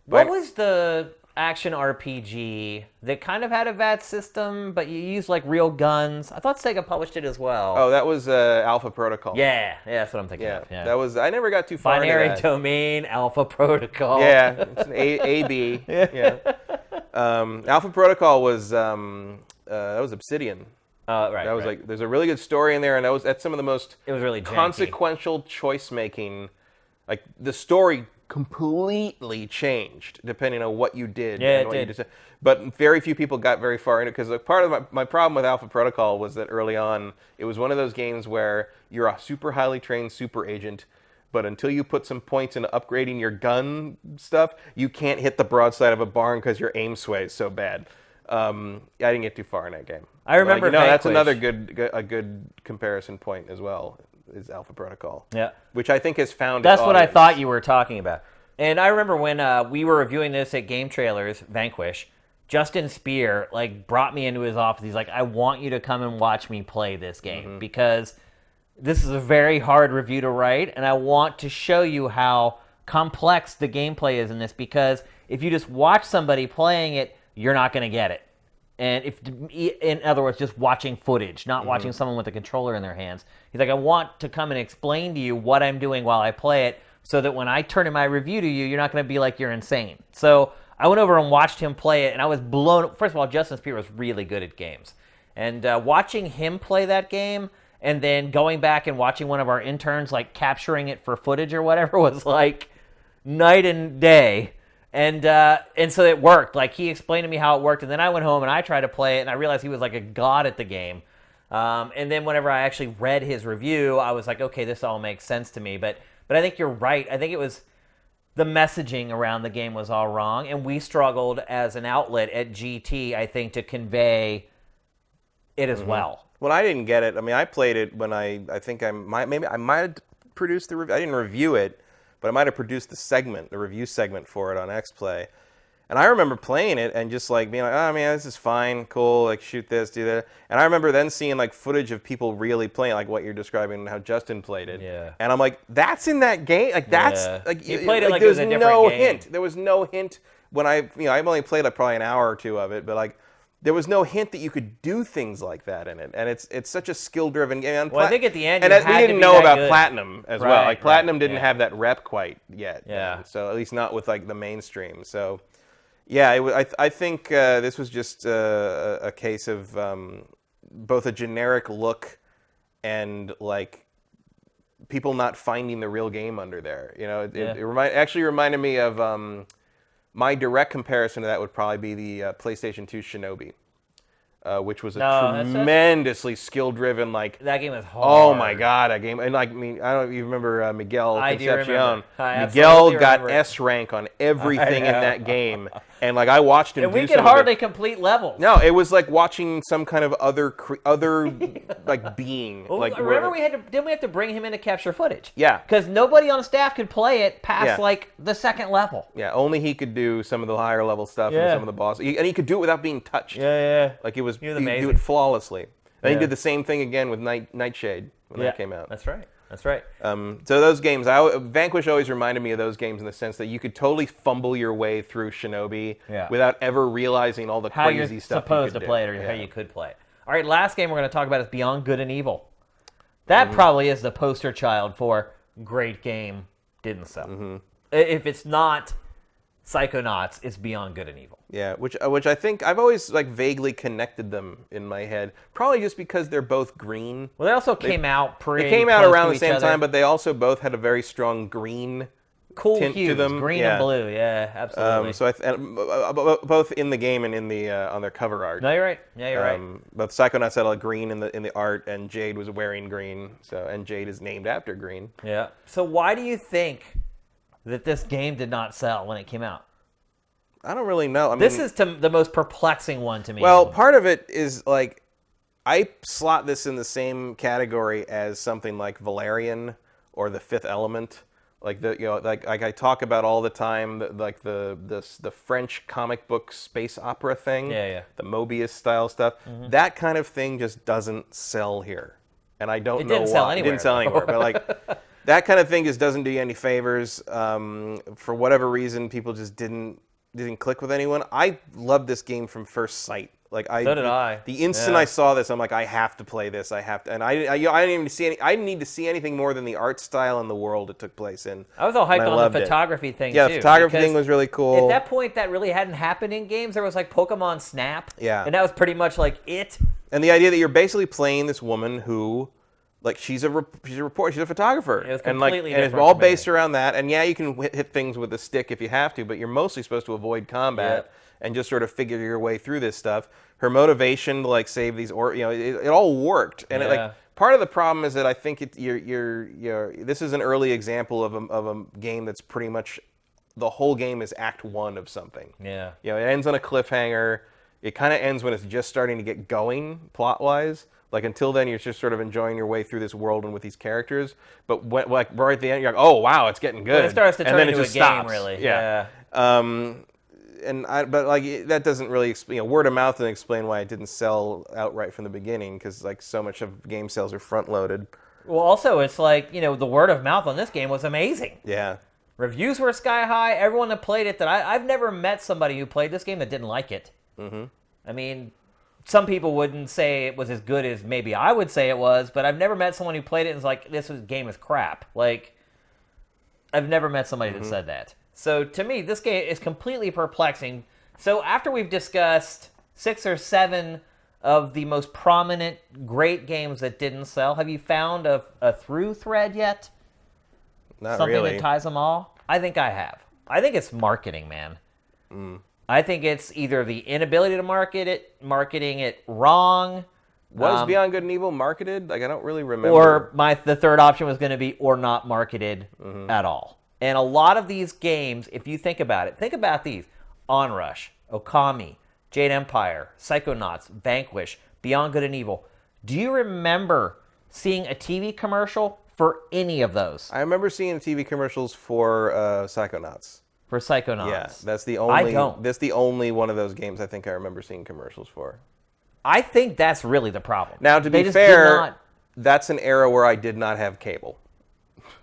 Speaker 1: What was the action RPG that kind of had a VAT system, but you used like real guns? I thought Sega published it as well.
Speaker 2: Oh, that was Alpha Protocol.
Speaker 1: Yeah, that's what I'm thinking of. Yeah.
Speaker 2: That was. I never got too far
Speaker 1: Binary
Speaker 2: into that.
Speaker 1: Domain, Alpha Protocol.
Speaker 2: Yeah, it's an AB. Yeah. Alpha Protocol was that was Obsidian.
Speaker 1: Right.
Speaker 2: That was like there's a really good story in there, and that's some of the most.
Speaker 1: It was really janky.
Speaker 2: Consequential choice making. Like the story completely changed depending on what you did.
Speaker 1: Yeah,
Speaker 2: and what
Speaker 1: it did.
Speaker 2: You did. But very few people got very far into it because part of my problem with Alpha Protocol was that early on it was one of those games where you're a super highly trained super agent, but until you put some points into upgrading your gun stuff, you can't hit the broadside of a barn because your aim sways so bad. I didn't get too far in that game.
Speaker 1: I remember
Speaker 2: that's another good comparison point as well. Is Alpha Protocol.
Speaker 1: Yeah.
Speaker 2: Which I think has found
Speaker 1: That's
Speaker 2: its
Speaker 1: what I
Speaker 2: audience.
Speaker 1: thought you were talking about. And I remember when we were reviewing this at Game Trailers, Vanquish, Justin Spear brought me into his office. He's like, I want you to come and watch me play this game because this is a very hard review to write, and I want to show you how complex the gameplay is in this because if you just watch somebody playing it, you're not going to get it. And in other words, just watching footage, not watching someone with a controller in their hands. He's like, I want to come and explain to you what I'm doing while I play it so that when I turn in my review to you, you're not going to be like you're insane. So I went over and watched him play it, and I was blown. First of all, Justin Spear was really good at games. And watching him play that game and then going back and watching one of our interns capturing it for footage or whatever was like night and day. And so it worked. He explained to me how it worked, and then I went home and I tried to play it, and I realized he was like a god at the game. And then whenever I actually read his review, I was like, okay, this all makes sense to me. But I think you're right. I think it was the messaging around the game was all wrong, and we struggled as an outlet at GT, I think, to convey it as well.
Speaker 2: Well, I didn't get it. I mean, I played it when I might have produced the review. I didn't review it. But I might have produced the review segment for it on XPlay. And I remember playing it and just being like, oh man, this is fine, cool, shoot this, do that. And I remember then seeing footage of people really playing, what you're describing and how Justin played it.
Speaker 1: Yeah.
Speaker 2: And I'm like, that's in that game? That's
Speaker 1: He played it like
Speaker 2: there
Speaker 1: it was a different
Speaker 2: no
Speaker 1: game.
Speaker 2: hint. There was no hint when I've only played probably an hour or two of it, but there was no hint that you could do things like that in it, and it's such a skill-driven game.
Speaker 1: Well, I think at the end,
Speaker 2: and
Speaker 1: you
Speaker 2: we
Speaker 1: had
Speaker 2: didn't
Speaker 1: to be
Speaker 2: know
Speaker 1: that
Speaker 2: about
Speaker 1: good.
Speaker 2: Platinum as well. Platinum didn't
Speaker 1: yeah.
Speaker 2: have that rep quite yet.
Speaker 1: Yeah.
Speaker 2: So at least not with the mainstream. So, yeah, I think this was just a case of both a generic look and people not finding the real game under there. It actually reminded me of. My direct comparison to that would probably be the PlayStation 2 Shinobi, which was a tremendously skill-driven,
Speaker 1: that game was hard.
Speaker 2: Oh my god, that game! And I don't know if you remember Miguel
Speaker 1: I do
Speaker 2: Concepcion.
Speaker 1: remember. I
Speaker 2: Miguel got
Speaker 1: remember.
Speaker 2: S rank on everything in that game, and I watched him.
Speaker 1: And
Speaker 2: do
Speaker 1: we
Speaker 2: some
Speaker 1: could
Speaker 2: of
Speaker 1: hardly
Speaker 2: it.
Speaker 1: complete levels.
Speaker 2: No, it was like watching some kind of other being.
Speaker 1: Well, remember didn't we have to bring him in to capture footage?
Speaker 2: Yeah.
Speaker 1: Because nobody on staff could play it past
Speaker 2: Yeah.
Speaker 1: the second level.
Speaker 2: Yeah, only he could do some of the higher level stuff and some of the bosses, and he could do it without being touched.
Speaker 1: Yeah.
Speaker 2: Like it was, he could
Speaker 1: amazing.
Speaker 2: do it flawlessly. And
Speaker 1: Yeah.
Speaker 2: he did the same thing again with Nightshade when that came out.
Speaker 1: That's right. That's right.
Speaker 2: So those games, Vanquish always reminded me of those games in the sense that you could totally fumble your way through Shinobi without ever realizing all the
Speaker 1: how
Speaker 2: crazy
Speaker 1: you're
Speaker 2: stuff
Speaker 1: supposed
Speaker 2: you
Speaker 1: to
Speaker 2: could
Speaker 1: play it, or how you could play it. All right, last game we're going to talk about is Beyond Good and Evil. That probably is the poster child for great game didn't sell. If it's not Psychonauts, it's Beyond Good and Evil.
Speaker 2: Yeah, which I think I've always like vaguely connected them in my head. Probably just because they're both green.
Speaker 1: Well, they also came out pretty.
Speaker 2: They came out
Speaker 1: close
Speaker 2: around
Speaker 1: to
Speaker 2: the same
Speaker 1: each other.
Speaker 2: time, but they also both had a very strong green
Speaker 1: cool
Speaker 2: tint
Speaker 1: hues,
Speaker 2: to them.
Speaker 1: green and blue. Yeah, absolutely.
Speaker 2: So both in the game and in the on their cover art.
Speaker 1: No, you're right. Yeah, you're right.
Speaker 2: Both Psychonauts had a green in the art, and Jade was wearing green. And Jade is named after green.
Speaker 1: Yeah. So why do you think that this game did not sell when it came out?
Speaker 2: I don't really know. I mean,
Speaker 1: this is the most perplexing one to me.
Speaker 2: Well, part of it is like I slot this in the same category as something like Valerian or The Fifth Element. Like like I talk about all the time, the French comic book space opera thing, the Mobius style stuff. That kind of thing just doesn't sell here, and I don't know why. It didn't sell anywhere, but like that kind of thing just doesn't do you any favors. For whatever reason, people just didn't click with anyone. I loved this game from first sight. Like
Speaker 1: so did I.
Speaker 2: The instant I saw this, I'm like, I have to play this. I have to, and I didn't even see any. I didn't need to see anything more than the art style and the world it took place in.
Speaker 1: I was all hyped on the photography thing.
Speaker 2: Yeah,
Speaker 1: too,
Speaker 2: the photography thing was really cool.
Speaker 1: At that point, that really hadn't happened in games. There was like Pokemon Snap.
Speaker 2: Yeah,
Speaker 1: and that was pretty much like it.
Speaker 2: And the idea that you're basically playing this woman who, like, she's a reporter, she's a photographer,
Speaker 1: it was completely
Speaker 2: and it's all based around that. And yeah, you can hit things with a stick if you have to, but you're mostly supposed to avoid combat and just sort of figure your way through this stuff. Her motivation to like save these, it all worked. And part of the problem is that I think this is an early example of a game that's pretty much the whole game is Act 1 of something.
Speaker 1: Yeah,
Speaker 2: it ends on a cliffhanger. It kind of ends when it's just starting to get going plot wise. Like until then, you're just sort of enjoying your way through this world and with these characters. But right at the end, you're like, oh wow, it's getting good.
Speaker 1: When it starts to turn into a game,
Speaker 2: stops.
Speaker 1: really.
Speaker 2: Yeah. But like that doesn't really word of mouth doesn't explain why it didn't sell outright from the beginning, because like so much of game sales are front loaded.
Speaker 1: Well, also it's like the word of mouth on this game was amazing.
Speaker 2: Yeah.
Speaker 1: Reviews were sky high. Everyone that played it, I've never met somebody who played this game that didn't like it. I mean, some people wouldn't say it was as good as maybe I would say it was, but I've never met someone who played it and was like, this game is crap. Like, I've never met somebody that said that. So to me, this game is completely perplexing. So after we've discussed 6 or 7 of the most prominent great games that didn't sell, have you found a through thread yet?
Speaker 2: Not
Speaker 1: Something
Speaker 2: really.
Speaker 1: that ties them all? I think I have. I think it's marketing, man. I think it's either the inability to marketing it wrong.
Speaker 2: Was Beyond Good and Evil marketed? Like, I don't really remember.
Speaker 1: Or the third option was going to be or not marketed at all. And a lot of these games, if you think about these. Onrush, Okami, Jade Empire, Psychonauts, Vanquish, Beyond Good and Evil. Do you remember seeing a TV commercial for any of those?
Speaker 2: I remember seeing TV commercials for Psychonauts.
Speaker 1: For Psychonauts.
Speaker 2: Yeah, that's the only.
Speaker 1: I don't.
Speaker 2: That's the only one of those games I think I remember seeing commercials for.
Speaker 1: I think that's really the problem.
Speaker 2: Now, to be fair, that's an era where I did not have cable,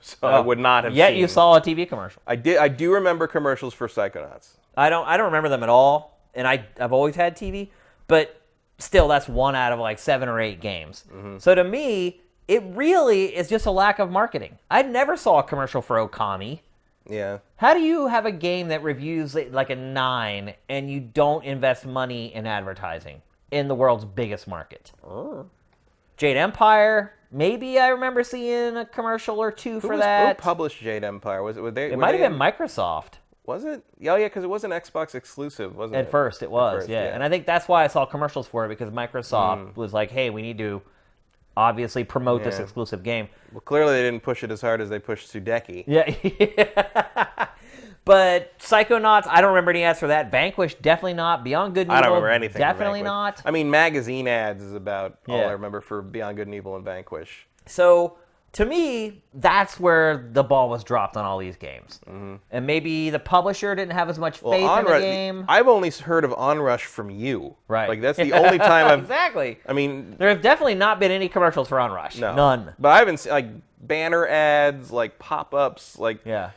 Speaker 2: so I would not have.
Speaker 1: Yet you saw a TV commercial.
Speaker 2: I did. I do remember commercials for Psychonauts.
Speaker 1: I don't remember them at all, and I've always had TV, but still, that's 1 out of like 7 or 8 games. So to me, it really is just a lack of marketing. I never saw a commercial for Okami.
Speaker 2: Yeah.
Speaker 1: How do you have a game that reviews like a 9 and you don't invest money in advertising in the world's biggest market? Jade Empire, maybe I remember seeing a commercial or 2 for that.
Speaker 2: Who published Jade Empire?
Speaker 1: It might have been Microsoft.
Speaker 2: Was it? Oh, yeah, because it wasn't Xbox exclusive, wasn't it?
Speaker 1: At first, it was, yeah. And I think that's why I saw commercials for it, because Microsoft was like, hey, we need to obviously promote this exclusive game.
Speaker 2: Well, clearly they didn't push it as hard as they pushed Sudeki.
Speaker 1: Yeah. But Psychonauts, I don't remember any ads for that. Vanquish, definitely not. Beyond Good and Evil,
Speaker 2: I don't remember anything.
Speaker 1: Definitely not.
Speaker 2: I mean, magazine ads is about all I remember for Beyond Good and Evil and Vanquish.
Speaker 1: So to me, that's where the ball was dropped on all these games. Mm-hmm. And maybe the publisher didn't have as much faith in the game.
Speaker 2: I've only heard of Onrush from you.
Speaker 1: Right.
Speaker 2: Like, that's the only time I've...
Speaker 1: Exactly.
Speaker 2: I mean...
Speaker 1: There have definitely not been any commercials for Onrush.
Speaker 2: No.
Speaker 1: None.
Speaker 2: But I haven't seen, like, banner ads, like, pop-ups, like...
Speaker 1: Yeah.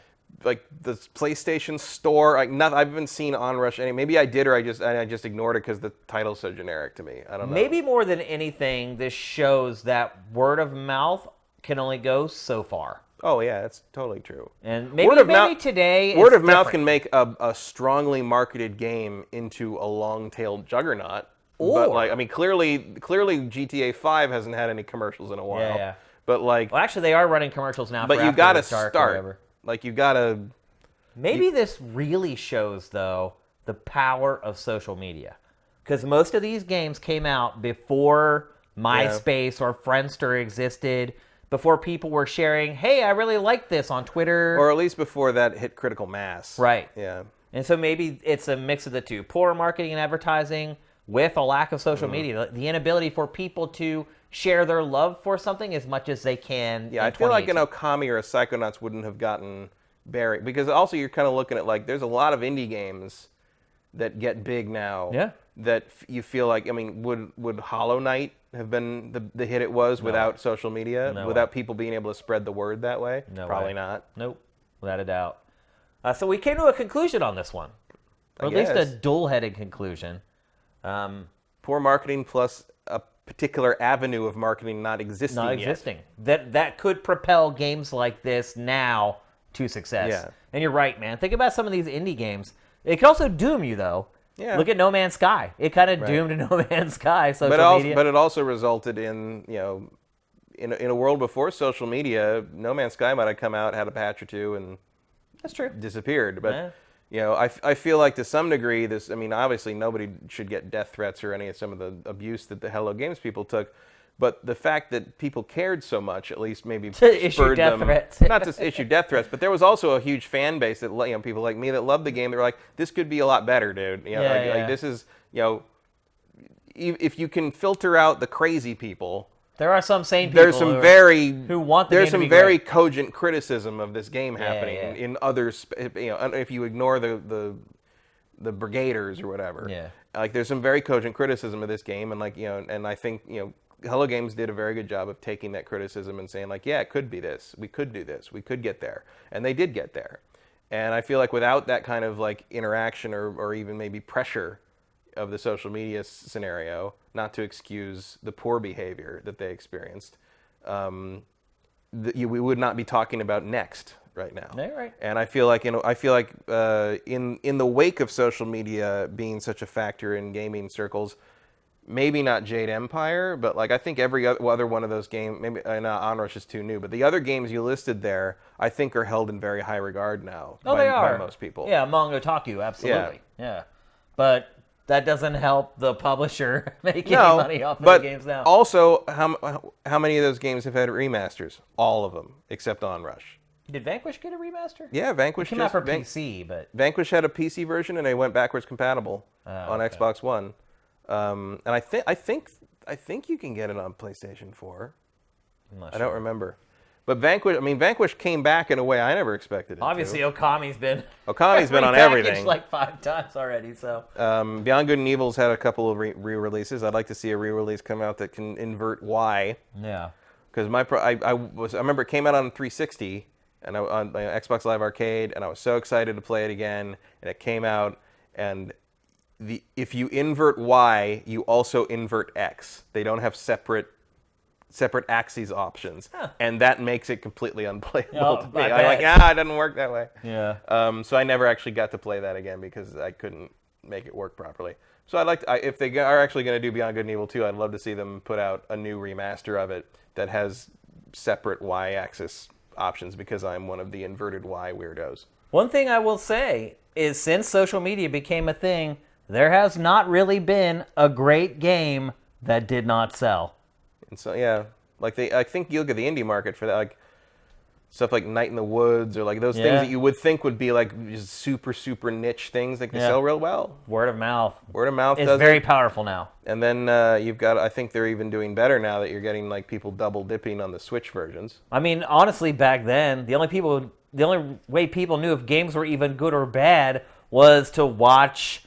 Speaker 2: Like, the PlayStation Store, like, nothing. I haven't seen Onrush any... Maybe I did, or I just ignored it because the title's so generic to me. I don't know.
Speaker 1: Maybe more than anything, this shows that word of mouth can only go so far.
Speaker 2: Oh, yeah, that's totally true.
Speaker 1: And maybe today
Speaker 2: word of mouth can make a strongly marketed game into a long-tailed juggernaut. But, like, I mean, clearly GTA 5 hasn't had any commercials in a while.
Speaker 1: Yeah.
Speaker 2: But, like...
Speaker 1: Well, actually, they are running commercials now.
Speaker 2: But you got to
Speaker 1: start.
Speaker 2: Like, you got to...
Speaker 1: Maybe this really shows, though, the power of social media. Because most of these games came out before MySpace or Friendster existed, before people were sharing, hey, I really like this on Twitter.
Speaker 2: Or at least before that hit critical mass.
Speaker 1: Right.
Speaker 2: Yeah.
Speaker 1: And so maybe it's a mix of the two. Poor marketing and advertising with a lack of social media. The inability for people to share their love for something as much as they can.
Speaker 2: Yeah, I feel like an Okami or a Psychonauts wouldn't have gotten buried. Because also you're kind of looking at, like, there's a lot of indie games that get big now.
Speaker 1: Yeah.
Speaker 2: That you feel like, I mean, would Hollow Knight have been the hit it was without social media? Without people being able to spread the word that way?
Speaker 1: No
Speaker 2: Probably
Speaker 1: way.
Speaker 2: not.
Speaker 1: Nope, without a doubt. So we came to a conclusion on this one. Or at least a dual-headed conclusion.
Speaker 2: Poor marketing plus a particular avenue of marketing not existing yet.
Speaker 1: That could propel games like this now to success.
Speaker 2: Yeah.
Speaker 1: And you're right, man. Think about some of these indie games. It could also doom you, though.
Speaker 2: Yeah.
Speaker 1: Look at No Man's Sky. It kind of doomed No Man's Sky. Media.
Speaker 2: But it also resulted in, you know, in a world before social media, No Man's Sky might have come out, had a patch or two, and
Speaker 1: that's true.
Speaker 2: Disappeared. But you know, I feel like to some degree this. I mean, obviously nobody should get death threats or any of some of the abuse that the Hello Games people took. But the fact that people cared so much, at least maybe spurred them not to issue death threats, but there was also a huge fan base that, you know, people like me that loved the game. They were like, "This could be a lot better, dude." You know, like this is, you know, if you can filter out the crazy people,
Speaker 1: there are some sane people.
Speaker 2: There's some
Speaker 1: who want the
Speaker 2: there's
Speaker 1: game to
Speaker 2: some
Speaker 1: be
Speaker 2: very
Speaker 1: great.
Speaker 2: Cogent criticism of this game happening in others. You know, if you ignore the Brigaders or whatever.
Speaker 1: Yeah.
Speaker 2: Like there's some very cogent criticism of this game, and like, you know, and I think, you know, Hello Games did a very good job of taking that criticism and saying, like, yeah, it could be this. We could do this. We could get there. And they did get there. And I feel like without that kind of, like, interaction or even maybe pressure of the social media scenario, not to excuse the poor behavior that they experienced, we would not be talking about Next right now.
Speaker 1: Yeah, right.
Speaker 2: And I feel like, you know, in the wake of social media being such a factor in gaming circles, maybe not Jade Empire, but like I think every other one of those games, maybe Onrush is too new, but the other games you listed there, I think are held in very high regard now by most people.
Speaker 1: Yeah, among otaku, absolutely. Yeah. But that doesn't help the publisher make any money off of the games now.
Speaker 2: Also, how many of those games have had remasters? All of them, except Onrush.
Speaker 1: Did Vanquish get a remaster?
Speaker 2: Yeah, Vanquish
Speaker 1: came out for PC, but
Speaker 2: Vanquish had a PC version and they went backwards compatible on Xbox One. And I think you can get it on PlayStation 4. I don't remember. But Vanquish came back in a way I never expected it
Speaker 1: Obviously,
Speaker 2: to.
Speaker 1: Okami's been
Speaker 2: on everything.
Speaker 1: like 5 times already. So
Speaker 2: Beyond Good and Evil's had a couple of re-releases. I'd like to see a re-release come out that can invert Y.
Speaker 1: Yeah.
Speaker 2: Because I remember it came out on 360 and on Xbox Live Arcade, and I was so excited to play it again. And it came out, and if you invert Y, you also invert X. They don't have separate axes options, and that makes it completely unplayable to me. I'm like, it doesn't work that way.
Speaker 1: Yeah.
Speaker 2: So I never actually got to play that again because I couldn't make it work properly. So I'd like to, if they are actually going to do Beyond Good and Evil 2, I'd love to see them put out a new remaster of it that has separate Y-axis options, because I'm one of the inverted Y weirdos.
Speaker 1: One thing I will say is, since social media became a thing, there has not really been a great game that did not sell.
Speaker 2: And so, yeah, like I think you look at the indie market for that, like stuff like Night in the Woods or like those things that you would think would be like just super, super niche things, like they sell real well.
Speaker 1: Word of mouth.
Speaker 2: Word of mouth
Speaker 1: is
Speaker 2: does
Speaker 1: very
Speaker 2: it.
Speaker 1: powerful now.
Speaker 2: And then you've got, I think they're even doing better now that you're getting like people double dipping on the Switch versions.
Speaker 1: I mean, honestly, back then, the only way people knew if games were even good or bad was to watch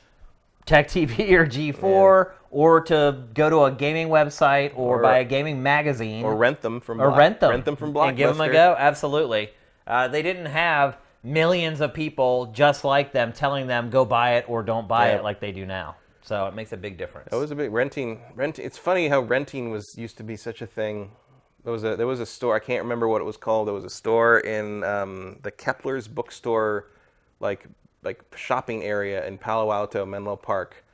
Speaker 1: Tech TV or G4 or to go to a gaming website or buy a gaming magazine.
Speaker 2: Or rent them from
Speaker 1: rent them
Speaker 2: from Blockbuster.
Speaker 1: And give them a go. Absolutely. They didn't have millions of people just like them telling them go buy it or don't buy it like they do now. So it makes a big difference.
Speaker 2: It was a big renting. It's funny how renting used to be such a thing. There was a store, I can't remember what it was called. There was a store in the Kepler's bookstore, like shopping area in Palo Alto, Menlo Park,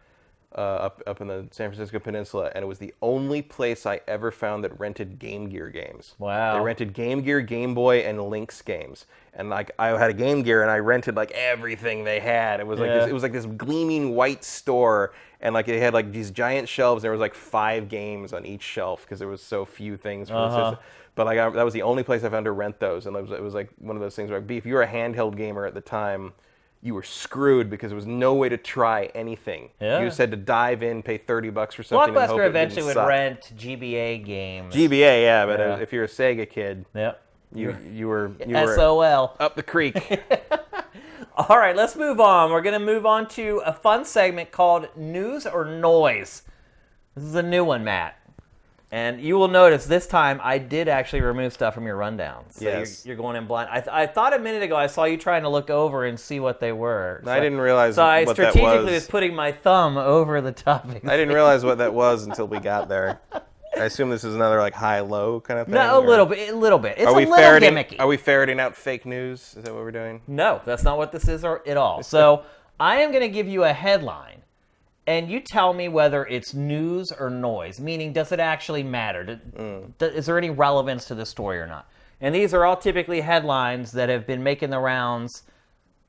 Speaker 2: up in the San Francisco Peninsula, and it was the only place I ever found that rented Game Gear games.
Speaker 1: Wow.
Speaker 2: They rented Game Gear, Game Boy, and Lynx games. And like I had a Game Gear and I rented like everything they had. It was like this, it was like this gleaming white store, and like it had like these giant shelves. And there was like 5 games on each shelf because there was so few things for the system. But like that was the only place I found to rent those, and it was like one of those things where if you were a handheld gamer at the time, you were screwed because there was no way to try anything.
Speaker 1: Yeah.
Speaker 2: You just had to dive in, pay $30 for something. and hope
Speaker 1: Blockbuster
Speaker 2: it
Speaker 1: eventually
Speaker 2: didn't
Speaker 1: would
Speaker 2: suck.
Speaker 1: rent GBA games.
Speaker 2: GBA, yeah, but if you're a Sega kid, you were
Speaker 1: SOL.
Speaker 2: up the creek.
Speaker 1: All right, let's move on. We're going to move on to a fun segment called News or Noise. This is a new one, Matt. And you will notice this time I did actually remove stuff from your rundown. So
Speaker 2: Yes.
Speaker 1: you're going in blind. I thought a minute ago I saw you trying to look over and see what they were.
Speaker 2: I didn't realize
Speaker 1: So I
Speaker 2: what that
Speaker 1: strategically
Speaker 2: was.
Speaker 1: was putting my thumb over the topic.
Speaker 2: I didn't realize what that was until we got there. I assume this is another like high-low kind of thing.
Speaker 1: No, a little bit. It's a little
Speaker 2: ferreting,
Speaker 1: gimmicky.
Speaker 2: Are we ferreting out fake news? Is that what we're doing?
Speaker 1: No, that's not what this is at all. So I am going to give you a headline, and you tell me whether it's news or noise, meaning does it actually matter? Is there any relevance to the story or not? And these are all typically headlines that have been making the rounds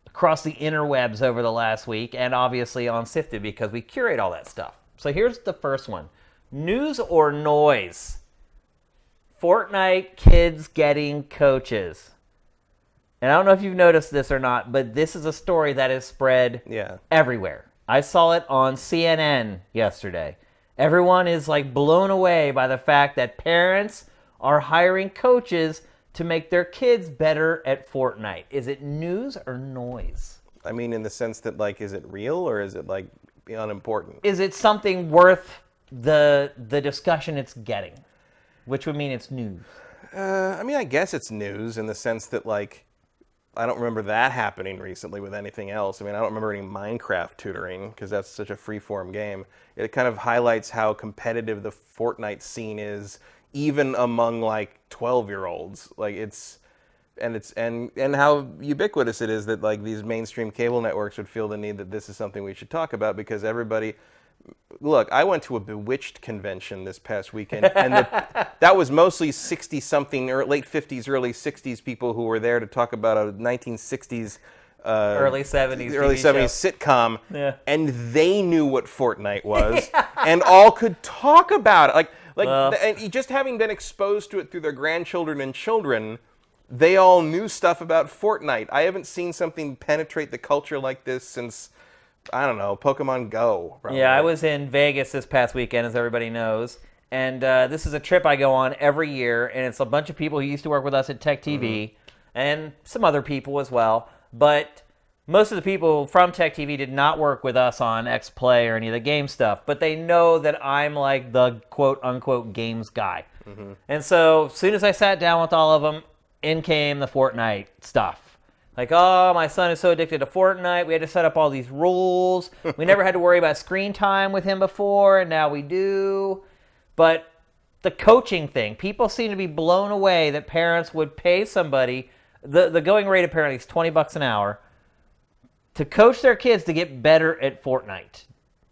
Speaker 1: across the interwebs over the last week, and obviously on Sifted because we curate all that stuff. So here's the first one. News or noise? Fortnite kids getting coaches. And I don't know if you've noticed this or not, but this is a story that is spread everywhere. I saw it on CNN yesterday. Everyone is like blown away by the fact that parents are hiring coaches to make their kids better at Fortnite. Is it news or noise?
Speaker 2: I mean, in the sense that, like, is it real or is it, like, unimportant?
Speaker 1: Is it something worth the discussion it's getting? Which would mean it's news.
Speaker 2: I mean, I guess it's news in the sense that, like, I don't remember that happening recently with anything else. I mean, I don't remember any Minecraft tutoring because that's such a free-form game. It kind of highlights how competitive the Fortnite scene is, even among, like, 12-year-olds. Like, and how ubiquitous it is that, like, these mainstream cable networks would feel the need that this is something we should talk about because everybody... Look, I went to a Bewitched convention this past weekend, and that was mostly 60-something, or late 50s, early 60s people who were there to talk about a 1960s,
Speaker 1: early 70s,
Speaker 2: early
Speaker 1: TV
Speaker 2: 70s sitcom,
Speaker 1: Yeah.
Speaker 2: and they knew what Fortnite was, and all could talk about it. And just having been exposed to it through their grandchildren and children, they all knew stuff about Fortnite. I haven't seen something penetrate the culture like this since... I don't know, Pokemon Go. Probably.
Speaker 1: Yeah, I was in Vegas this past weekend, as everybody knows. And this is a trip I go on every year, and it's a bunch of people who used to work with us at Tech TV, and some other people as well. But most of the people from Tech TV did not work with us on X Play or any of the game stuff, but they know that I'm like the quote-unquote games guy. And so as soon as I sat down with all of them, in came the Fortnite stuff. Like, oh, my son is so addicted to Fortnite. We had to set up all these rules. We never had to worry about screen time with him before, and now we do. But the coaching thing, people seem to be blown away that parents would pay somebody, the going rate apparently is $20 an hour, to coach their kids to get better at Fortnite.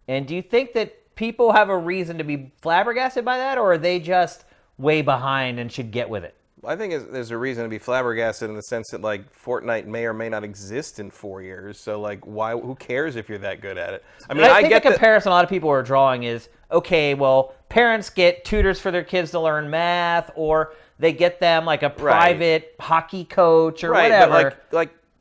Speaker 1: And do you think that people have a reason to be flabbergasted by that, or are they just way behind and should get with it?
Speaker 2: I think there's a reason to be flabbergasted in the sense that like Fortnite may or may not exist in 4 years. So like, why? Who cares if you're that good at it? I mean,
Speaker 1: I think
Speaker 2: get
Speaker 1: the comparison a lot of people are drawing is, okay, well, parents get tutors for their kids to learn math, or they get them like a private hockey coach or whatever.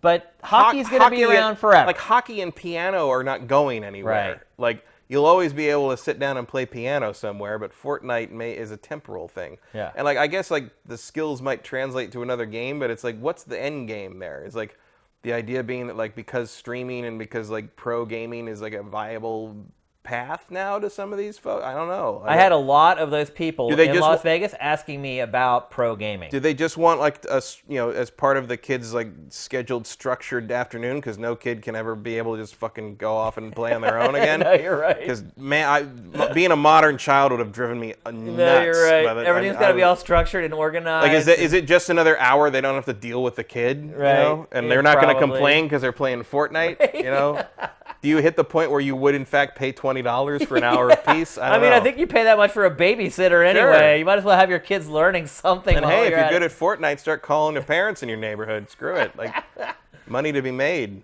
Speaker 1: But hockey's going to be around forever.
Speaker 2: Like hockey and piano are not going anywhere.
Speaker 1: Right.
Speaker 2: Like you'll always be able to sit down and play piano somewhere, but Fortnite is a temporal thing.
Speaker 1: Yeah.
Speaker 2: And like I guess like the skills might translate to another game, but it's like what's the end game there? It's like the idea being that like because streaming and because like pro gaming is like a viable path now to some of these folks. I don't know.
Speaker 1: I had a lot of those people in Las Vegas asking me about pro gaming.
Speaker 2: Do they just want like us, as part of the kids' like scheduled structured afternoon? Because no kid can ever be able to just fucking go off and play on their own again.
Speaker 1: No, you're right.
Speaker 2: Because being a modern child would have driven me nuts.
Speaker 1: No, you're right. Everything's got to be all structured and organized.
Speaker 2: Like, is it just another hour they don't have to deal with the kid?
Speaker 1: Right.
Speaker 2: And they're not going to complain because they're playing Fortnite.
Speaker 1: Right.
Speaker 2: Do you hit the point where you would, in fact, pay $20 for an hour apiece? I mean,
Speaker 1: I think you pay that much for a babysitter anyway. Sure. You might as well have your kids learning something.
Speaker 2: And hey, if you're good at Fortnite, start calling the parents in your neighborhood. Screw it. Like, money to be made.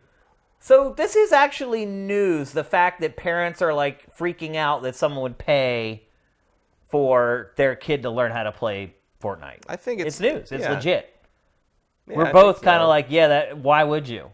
Speaker 1: So this is actually news, the fact that parents are, like, freaking out that someone would pay for their kid to learn how to play Fortnite.
Speaker 2: I think it's
Speaker 1: news. It's legit.
Speaker 2: Yeah,
Speaker 1: We're both kind of like, why would you?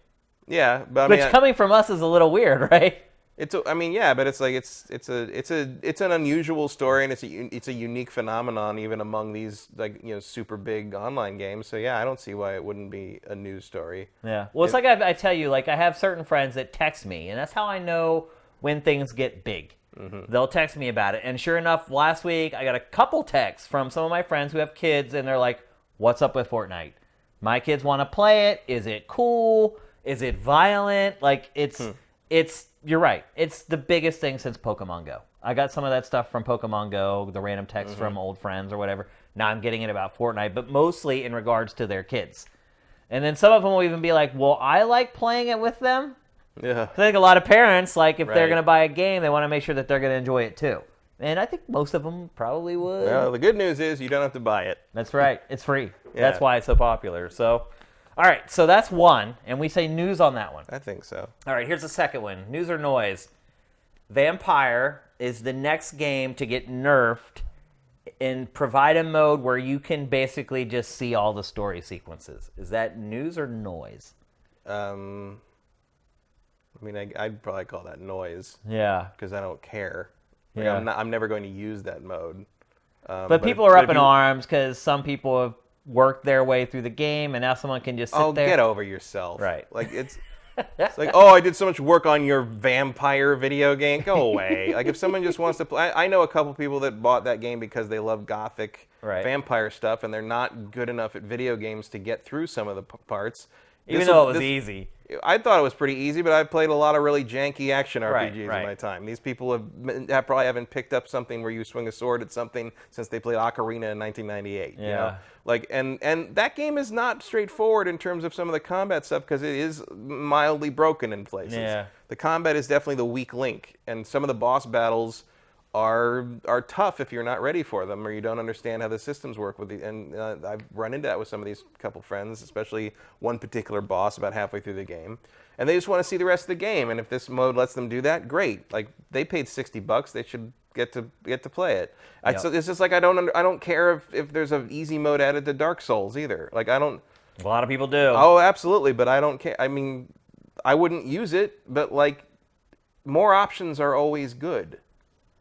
Speaker 2: Yeah, but I mean,
Speaker 1: coming from us is a little weird, right?
Speaker 2: But it's like it's an unusual story, and it's a unique phenomenon even among these like super big online games. So yeah, I don't see why it wouldn't be a news story.
Speaker 1: Yeah, well, it's like I tell you, like I have certain friends that text me, and that's how I know when things get big. Mm-hmm. They'll text me about it, and sure enough, last week I got a couple texts from some of my friends who have kids, and they're like, "What's up with Fortnite? My kids want to play it. Is it cool? Is it violent?" Like, you're right. It's the biggest thing since Pokemon Go. I got some of that stuff from Pokemon Go, the random texts from old friends or whatever. Now I'm getting it about Fortnite, but mostly in regards to their kids. And then some of them will even be like, well, I like playing it with them.
Speaker 2: Yeah.
Speaker 1: I think a lot of parents, like, if they're going to buy a game, they want to make sure that they're going to enjoy it too. And I think most of them probably would.
Speaker 2: Well, the good news is you don't have to buy it.
Speaker 1: That's right. It's free. Yeah. That's why it's so popular. So... all right, so that's one, and we say news on that one.
Speaker 2: I think so.
Speaker 1: All right, here's the second one. News or noise? Vampire is the next game to get nerfed and provide a mode where you can basically just see all the story sequences. Is that news or noise?
Speaker 2: I mean, I'd probably call that noise.
Speaker 1: Yeah.
Speaker 2: Because I don't care. Like,
Speaker 1: Yeah.
Speaker 2: I'm never going to use that mode.
Speaker 1: But people are up in arms because some people have worked their way through the game, and now someone can just sit there.
Speaker 2: Oh, get over yourself.
Speaker 1: Right.
Speaker 2: Like, it's like, oh, I did so much work on your vampire video game. Go away. Like, if someone just wants to play... I know a couple people that bought that game because they love gothic vampire stuff, and they're not good enough at video games to get through some of the parts.
Speaker 1: Even though it was easy.
Speaker 2: I thought it was pretty easy, but I've played a lot of really janky action RPGs in my time. These people probably haven't picked up something where you swing a sword at something since they played Ocarina in 1998.
Speaker 1: Yeah.
Speaker 2: You know? Like, and that game is not straightforward in terms of some of the combat stuff because it is mildly broken in places.
Speaker 1: Yeah.
Speaker 2: The combat is definitely the weak link, and some of the boss battles are tough if you're not ready for them or you don't understand how the systems work with the. And I've run into that with some of these couple friends, especially one particular boss about halfway through the game, and they just want to see the rest of the game. And if this mode lets them do that, great. Like, they paid $60, they should get to play it. So it's just like I don't care if there's an easy mode added to Dark Souls either. Like, I don't.
Speaker 1: A lot of people do.
Speaker 2: Oh, absolutely, but I don't care. I mean, I wouldn't use it, but like, more options are always good.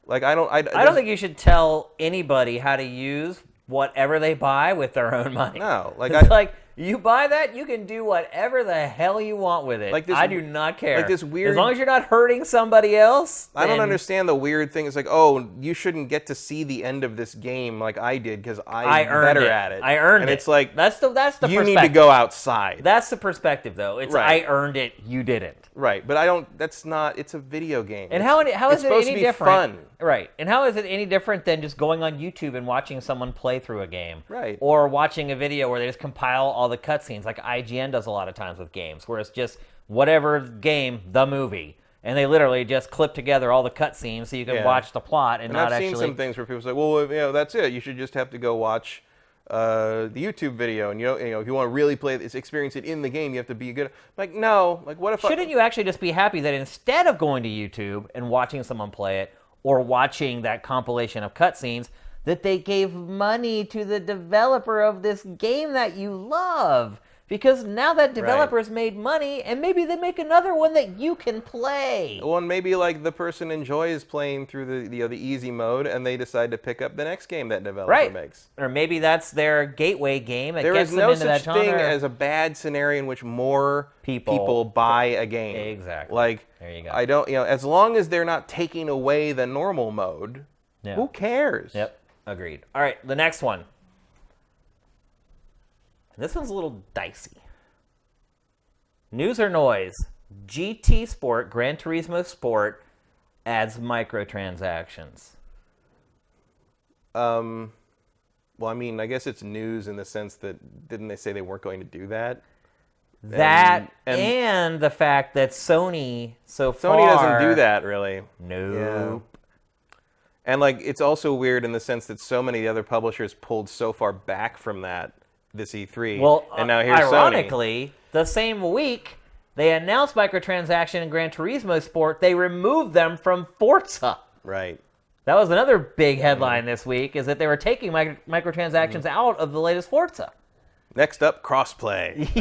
Speaker 2: Like, I don't think
Speaker 1: you should tell anybody how to use whatever they buy with their own money.
Speaker 2: No, like
Speaker 1: it's like you buy that, you can do whatever the hell you want with it.
Speaker 2: Like this,
Speaker 1: I do not care.
Speaker 2: Like this weird,
Speaker 1: as long as you're not hurting somebody else.
Speaker 2: I don't understand the weird thing. It's like, oh, you shouldn't get to see the end of this game like I did because I'm better at it.
Speaker 1: I earned it.
Speaker 2: And it's like
Speaker 1: that's the
Speaker 2: you need to go outside.
Speaker 1: That's the perspective, though. It's I earned it, you didn't.
Speaker 2: Right, but I don't. That's not. It's a video game.
Speaker 1: And how is it
Speaker 2: supposed
Speaker 1: any
Speaker 2: to be
Speaker 1: different?
Speaker 2: Fun.
Speaker 1: Right, and how is it any different than just going on YouTube and watching someone play through a game?
Speaker 2: Right.
Speaker 1: Or watching a video where they just compile all the cutscenes, like IGN does a lot of times with games, where it's just whatever game, the movie, and they literally just clip together all the cutscenes so you can watch the plot and not
Speaker 2: I've
Speaker 1: actually.
Speaker 2: I've seen some things where people say, "Well, that's it. You should just have to go watch." the YouTube video, and you know, if you want to really play this, experience it in the game, you have to be good. Like, no, like what if?
Speaker 1: Shouldn't you actually just be happy that instead of going to YouTube and watching someone play it or watching that compilation of cutscenes, that they gave money to the developer of this game that you love? Because now that developer's made money, and maybe they make another one that you can play.
Speaker 2: Well, and maybe like the person enjoys playing through the easy mode, and they decide to pick up the next game that developer makes.
Speaker 1: Or maybe that's their gateway game that
Speaker 2: There
Speaker 1: gets
Speaker 2: is
Speaker 1: them
Speaker 2: no
Speaker 1: into that
Speaker 2: such
Speaker 1: genre.
Speaker 2: thing as a bad scenario in which more people buy a game.
Speaker 1: Exactly.
Speaker 2: Like,
Speaker 1: there you go.
Speaker 2: I don't, as long as they're not taking away the normal mode, who cares?
Speaker 1: Yep. Agreed. All right, the next one. This one's a little dicey. News or noise? GT Sport, Gran Turismo Sport adds microtransactions.
Speaker 2: Well, I mean, I guess it's news in the sense that didn't they say they weren't going to do that?
Speaker 1: That and the fact that Sony
Speaker 2: Sony doesn't do that really.
Speaker 1: Nope.
Speaker 2: And like it's also weird in the sense that so many other publishers pulled so far back from that this E3.
Speaker 1: Well,
Speaker 2: and now here's
Speaker 1: ironically,
Speaker 2: Sony.
Speaker 1: the same week they announced microtransaction in Gran Turismo Sport, they removed them from Forza.
Speaker 2: Right.
Speaker 1: That was another big headline this week, is that they were taking microtransactions out of the latest Forza.
Speaker 2: Next up, crossplay.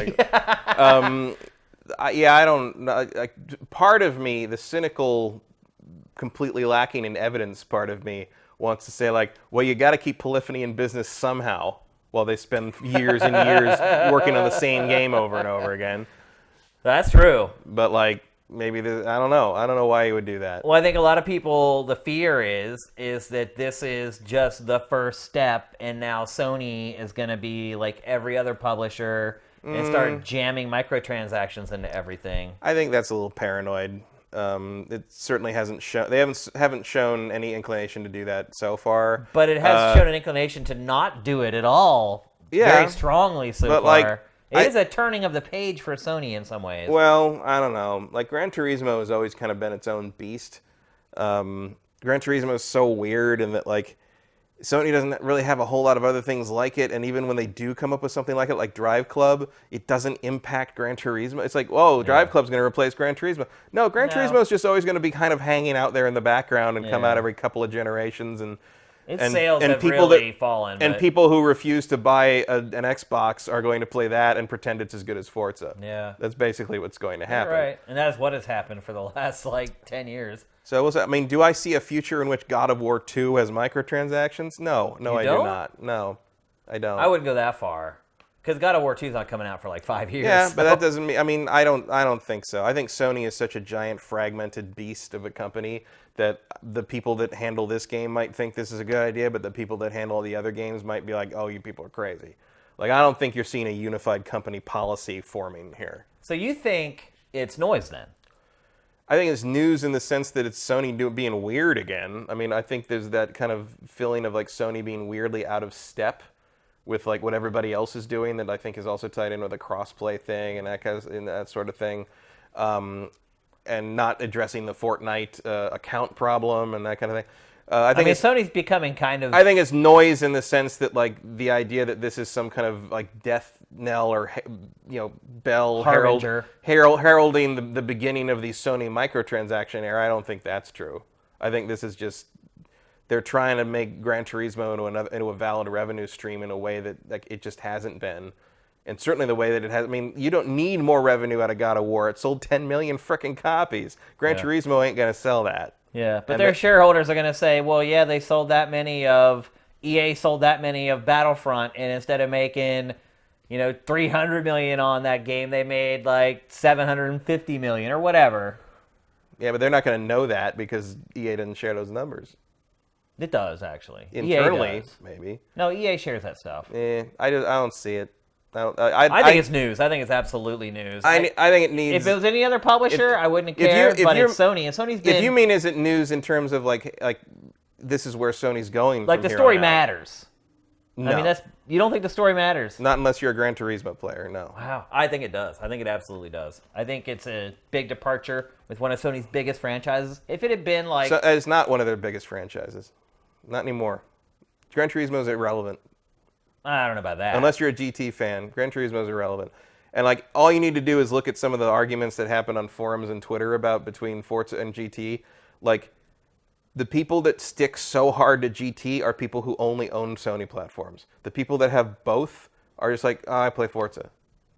Speaker 2: I don't know. Part of me, the cynical, completely lacking in evidence part of me, wants to say, like, well, you got to keep Polyphony in business somehow while they spend years and years working on the same game over and over again.
Speaker 1: That's true.
Speaker 2: But, like, maybe I don't know. I don't know why you would do that.
Speaker 1: Well, I think a lot of people, the fear is that this is just the first step, and now Sony is going to be like every other publisher and start jamming microtransactions into everything.
Speaker 2: I think that's a little paranoid. It certainly hasn't shown. They haven't shown any inclination to do that so far.
Speaker 1: But it has shown an inclination to not do it at all.
Speaker 2: Yeah,
Speaker 1: very strongly so far.
Speaker 2: Like,
Speaker 1: it is a turning of the page for Sony in some ways.
Speaker 2: Well, I don't know. Like, Gran Turismo has always kind of been its own beast. Gran Turismo is so weird in that, like, Sony doesn't really have a whole lot of other things like it, and even when they do come up with something like it, like Drive Club, it doesn't impact Gran Turismo. It's like, whoa, Drive Club's going to replace Gran Turismo. No, Gran Turismo is just always going to be kind of hanging out there in the background and come out every couple of generations, and
Speaker 1: sales have really fallen.
Speaker 2: And people who refuse to buy an Xbox are going to play that and pretend it's as good as Forza.
Speaker 1: Yeah.
Speaker 2: That's basically what's going to happen.
Speaker 1: Right. And that is what has happened for the last, 10 years.
Speaker 2: So, I mean, do I see a future in which God of War 2 has microtransactions? No, I do not. No, I don't.
Speaker 1: I wouldn't go that far. Because God of War 2 is not coming out for 5 years.
Speaker 2: Yeah, but that doesn't mean. I mean, I don't think so. I think Sony is such a giant fragmented beast of a company that the people that handle this game might think this is a good idea, but the people that handle the other games might be like, "Oh, you people are crazy." Like, I don't think you're seeing a unified company policy forming here.
Speaker 1: So you think it's noise then?
Speaker 2: I think it's news in the sense that it's Sony being weird again. I mean, I think there's that kind of feeling of like Sony being weirdly out of step with like what everybody else is doing that I think is also tied in with a crossplay thing and that sort of thing, and not addressing the Fortnite account problem and that kind of thing. I mean,
Speaker 1: Sony's becoming kind of...
Speaker 2: I think it's noise in the sense that, like, the idea that this is some kind of, like, death knell or, bell heralding the beginning of the Sony microtransaction era. I don't think that's true. I think this is just... They're trying to make Gran Turismo into a valid revenue stream in a way that, like, it just hasn't been. And certainly the way that it has... I mean, you don't need more revenue out of God of War. It sold 10 million frickin' copies. Gran Turismo ain't going to sell that.
Speaker 1: Yeah, but their shareholders are going to say, well, yeah, they sold that many of... EA sold that many of Battlefront, and instead of making, $300 million on that game, they made, $750 million or whatever.
Speaker 2: Yeah, but they're not going to know that because EA doesn't share those numbers.
Speaker 1: It does, actually.
Speaker 2: Internally,
Speaker 1: EA does.
Speaker 2: maybe.
Speaker 1: No, EA shares that stuff.
Speaker 2: I don't see it.
Speaker 1: I think it's news. I think it's absolutely news.
Speaker 2: I think it needs...
Speaker 1: If it was any other publisher, I wouldn't care, but it's Sony. And Sony's been...
Speaker 2: If you mean is it news in terms of, like this is where Sony's going
Speaker 1: like,
Speaker 2: from
Speaker 1: the
Speaker 2: here
Speaker 1: story
Speaker 2: on out.
Speaker 1: matters.
Speaker 2: No.
Speaker 1: I mean, you don't think the story matters?
Speaker 2: Not unless you're a Gran Turismo player, no.
Speaker 1: Wow. I think it does. I think it absolutely does. I think it's a big departure with one of Sony's biggest franchises. If it had been like...
Speaker 2: So, it's not one of their biggest franchises. Not anymore. Gran Turismo is irrelevant.
Speaker 1: I don't know about that.
Speaker 2: Unless you're a GT fan, Gran Turismo is irrelevant. And like all you need to do is look at some of the arguments that happen on forums and Twitter about between Forza and GT. Like the people that stick so hard to GT are people who only own Sony platforms. The people that have both are just like, oh, I play Forza.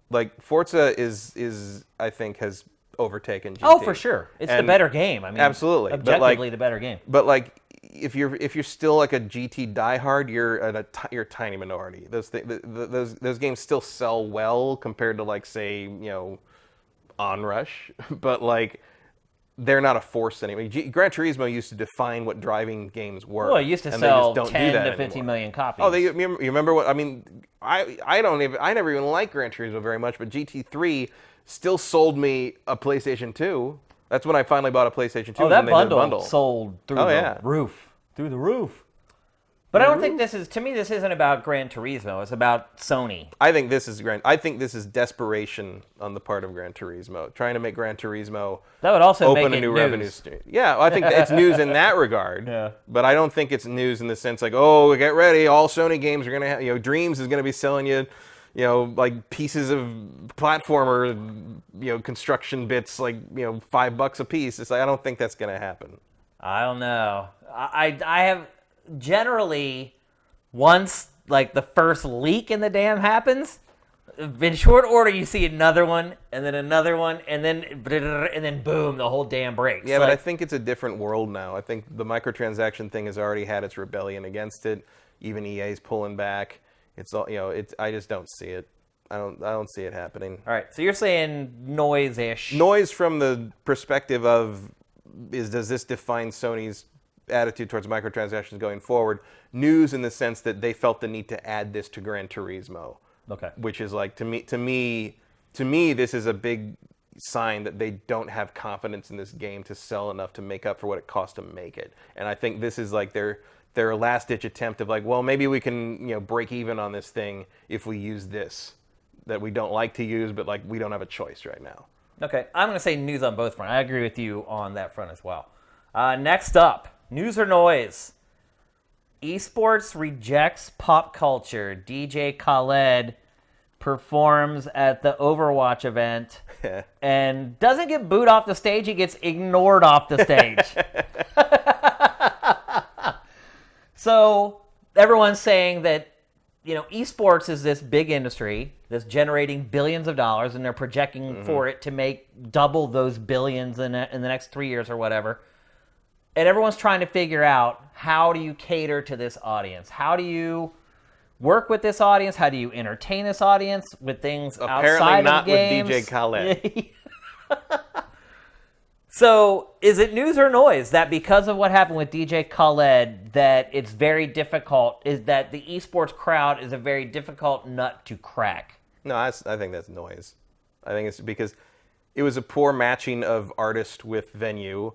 Speaker 2: Like Forza is I think has overtaken GT.
Speaker 1: Oh, for sure. It's the better game. I mean,
Speaker 2: absolutely.
Speaker 1: Objectively, the better game.
Speaker 2: But like, if you're still like a GT diehard, you're you're a tiny minority. Those games still sell well compared to like say Onrush, but like they're not a force anymore. Gran Turismo used to define what driving games were.
Speaker 1: Well, it used to sell 10 to 50 million copies.
Speaker 2: Oh, you remember what I mean? I never even liked Gran Turismo very much, but GT3 still sold me a PlayStation 2. That's when I finally bought a PlayStation 2.
Speaker 1: Oh, that bundle sold through the roof. Through the roof. But I don't think this isn't about Gran Turismo. It's about Sony.
Speaker 2: I think this is desperation on the part of Gran Turismo, trying to make Gran Turismo
Speaker 1: that would also
Speaker 2: open
Speaker 1: make
Speaker 2: a new
Speaker 1: news.
Speaker 2: revenue stream. Yeah, I think it's news in that regard.
Speaker 1: Yeah.
Speaker 2: But I don't think it's news in the sense like, oh, get ready, all Sony games are gonna have, Dreams is gonna be selling you, like pieces of platformer, construction bits, like $5 a piece. It's like I don't think that's gonna happen.
Speaker 1: I don't know. I have generally, once like the first leak in the dam happens, in short order you see another one and then another one and then boom, the whole dam breaks.
Speaker 2: Yeah, but I think it's a different world now. I think the microtransaction thing has already had its rebellion against it. Even EA's pulling back. It's all I just don't see it. I don't see it happening.
Speaker 1: All right, so you're saying noise-ish.
Speaker 2: Noise from the perspective of does this define Sony's attitude towards microtransactions going forward? News in the sense that they felt the need to add this to Gran Turismo.
Speaker 1: Okay.
Speaker 2: Which is like to me this is a big sign that they don't have confidence in this game to sell enough to make up for what it cost to make it. And I think this is like their last ditch attempt of like, well, maybe we can break even on this thing if we use this that we don't like to use, but like we don't have a choice right now.
Speaker 1: Okay, I'm going to say news on both fronts. I agree with you on that front as well. Next up, news or noise? Esports rejects pop culture. DJ Khaled performs at the Overwatch event and doesn't get booed off the stage. He gets ignored off the stage. So everyone's saying that esports is this big industry that's generating billions of dollars, and they're projecting for it to make double those billions in the next 3 years or whatever. And everyone's trying to figure out, how do you cater to this audience? How do you work with this audience? How do you entertain this audience with things outside of games?
Speaker 2: Apparently not with DJ Khaled.
Speaker 1: So, is it news or noise that because of what happened with DJ Khaled, that it's very difficult, is that the esports crowd is a very difficult nut to crack?
Speaker 2: No, I think that's noise. I think it's because it was a poor matching of artist with venue.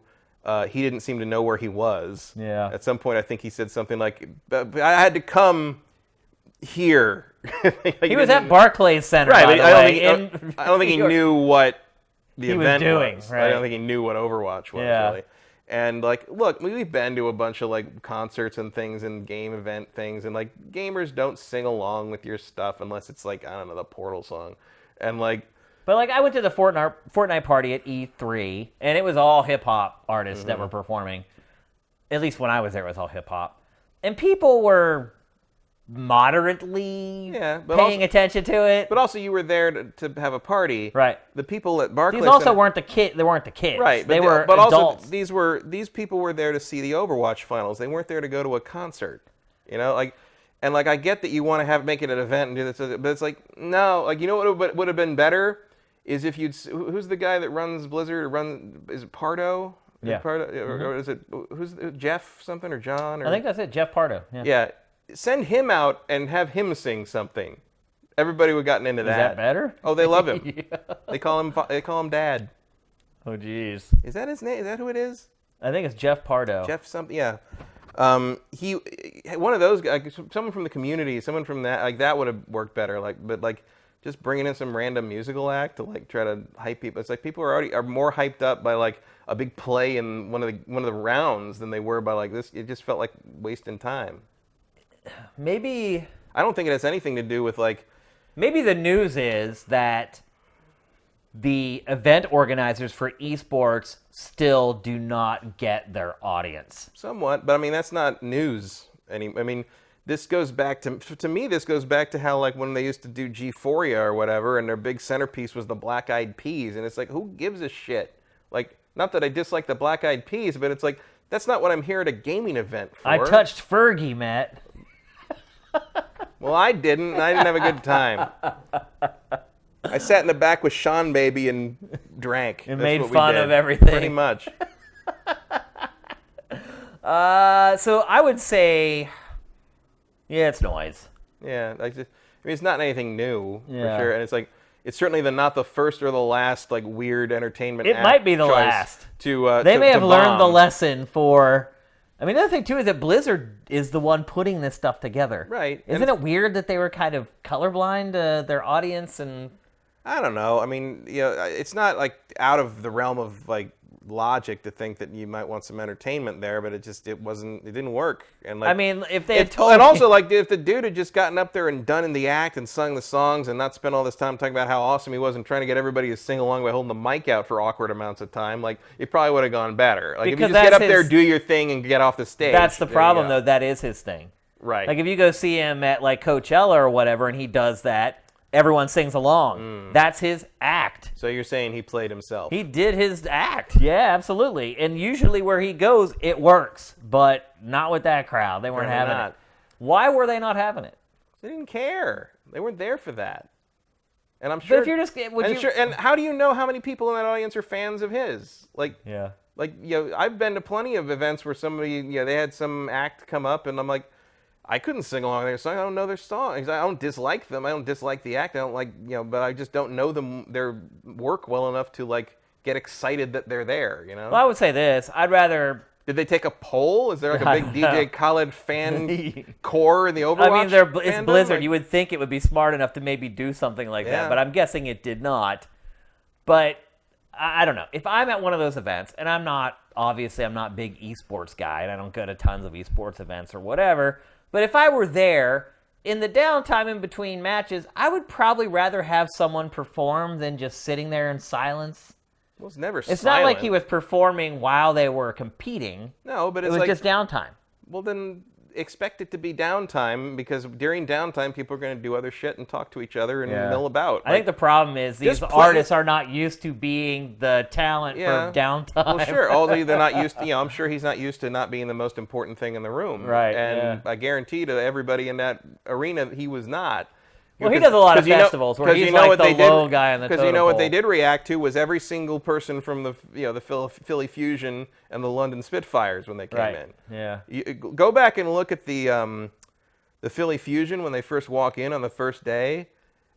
Speaker 2: He didn't seem to know where he was.
Speaker 1: Yeah.
Speaker 2: At some point, I think he said something like, I had to come here.
Speaker 1: He was at Barclays Center,
Speaker 2: right,
Speaker 1: by the way.
Speaker 2: I don't think he knew what the event
Speaker 1: was doing.
Speaker 2: was.
Speaker 1: Right.
Speaker 2: I don't think he knew what Overwatch was, really. And, like, look, we've been to a bunch of, like, concerts and things and game event things, and, like, gamers don't sing along with your stuff unless it's, like, I don't know, the Portal song. And, like...
Speaker 1: But, like, I went to the Fortnite party at E3, and it was all hip-hop artists that were performing. At least when I was there, it was all hip-hop. And people were moderately paying attention to it.
Speaker 2: But also, you were there to have a party.
Speaker 1: Right.
Speaker 2: The people at Barclays...
Speaker 1: These also weren't the kids. They weren't the kids.
Speaker 2: Right.
Speaker 1: They were adults.
Speaker 2: Also, these people were there to see the Overwatch finals. They weren't there to go to a concert. And I get that you want to make it an event and do this, but it's like, no. Like, you know what would have been better is if who's the guy that runs Blizzard is it Pardo?
Speaker 1: Yeah.
Speaker 2: Pardo, or is it who's Jeff something or John? Or,
Speaker 1: I think that's it. Jeff Pardo.
Speaker 2: Yeah. Send him out and have him sing something. Everybody would have gotten into that.
Speaker 1: Is that better?
Speaker 2: Oh, they love him. They call him Dad.
Speaker 1: Oh, jeez.
Speaker 2: Is that his name? Is that who it is?
Speaker 1: I think it's Jeff Pardo.
Speaker 2: Jeff something. Yeah. He one of those guys, someone from the community, someone from that would have worked better. But just bringing in some random musical act to try to hype people. It's like people are more hyped up by a big play in one of the rounds than they were by this. It just felt like wasting time.
Speaker 1: Maybe
Speaker 2: I don't think it has anything to do with like.
Speaker 1: Maybe the news is that the event organizers for esports still do not get their audience.
Speaker 2: Somewhat, but I mean that's not news. I mean, this goes back to me. This goes back to how like when they used to do G4ia or whatever, and their big centerpiece was the Black Eyed Peas, and it's like who gives a shit? Like, not that I dislike the Black Eyed Peas, but it's like that's not what I'm here at a gaming event for.
Speaker 1: I touched Fergie, Matt.
Speaker 2: Well, I didn't. And I didn't have a good time. I sat in the back with Sean Baby and drank.
Speaker 1: And made fun of everything.
Speaker 2: Pretty much.
Speaker 1: So I would say, yeah, it's noise.
Speaker 2: Yeah, like I mean, it's not anything new for
Speaker 1: Yeah.
Speaker 2: sure, and it's like it's certainly not the first or the last like weird entertainment.
Speaker 1: It might be the
Speaker 2: choice
Speaker 1: last.
Speaker 2: They
Speaker 1: may have learned the lesson for. I mean, the other thing too is that Blizzard is the one putting this stuff together.
Speaker 2: Right.
Speaker 1: Isn't it weird that they were kind of colorblind to their audience and?
Speaker 2: I don't know. I mean, it's not like out of the realm of like logic to think that you might want some entertainment there, but it didn't work. And like,
Speaker 1: I mean, if they had told
Speaker 2: and
Speaker 1: me,
Speaker 2: also like if the dude had just gotten up there and done in the act and sung the songs and not spent all this time talking about how awesome he was and trying to get everybody to sing along by holding the mic out for awkward amounts of time, like it probably would have gone better. Like
Speaker 1: Because
Speaker 2: if you just get up there,
Speaker 1: his-
Speaker 2: do your thing, and get off the stage.
Speaker 1: that's the
Speaker 2: there you
Speaker 1: problem
Speaker 2: go.
Speaker 1: though. That is his thing.
Speaker 2: Right.
Speaker 1: Like if you go see him at like Coachella or whatever, and he does that, everyone sings along. That's his act.
Speaker 2: So you're saying he played himself?
Speaker 1: He did his act. Yeah, absolutely. And usually where he goes, it works, but not with that crowd. They weren't
Speaker 2: Apparently
Speaker 1: having
Speaker 2: not.
Speaker 1: it. Why were they not having it?
Speaker 2: They didn't care. They weren't there for that. And I'm
Speaker 1: But
Speaker 2: sure.
Speaker 1: if you're just,
Speaker 2: and how do you know how many people in that audience are fans of his? Like,
Speaker 1: yeah.
Speaker 2: Like, I've been to plenty of events where somebody, they had some act come up, and I'm like, I couldn't sing along with their song. I don't know their songs. I don't dislike them. I don't dislike the act. I don't like, but I just don't know their work well enough to like get excited that they're there.
Speaker 1: Well, I would say this. I'd rather.
Speaker 2: Did they take a poll? Is there like a big DJ Khaled fan core in the Overwatch?
Speaker 1: I mean, it's
Speaker 2: fandom?
Speaker 1: Blizzard.
Speaker 2: Like,
Speaker 1: You would think it would be smart enough to maybe do something like
Speaker 2: Yeah.
Speaker 1: that, but I'm guessing it did not. But I don't know. If I'm at one of those events, and I'm not a big esports guy, and I don't go to tons of esports events or whatever, but if I were there, in the downtime in between matches, I would probably rather have someone perform than just sitting there in silence.
Speaker 2: Well, it's never
Speaker 1: It's
Speaker 2: silent.
Speaker 1: not like he was performing while they were competing.
Speaker 2: No, but
Speaker 1: It
Speaker 2: it's
Speaker 1: was
Speaker 2: like,
Speaker 1: just downtime.
Speaker 2: well, then expect it to be downtime, because during downtime, people are going to do other shit and talk to each other and mill about.
Speaker 1: I think the problem is these
Speaker 2: just play-
Speaker 1: artists are not used to being the talent
Speaker 2: Yeah.
Speaker 1: for downtime.
Speaker 2: Well, sure. Although they're not used to, I'm sure he's not used to not being the most important thing in the room.
Speaker 1: Right,
Speaker 2: And
Speaker 1: yeah.
Speaker 2: I guarantee to everybody in that arena, he was not.
Speaker 1: Well, he does a lot of festivals where he's like the low guy on the
Speaker 2: Because
Speaker 1: totem
Speaker 2: what
Speaker 1: pole.
Speaker 2: they did react to was every single person from the Philly Fusion and the London Spitfires when they came in.
Speaker 1: Yeah.
Speaker 2: Go back and look at the Philly Fusion when they first walk in on the first day,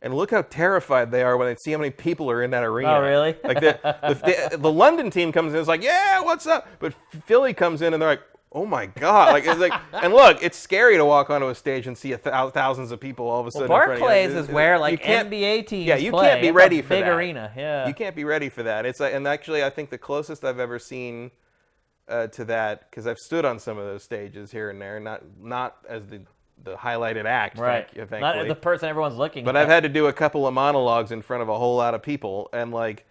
Speaker 2: and look how terrified they are when they see how many people are in that arena.
Speaker 1: Oh, really?
Speaker 2: Like the London team comes in, it's like, yeah, what's up? But Philly comes in and they're like, oh my god! Like it's like, and look, it's scary to walk onto a stage and see thousands of people all of a sudden.
Speaker 1: Well,
Speaker 2: in front of you.
Speaker 1: Barclays is where like
Speaker 2: You can't-
Speaker 1: NBA teams
Speaker 2: Yeah, you
Speaker 1: play.
Speaker 2: can't be
Speaker 1: It's
Speaker 2: ready
Speaker 1: a
Speaker 2: for
Speaker 1: big
Speaker 2: that.
Speaker 1: arena. Yeah.
Speaker 2: You can't be ready for that. It's like, and actually, I think the closest I've ever seen to that, because I've stood on some of those stages here and there, not as the highlighted act,
Speaker 1: Right.
Speaker 2: thankfully.
Speaker 1: Not the person everyone's looking
Speaker 2: But
Speaker 1: at.
Speaker 2: I've had to do a couple of monologues in front of a whole lot of people, and like,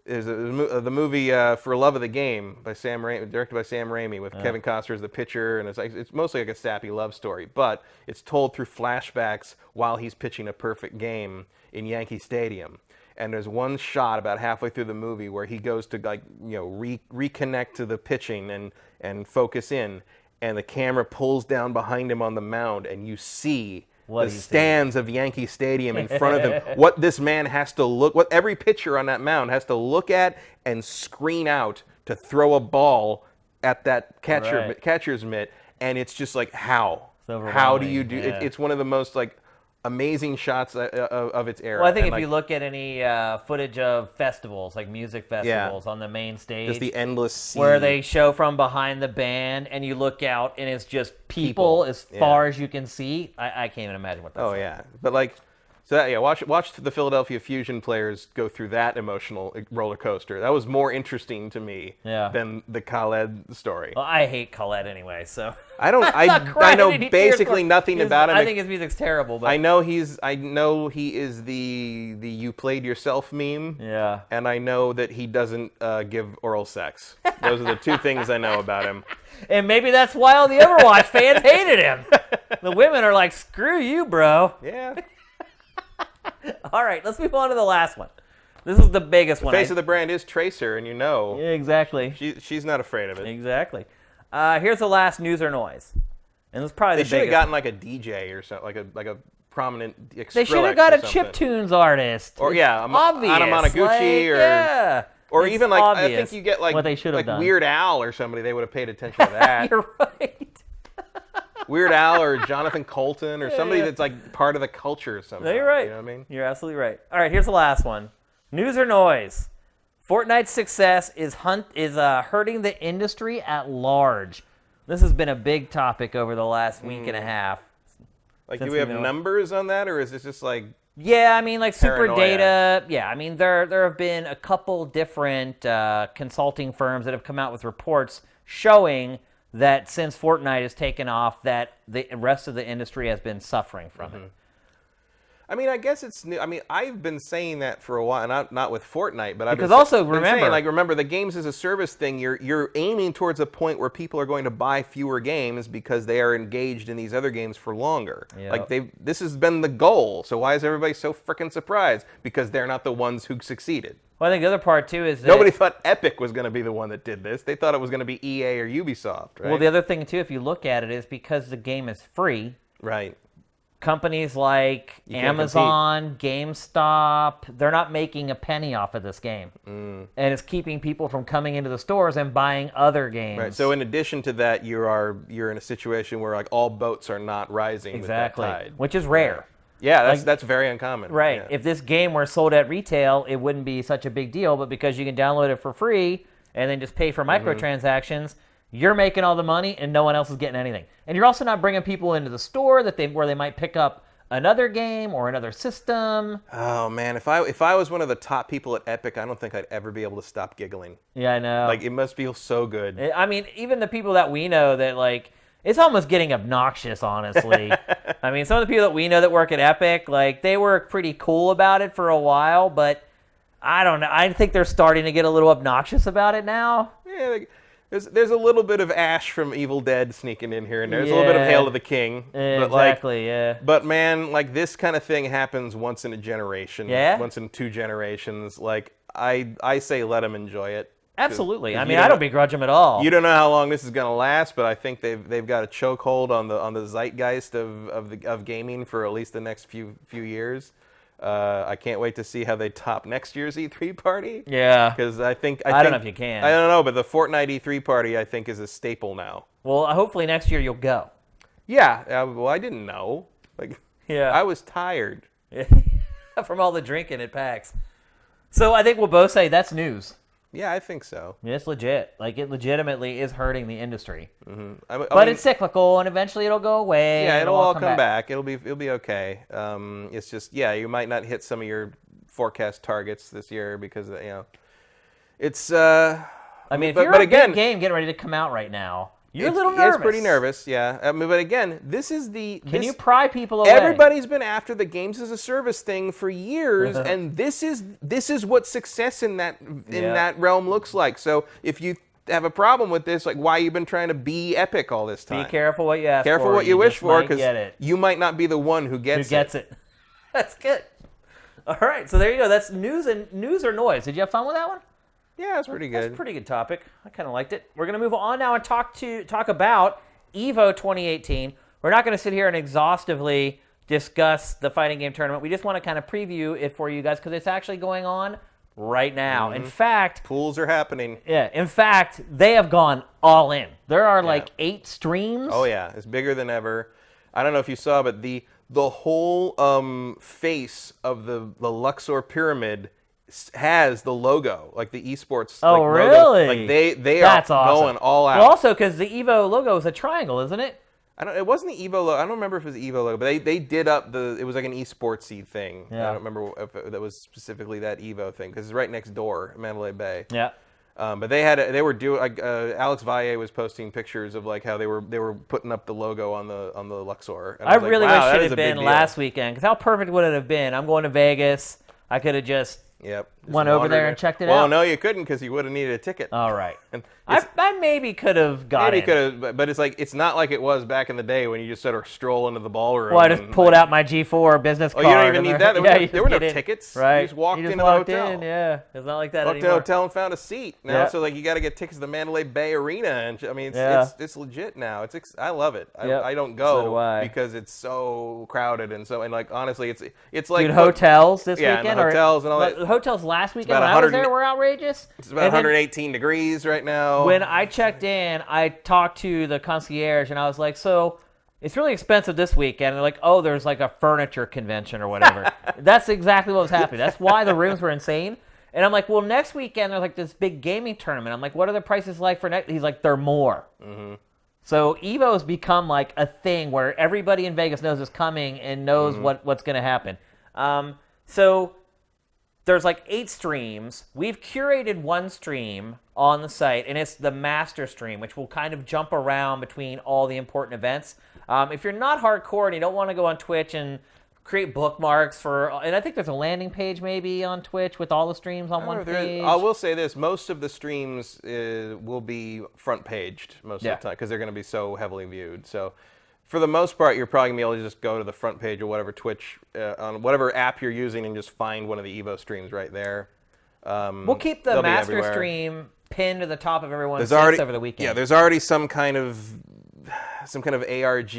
Speaker 2: there's the movie For Love of the Game by directed by Sam Raimi, with Kevin Costner as the pitcher, and it's mostly like a sappy love story, but it's told through flashbacks while he's pitching a perfect game in Yankee Stadium. And there's one shot about halfway through the movie where he goes to like reconnect to the pitching and focus in, and the camera pulls down behind him on the mound, and you see
Speaker 1: What
Speaker 2: the
Speaker 1: do you see?
Speaker 2: stands of Yankee Stadium in front of him. What this man has to look, what every pitcher on that mound has to look at and screen out to throw a ball at that
Speaker 1: Right.
Speaker 2: catcher's mitt, and it's just like, how do
Speaker 1: overwhelming,
Speaker 2: you do
Speaker 1: yeah.
Speaker 2: It's one of the most like amazing shots of its era.
Speaker 1: Well, I think
Speaker 2: And,
Speaker 1: if you look at any footage of festivals, like music festivals on the main stage,
Speaker 2: just the endless sea.
Speaker 1: where they show from behind the band, and you look out, and it's just people as far as you can see. I can't even imagine what that's
Speaker 2: Oh
Speaker 1: like.
Speaker 2: yeah, but like, So that, yeah, watch the Philadelphia Fusion players go through that emotional roller coaster. That was more interesting to me than the Khaled story.
Speaker 1: Well, I hate Khaled anyway, so
Speaker 2: I don't. I know basically nothing about him.
Speaker 1: I think his music's terrible. But
Speaker 2: I know he is the "you played yourself" meme.
Speaker 1: Yeah.
Speaker 2: And I know that he doesn't give oral sex. Those are the two things I know about him.
Speaker 1: And maybe that's why all the Overwatch fans hated him. The women are like, "Screw you, bro."
Speaker 2: Yeah.
Speaker 1: All right, let's move on to the last one. This is the biggest one.
Speaker 2: The face of the brand is Tracer, and
Speaker 1: Yeah, exactly.
Speaker 2: she's not afraid of it.
Speaker 1: Exactly. Here's the last news or noise, and this is probably
Speaker 2: They
Speaker 1: the
Speaker 2: should have
Speaker 1: biggest.
Speaker 2: gotten like a DJ or something, like a prominent.
Speaker 1: They should have got a chiptunes artist.
Speaker 2: Or yeah,
Speaker 1: obvious.
Speaker 2: Anna Monoguchi,
Speaker 1: or
Speaker 2: even like I think you get like
Speaker 1: what they should have
Speaker 2: like
Speaker 1: done.
Speaker 2: Weird Al or somebody. They would have paid attention to that.
Speaker 1: You're right.
Speaker 2: Weird Al or Jonathan Colton or somebody that's like part of the culture or something.
Speaker 1: No, you're right.
Speaker 2: You know what I mean?
Speaker 1: You're absolutely right. All right, here's the last one. News or noise? Fortnite's success is hurting the industry at large. This has been a big topic over the last week and a half.
Speaker 2: Like, do we have numbers on that, or is this just like?
Speaker 1: Yeah, I mean, like Super
Speaker 2: Paranoia.
Speaker 1: Data. Yeah, I mean, there have been a couple different consulting firms that have come out with reports showing that since Fortnite has taken off, that the rest of the industry has been suffering from it.
Speaker 2: I mean, I guess it's new. I mean, I've been saying that for a while, not with Fortnite, but
Speaker 1: Because also
Speaker 2: remember, remember the games as a service thing. You're aiming towards a point where people are going to buy fewer games because they are engaged in these other games for longer.
Speaker 1: Yep.
Speaker 2: Like this has been the goal. So why is everybody so freaking surprised? Because they're not the ones who succeeded.
Speaker 1: Well, I think the other part too is that
Speaker 2: Nobody thought Epic was going to be the one that did this. They thought it was going to be EA or Ubisoft, right?
Speaker 1: Well, the other thing too, if you look at it, is because the game is free.
Speaker 2: Right.
Speaker 1: Companies like
Speaker 2: can't
Speaker 1: Amazon, GameStop, they're not making a penny off of this game. And it's keeping people from coming into the stores and buying other games.
Speaker 2: Right. So in addition to that, you're in a situation where like all boats are not rising
Speaker 1: Exactly.
Speaker 2: with that tide.
Speaker 1: Which is rare.
Speaker 2: Yeah, that's very uncommon.
Speaker 1: Right.
Speaker 2: Yeah.
Speaker 1: If this game were sold at retail, it wouldn't be such a big deal, but because you can download it for free and then just pay for microtransactions, you're making all the money and no one else is getting anything. And you're also not bringing people into the store where they might pick up another game or another system.
Speaker 2: Oh man, if I was one of the top people at Epic, I don't think I'd ever be able to stop giggling.
Speaker 1: Yeah, I know.
Speaker 2: Like it must feel so good.
Speaker 1: I mean, even the people that we know that like it's almost getting obnoxious, honestly. I mean, some of the people that we know that work at Epic, like they were pretty cool about it for a while, but I don't know. I think they're starting to get a little obnoxious about it now.
Speaker 2: Yeah, like, there's a little bit of Ash from Evil Dead sneaking in here, and there's a little bit of Hail to the King.
Speaker 1: Exactly, yeah.
Speaker 2: But man, like this kind of thing happens once in a generation.
Speaker 1: Yeah?
Speaker 2: Once in 2 generations. Like I say, let them enjoy it.
Speaker 1: Absolutely. I mean, I don't begrudge them at all.
Speaker 2: You don't know how long this is going to last, but I think they've got a chokehold on the zeitgeist of gaming for at least the next few years. I can't wait to see how they top next year's E3 party.
Speaker 1: Yeah.
Speaker 2: Because I don't
Speaker 1: know if you can.
Speaker 2: I don't know, but the Fortnite E3 party I think is a staple now.
Speaker 1: Well, hopefully next year you'll go.
Speaker 2: Yeah. Well, I didn't know. Like,
Speaker 1: Yeah.
Speaker 2: I was tired.
Speaker 1: From all the drinking at PAX. So I think we'll both say that's news.
Speaker 2: Yeah, I think so.
Speaker 1: It's legit. Like, it legitimately is hurting the industry.
Speaker 2: Mm-hmm.
Speaker 1: But it's cyclical, and eventually it'll go away.
Speaker 2: Yeah, it'll all come back. It'll be okay. It's just, you might not hit some of your forecast targets this year because, it's...
Speaker 1: I mean, if you're a big game getting ready to come out right now, you're a little nervous.
Speaker 2: It's pretty nervous, yeah. I mean, but again, this is the...
Speaker 1: Can you pry people away?
Speaker 2: Everybody's been after the games as a service thing for years, and this is what success in that realm looks like. So if you have a problem with this, like why you've been trying to be Epic all this time?
Speaker 1: Be careful what you ask for.
Speaker 2: Careful what you wish for, because
Speaker 1: you
Speaker 2: might not be the one who gets
Speaker 1: it. That's good. All right, so there you go. That's news or noise. Did you have fun with that one?
Speaker 2: Yeah, it's pretty good.
Speaker 1: That's a pretty good topic. I kind of liked it. We're going to move on now and talk about EVO 2018. We're not going to sit here and exhaustively discuss the fighting game tournament. We just want to kind of preview it for you guys because it's actually going on right now. Mm-hmm. In fact...
Speaker 2: Pools are happening.
Speaker 1: Yeah, in fact, they have gone all in. There are like 8 streams.
Speaker 2: Oh, yeah. It's bigger than ever. I don't know if you saw, but the whole face of the Luxor Pyramid has the logo, like the esports.
Speaker 1: Oh,
Speaker 2: like,
Speaker 1: really?
Speaker 2: Logo. Like they
Speaker 1: That's
Speaker 2: are
Speaker 1: awesome.
Speaker 2: going all out.
Speaker 1: Well, also because the Evo logo is a triangle, isn't it?
Speaker 2: It wasn't the Evo logo. I don't remember if it was the Evo logo, but they did up it was like an esportsy thing.
Speaker 1: Yeah.
Speaker 2: I don't remember if that was specifically that Evo thing because it's right next door, Mandalay Bay.
Speaker 1: Yeah.
Speaker 2: But they were doing Alex Valle was posting pictures of like how they were putting up the logo on the Luxor. And
Speaker 1: I
Speaker 2: was like,
Speaker 1: really
Speaker 2: wow,
Speaker 1: wish
Speaker 2: that
Speaker 1: it
Speaker 2: is
Speaker 1: had
Speaker 2: a big
Speaker 1: been
Speaker 2: deal.
Speaker 1: last weekend, because how perfect would it have been? I'm going to Vegas. I could have just went over there and checked it out.
Speaker 2: Well, no, you couldn't because you would have needed a ticket.
Speaker 1: All right.
Speaker 2: And
Speaker 1: I maybe could have got
Speaker 2: maybe could have, but it's not like it was back in the day when you just sort of stroll into the ballroom.
Speaker 1: Well, I just pulled out my G4 business card.
Speaker 2: Oh, you don't even need that. There were no
Speaker 1: in.
Speaker 2: tickets.
Speaker 1: Right.
Speaker 2: You just walked into the
Speaker 1: walked
Speaker 2: hotel.
Speaker 1: in, yeah. It's not like that
Speaker 2: Walked to
Speaker 1: anymore.
Speaker 2: the hotel and found a seat. Now, so like you got to get tickets to the Mandalay Bay Arena, and I mean, it's legit now. I love it. I don't go
Speaker 1: So do I.
Speaker 2: because it's so crowded and like honestly, it's like
Speaker 1: Dude, hotels this
Speaker 2: and
Speaker 1: weekend,
Speaker 2: the hotels and all that.
Speaker 1: The hotels last weekend
Speaker 2: about
Speaker 1: when I was there were outrageous.
Speaker 2: It's about 118 degrees right now.
Speaker 1: When I checked in, I talked to the concierge and I was like, so it's really expensive this weekend. And they're like, oh, there's like a furniture convention or whatever. That's exactly what was happening. That's why the rooms were insane. And I'm like, well, next weekend there's like this big gaming tournament. I'm like, what are the prices like for next? He's like, they're more. Mm-hmm. So Evo's become like a thing where everybody in Vegas knows it's coming and knows what's going to happen. So there's like 8 streams. We've curated one stream on the site, and it's the master stream, which will kind of jump around between all the important events. If you're not hardcore and you don't want to go on Twitch and create bookmarks and I think there's a landing page maybe on Twitch with all the streams on one page.
Speaker 2: I will say this, most of the streams will be front paged most of the time because they're going to be so heavily viewed. So for the most part, you're probably going to be able to just go to the front page or whatever Twitch, on whatever app you're using and just find one of the Evo streams right there.
Speaker 1: We'll keep the master stream pinned to the top of everyone's over the weekend.
Speaker 2: Yeah, there's already some kind of ARG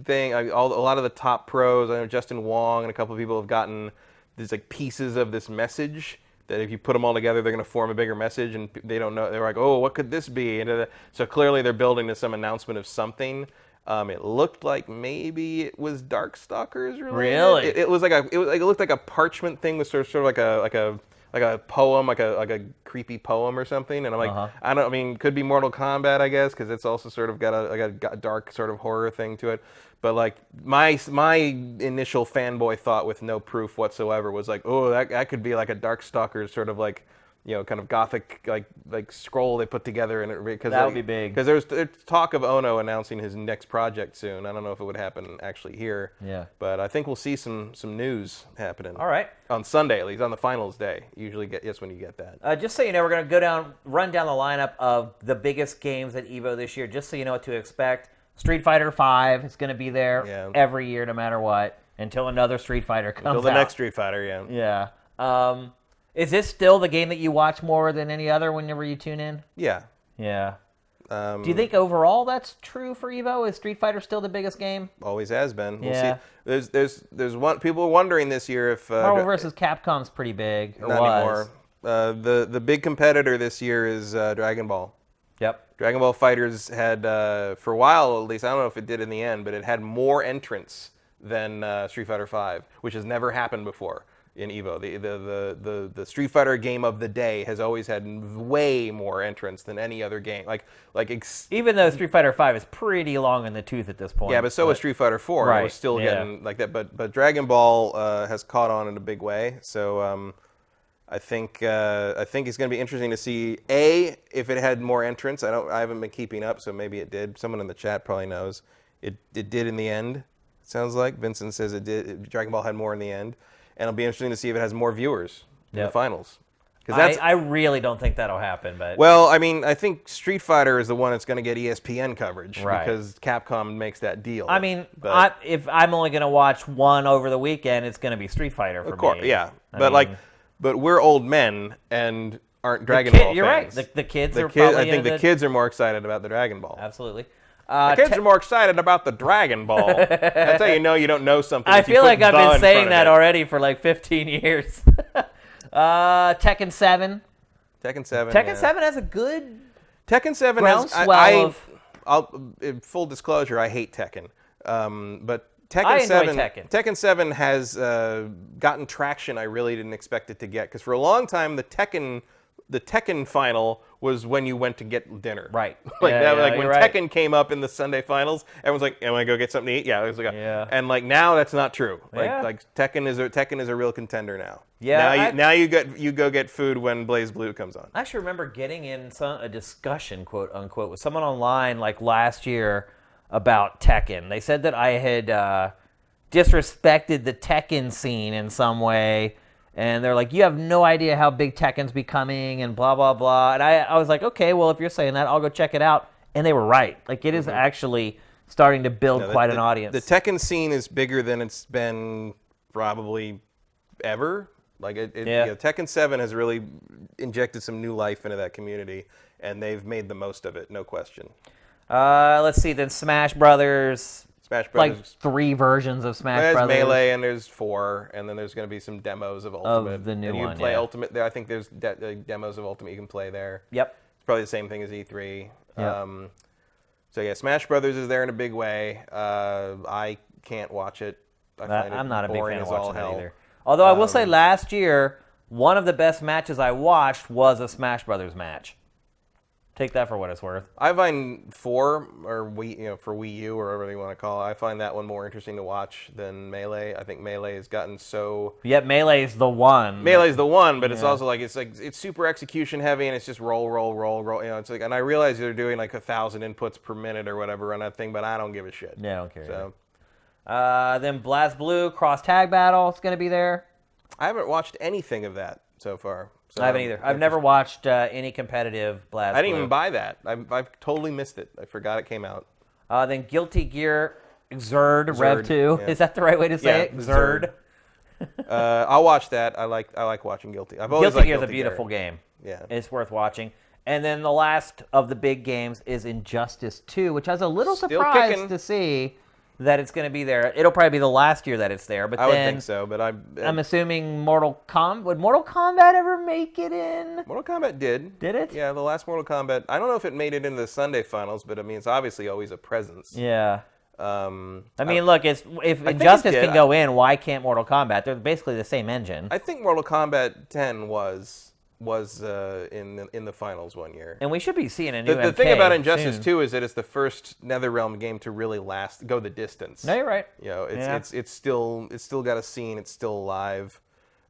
Speaker 2: thing. A lot of the top pros, I know Justin Wong and a couple of people have gotten these like pieces of this message that if you put them all together, they're going to form a bigger message, and they don't know. They're like, oh, what could this be? And so clearly they're building to some announcement of something. It looked like maybe it was Darkstalkers related.
Speaker 1: Really?
Speaker 2: It looked like a parchment thing with sort of like a poem, like a creepy poem or something. And I'm like, could be Mortal Kombat, I guess, because it's also sort of got a dark sort of horror thing to it. But like my initial fanboy thought with no proof whatsoever was like, oh, that could be like a Darkstalkers sort of like, kind of gothic like scroll they put together, and because
Speaker 1: that would be big.
Speaker 2: Because there's talk of Ono announcing his next project soon. I don't know if it would happen actually here.
Speaker 1: Yeah.
Speaker 2: But I think we'll see some news happening.
Speaker 1: All right.
Speaker 2: On Sunday, at least on the finals day. Usually, when you get that.
Speaker 1: Just so you know, we're going to run down the lineup of the biggest games at Evo this year, just so you know what to expect. Street Fighter V is going to be there every year, no matter what, until another Street Fighter comes out.
Speaker 2: Until the next Street Fighter, yeah.
Speaker 1: Yeah. Is this still the game that you watch more than any other whenever you tune in?
Speaker 2: Yeah.
Speaker 1: Yeah. Do you think overall that's true for Evo? Is Street Fighter still the biggest game?
Speaker 2: Always has been. We'll see. There's one people are wondering this year if
Speaker 1: Marvel vs. Capcom's pretty big.
Speaker 2: Not anymore. The big competitor this year is Dragon Ball.
Speaker 1: Yep.
Speaker 2: Dragon Ball FighterZ had for a while at least. I don't know if it did in the end, but it had more entrants than Street Fighter V, which has never happened before. In Evo, the Street Fighter game of the day has always had way more entrants than any other game.
Speaker 1: Even though Street Fighter V is pretty long in the tooth at this point.
Speaker 2: Yeah, but so was Street Fighter 4.
Speaker 1: Right.
Speaker 2: It was still getting like that. But Dragon Ball has caught on in a big way. So I think it's going to be interesting to see if it had more entrants. I haven't been keeping up, so maybe it did. Someone in the chat probably knows. It did in the end. It sounds like Vincent says it did. Dragon Ball had more in the end. And it'll be interesting to see if it has more viewers in the finals.
Speaker 1: I really don't think that'll happen. But
Speaker 2: well, I think Street Fighter is the one that's going to get ESPN coverage because Capcom makes that deal.
Speaker 1: If I'm only going to watch one over the weekend, it's going to be Street Fighter for me. Of course,
Speaker 2: yeah. But we're old men and aren't Dragon Ball fans.
Speaker 1: You're right. The kids are probably
Speaker 2: I think the kids are more excited about the Dragon Ball.
Speaker 1: Absolutely.
Speaker 2: The kids are more excited about the Dragon Ball. That's how you know you don't know something.
Speaker 1: I feel like I've been saying that already for like 15 years. Tekken 7.
Speaker 2: Tekken 7.
Speaker 1: Tekken 7 has a good
Speaker 2: Tekken 7
Speaker 1: groundswell
Speaker 2: of... in full disclosure, I hate Tekken. But Tekken 7 has gotten traction I really didn't expect it to get. Because for a long time, the Tekken the Tekken final was when you went to get dinner.
Speaker 1: Right.
Speaker 2: Like
Speaker 1: Yeah,
Speaker 2: like when
Speaker 1: you're right.
Speaker 2: Tekken came up in the Sunday finals, everyone's like, "Am I go get something to eat?" Yeah, it was like,
Speaker 1: Yeah.
Speaker 2: and like now that's not true. Like
Speaker 1: Yeah.
Speaker 2: like Tekken is a real contender now.
Speaker 1: Yeah,
Speaker 2: Now you go get food when Blaze Blue comes on.
Speaker 1: I actually remember getting in a discussion, quote unquote, with someone online like last year about Tekken. They said that I had disrespected the Tekken scene in some way, and they're like, "You have no idea how big Tekken's becoming," and blah blah blah. And I was like, "Okay, well if you're saying that, I'll go check it out." And they were right. Like it is actually starting to build quite an audience.
Speaker 2: The Tekken scene is bigger than it's been probably ever. Like Tekken 7 has really injected some new life into that community, and they've made the most of it, no question.
Speaker 1: Let's see. Then Smash Brothers.
Speaker 2: Smash Brothers.
Speaker 1: Like 3 versions of Smash
Speaker 2: There's
Speaker 1: Brothers.
Speaker 2: Melee and there's 4, and then there's going to be some demos of Ultimate.
Speaker 1: Of the new
Speaker 2: and you
Speaker 1: one,
Speaker 2: can play
Speaker 1: yeah.
Speaker 2: Ultimate. I think there's demos of Ultimate you can play there.
Speaker 1: Yep.
Speaker 2: It's probably the same thing as E3.
Speaker 1: Yep.
Speaker 2: So yeah, Smash Brothers is there in a big way. I can't watch it. I find
Speaker 1: I'm not a big
Speaker 2: boring
Speaker 1: fan of
Speaker 2: as all
Speaker 1: watching that
Speaker 2: hell.
Speaker 1: either. Although I will say last year, one of the best matches I watched was a Smash Brothers match. Take that for what it's worth.
Speaker 2: I find 4 or for Wii U or whatever you want to call it, I find that one more interesting to watch than Melee. I think Melee has gotten so.
Speaker 1: Yet Melee's the one.
Speaker 2: Melee's the one, but it's also like it's super execution heavy and it's just roll. It's like, and I realize they're doing like 1,000 inputs per minute or whatever on that thing, but I don't give a shit.
Speaker 1: Yeah, I don't care.
Speaker 2: So
Speaker 1: Then Blast Blue Cross Tag Battle is going to be there.
Speaker 2: I haven't watched anything of that so far. So
Speaker 1: I haven't either. I've never watched any competitive Blast Blue.
Speaker 2: I didn't even buy that. I've totally missed it. I forgot it came out.
Speaker 1: Then Guilty Gear Xrd Rev 2.
Speaker 2: Yeah.
Speaker 1: Is that the right way to say it?
Speaker 2: Xrd. I'll watch that. I like watching Guilty. I've always
Speaker 1: Guilty
Speaker 2: liked
Speaker 1: Gear is a
Speaker 2: Guilty
Speaker 1: beautiful
Speaker 2: Gear.
Speaker 1: game.
Speaker 2: Yeah.
Speaker 1: It's worth watching. And then the last of the big games is Injustice 2, which I was a little
Speaker 2: Still
Speaker 1: surprised
Speaker 2: kicking.
Speaker 1: to see that it's going to be there. It'll probably be the last year that it's there. But
Speaker 2: I would
Speaker 1: then
Speaker 2: think so, but
Speaker 1: I'm assuming would Mortal Kombat ever make it in?
Speaker 2: Mortal Kombat did.
Speaker 1: Did it?
Speaker 2: Yeah, the last Mortal Kombat. I don't know if it made it into the Sunday finals, but I mean, it's obviously always a presence.
Speaker 1: Yeah. I mean, look, if
Speaker 2: think
Speaker 1: Injustice
Speaker 2: it did.
Speaker 1: can go in, why can't Mortal Kombat? They're basically the same engine.
Speaker 2: I think Mortal Kombat 10 was in the finals one year.
Speaker 1: And we should be seeing a new
Speaker 2: The
Speaker 1: MK
Speaker 2: thing about Injustice
Speaker 1: soon.
Speaker 2: 2 is that it's the first NetherRealm game to really go the distance.
Speaker 1: No, you're right.
Speaker 2: You know,
Speaker 1: Yeah.
Speaker 2: it's still got a scene. It's still alive.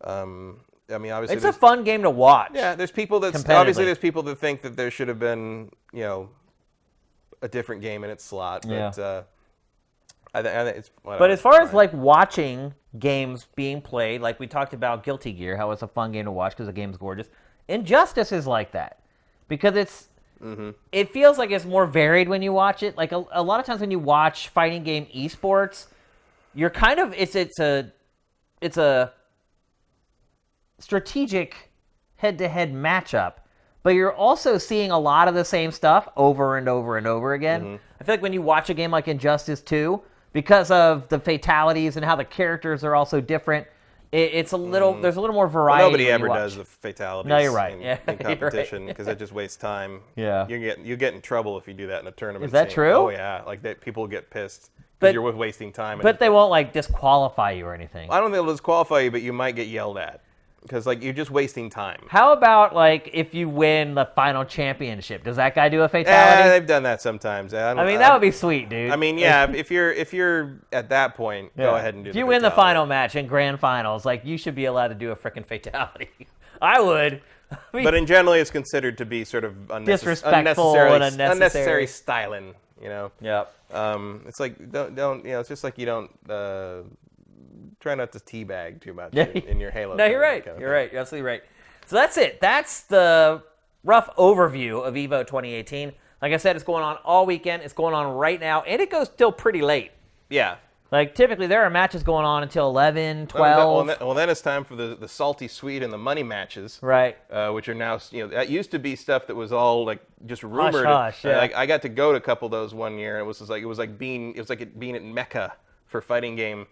Speaker 2: I mean, obviously,
Speaker 1: It's a fun game to watch.
Speaker 2: yeah. There's people that
Speaker 1: Competitively.
Speaker 2: obviously there's people that think that there should have been a different game in its slot. But
Speaker 1: Yeah.
Speaker 2: I think it's.
Speaker 1: But as far as like watching games being played, like we talked about Guilty Gear, how it's a fun game to watch because the game's gorgeous. Injustice is like that because it feels like it's more varied when you watch it. Like a lot of times when you watch fighting game esports, you're kind of it's a strategic head-to-head matchup, but you're also seeing a lot of the same stuff over and over and over again. I feel like when you watch a game like Injustice 2, because of the fatalities and how the characters are also different, it's a little there's a little more variety.
Speaker 2: Nobody
Speaker 1: when
Speaker 2: ever
Speaker 1: you watch.
Speaker 2: does the fatalities.
Speaker 1: No, you're right.
Speaker 2: In,
Speaker 1: Yeah,
Speaker 2: in
Speaker 1: you're right.
Speaker 2: competition because it just wastes time.
Speaker 1: Yeah.
Speaker 2: you get in trouble if you do that in a tournament.
Speaker 1: Is that
Speaker 2: scene.
Speaker 1: true?
Speaker 2: Oh yeah, like people get pissed
Speaker 1: But-
Speaker 2: because you're wasting time.
Speaker 1: But they won't like disqualify you or anything.
Speaker 2: I don't think they'll disqualify you, but you might get yelled at because like you're just wasting time.
Speaker 1: How about like if you win the final championship? Does that guy do a fatality?
Speaker 2: They've done that sometimes.
Speaker 1: I mean, that would be sweet, dude.
Speaker 2: I mean, yeah. if you're at that point, go ahead and do.
Speaker 1: If
Speaker 2: the
Speaker 1: you win the
Speaker 2: fatality.
Speaker 1: final match in grand finals, like you should be allowed to do a freaking fatality. I would. I mean,
Speaker 2: But in generally, it's considered to be sort of
Speaker 1: Disrespectful and unnecessary.
Speaker 2: unnecessary styling. You know.
Speaker 1: Yep.
Speaker 2: It's like don't it's just like you don't try not to teabag too much in your Halo.
Speaker 1: No, you're right.
Speaker 2: tournament kind of
Speaker 1: You're
Speaker 2: thing.
Speaker 1: right. You're absolutely right. So that's it. That's the rough overview of EVO 2018. Like I said, it's going on all weekend. It's going on right now, and it goes till pretty late.
Speaker 2: Yeah.
Speaker 1: Like typically, there are matches going on until 11, 12.
Speaker 2: Well, then it's time for the salty sweet and the money matches,
Speaker 1: Right.
Speaker 2: which are now that used to be stuff that was all like just rumored.
Speaker 1: Hush, yeah.
Speaker 2: Like I got to go to a couple of those one year, and it was like being at Mecca for fighting game.